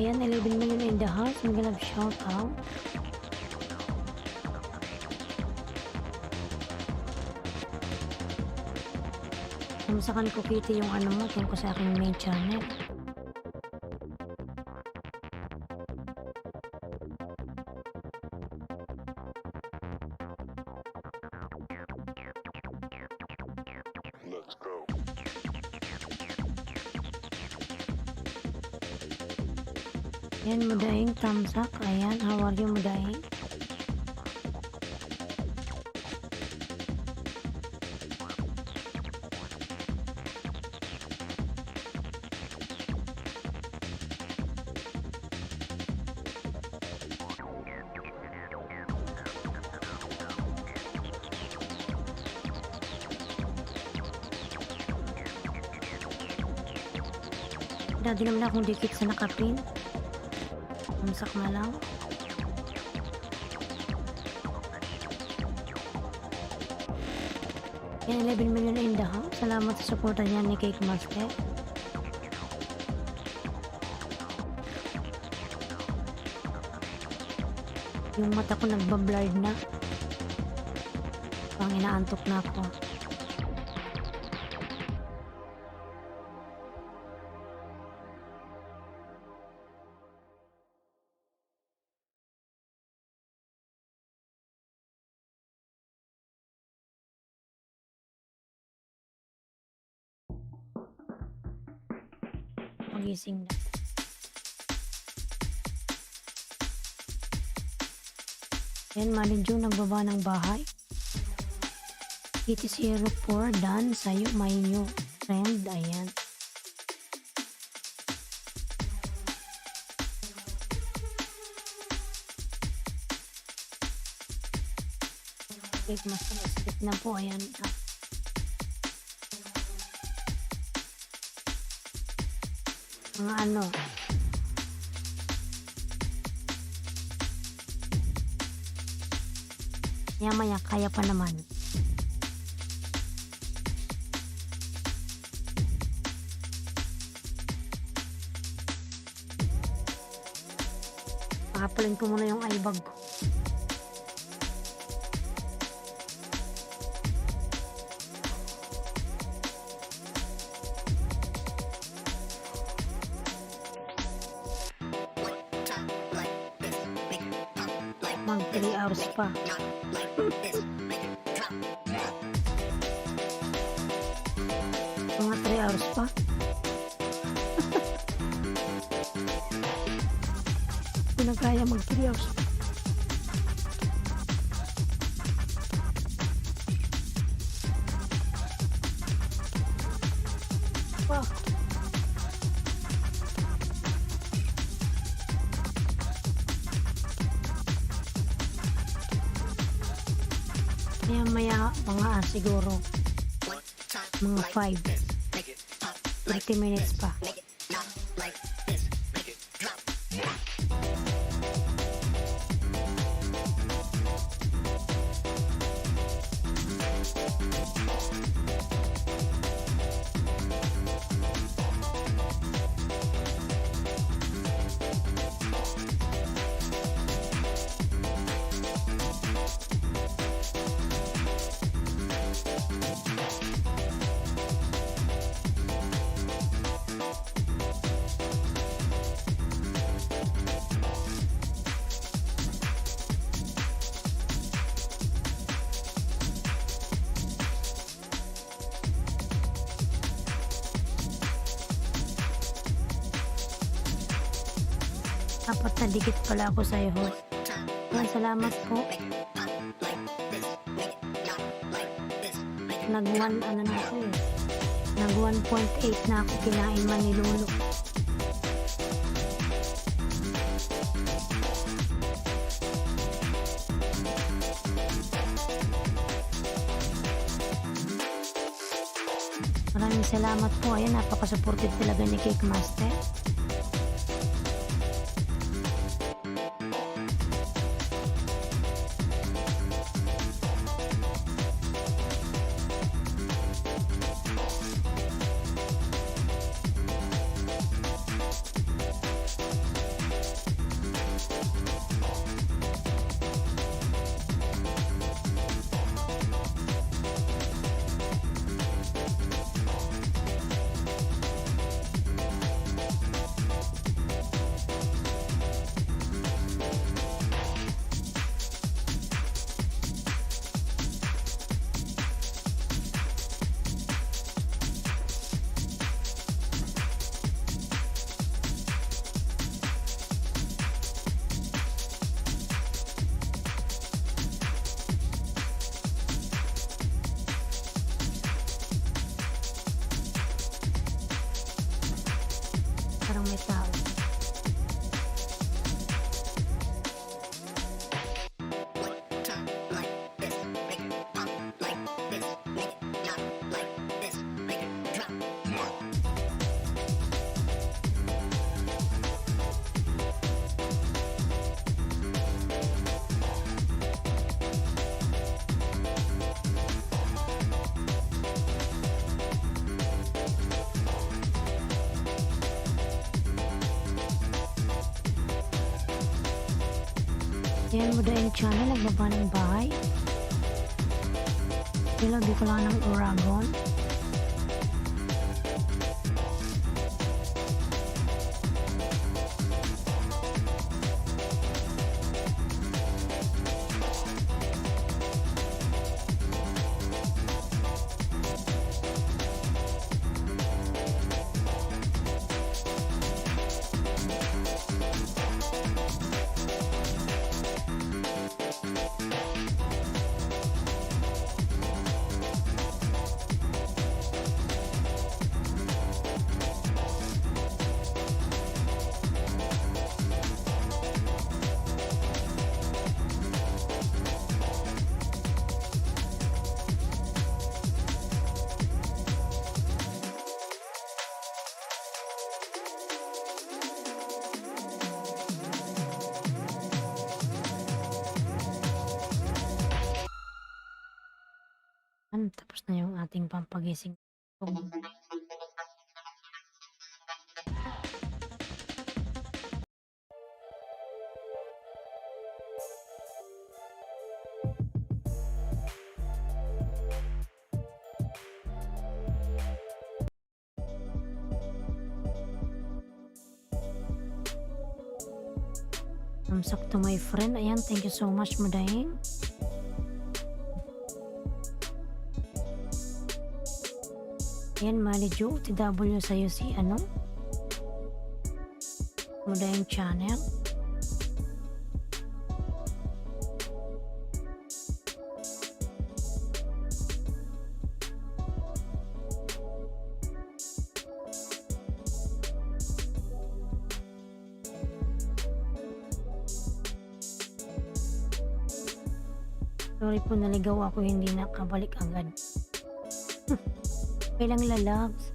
Ayan, 11 million in the house. Magalang shout out. Masakan ko, Kitty, yung ano mo tungkol sa aking main channel. Let's go. Yan, Mudaing, thumbs up. Ayan, how are you, Mudaing? Dati naman akong dikit sa nakapin. Umsak na lang. Yan, 11 million in the house. Salamat sa suporta niya ni Cake Master. Yung mata ko nagbablurred na. Pang inaantok na ako. Magising na. Yan, Malinjo nagbaba ng bahay. It is 04 done sa'yo, my new friend. Ayan. Okay, mas skip na po. Ayan. Mga ano. Maya kaya pa naman. Pakapalin ko muna yung eyebag ko. Mag 3 hours pa. Mga 3 hours pa. Hindi na kaya mag 3 hours pa. Wow. Maya mga siguro mga 30 minutes pa. Apat na dikit pala ako sa iyo. Salamat po. Nag-1 ano na ako eh. Nag 1.8 na ako, kinain man ni Lolo. Maraming salamat po. Ayan, napaka-supportive talaga ni Cake Master. Yan mo dahil channel, nagbaba ng bahay. Di ko lang ng Uragon. Tapos na yung ating pampagising. Sakto my friend. Ayan, thank you so much Madaing. Ayan, Malijo, TW sa'yo si Madaing channel. Sorry po, naligaw ako, hindi nakabalik agad. Kailang lalabs.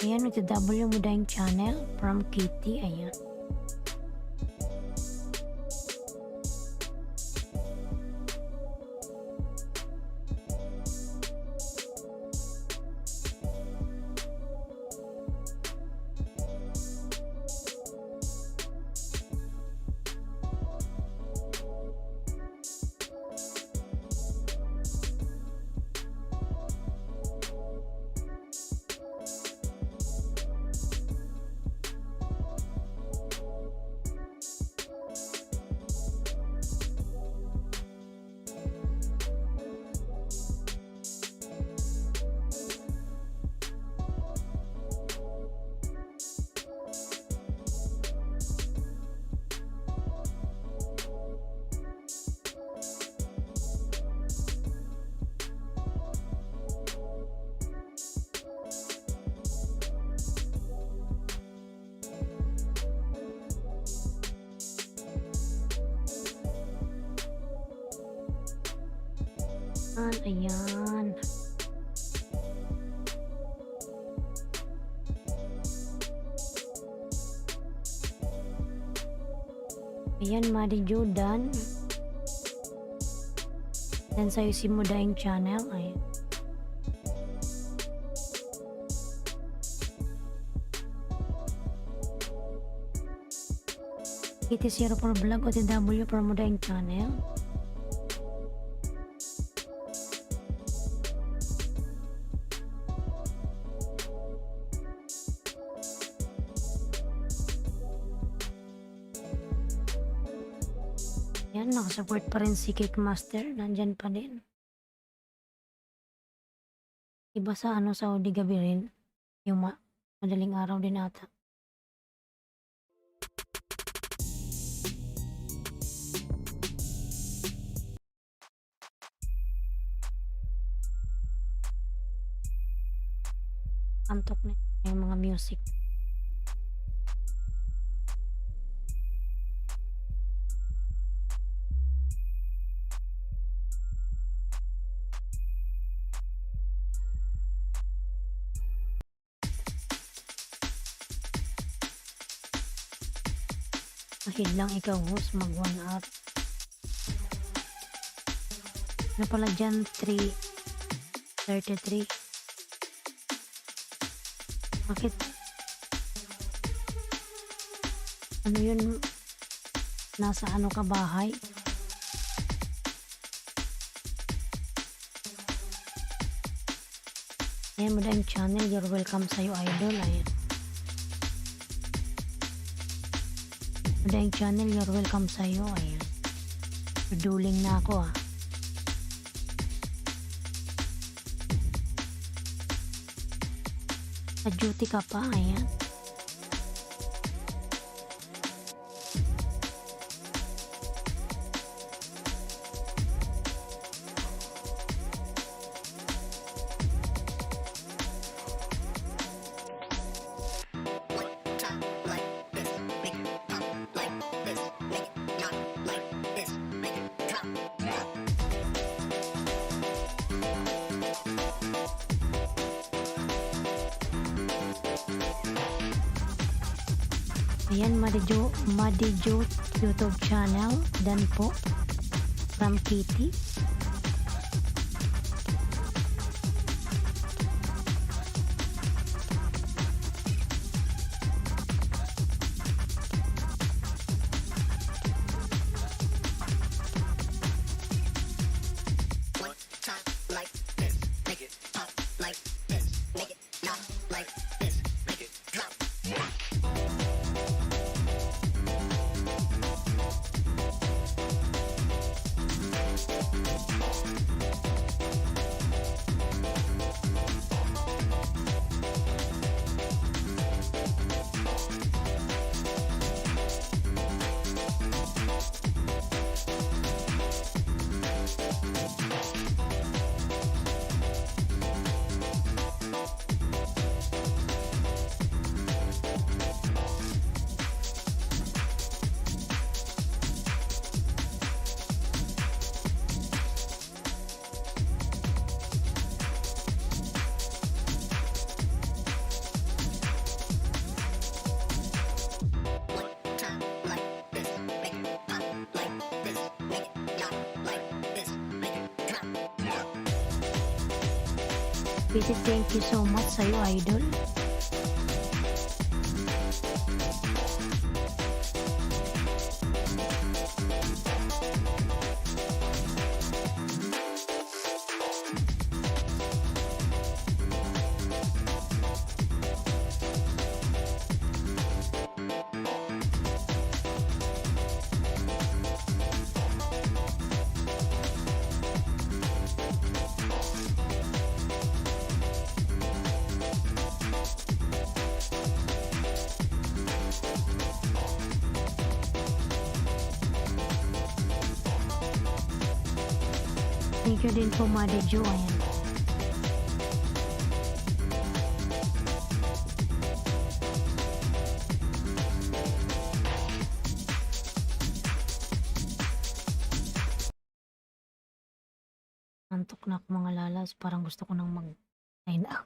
Ayan, TW mo dahil channel from Kitty. Ayan. Ayan. Ayan, Madi Jordan. Dan sa'yo si Mudaing channel. Ayan. It0 for vlog o TW for Mudaing channel. Yan, nakasupport pa rin si Cake Master. Nandyan pa din. Iba sa Saudi gabi rin. Yung madaling araw din ata. Antok na yung mga music. Kahit lang ikaw host, mag 1 hour. Ano pala dyan? 3:33. Bakit? Ano yun? Nasa ano ka bahay? Ayan mo yung channel. You're welcome sa'yo, idol. Ayan. Yung channel. You're welcome sa'yo. Ayan. Duling na ako ah. Sa duty ka pa. Ayan. Ayan, Madijo YouTube channel. Dan po. From Kitty. Visit, thank you so much sa'yo, idol. Thank you din po, Madijo. Ayan. Antok na ako mga lalas. Parang gusto ko nang mag-sign out.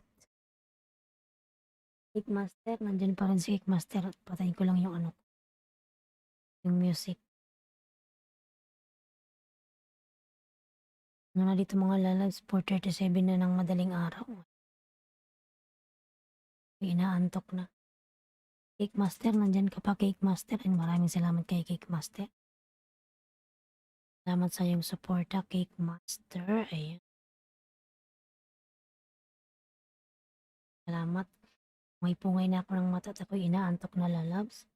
Cake Master. Nandyan pa rin si Cake Master. Patayin ko lang yung ano. Yung music. Ano na dito mga lalas, 4:37 na ng madaling araw. Inaantok na. Cake Master, nandyan ka pa Cake Master. And maraming salamat kay Cake Master. Salamat sa iyong suporta, Cake Master. Ayan. Salamat. May pungay na ako ng mata at ako'y inaantok na lalabs.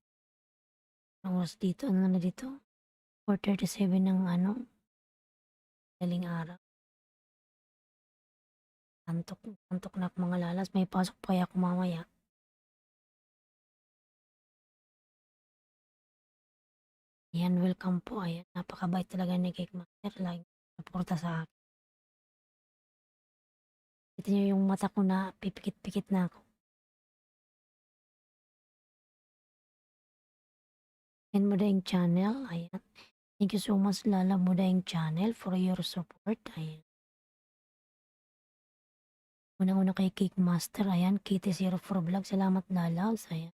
Ang oras dito, ano na dito? 4:37 ng ano? Daling araw. Antok na ako mga lalas. May pasok pa ako mamaya. Ayan, welcome po. Ayan, napakabait talaga ni Cake Master. Lagi suporta sa akin. Kita niyo yung mata ko na pipikit-pikit na ako. And Mudaing channel. Ayan. Thank you so much, Lala Mudaing channel, for your support. Ayan. Unang-una kay Cake Master. Ayan, Kitty04 Vlog. Salamat, Lala. Ayan.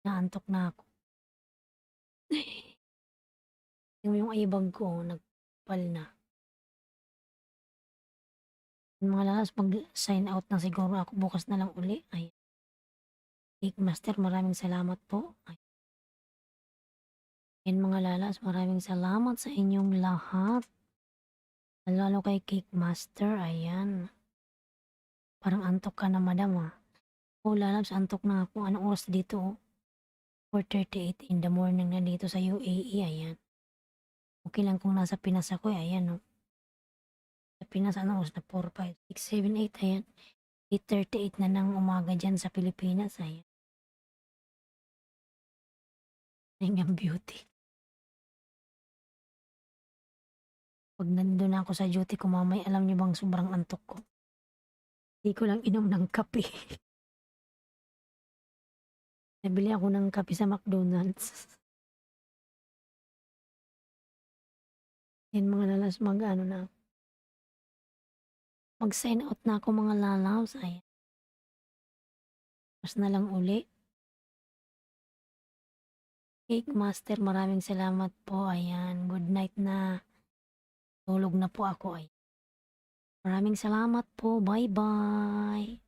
Naantok na ako. Tingnan mo yung ibag ko, nagpal na. Yung mga lalas, mag-sign out na siguro ako bukas na lang uli. Ay, Cake Master, maraming salamat po. Ay, yan mga lalas, maraming salamat sa inyong lahat. Lalo kay Cake Master, ayan. Parang antok ka na, madam, ah. Oh, lalabs, antok na ako. Anong oras dito, oh? 4:38 in the morning na dito sa UAE, ayan. Okay lang kung nasa Pinas ako, ayan, oh. Sa Pinas, anong oras na? 4, 5, 6, 7, 8, ayan. 8:38 na ng umaga dyan sa Pilipinas, ayan. Ayan ang beauty. Pag nandun ako sa duty ko mamay, alam niyo bang sobrang antok ko? Hindi ko lang inom ng kape. Nabili ako ng kape sa McDonald's. Yan mga lalas, mag-ano na. Mag-sign out na ako mga lalaws. Ayan. Mas na lang uli. Cake Master, maraming salamat po. Ayan, good night na. Tulog na po ako. Ay. Maraming salamat po. Bye-bye.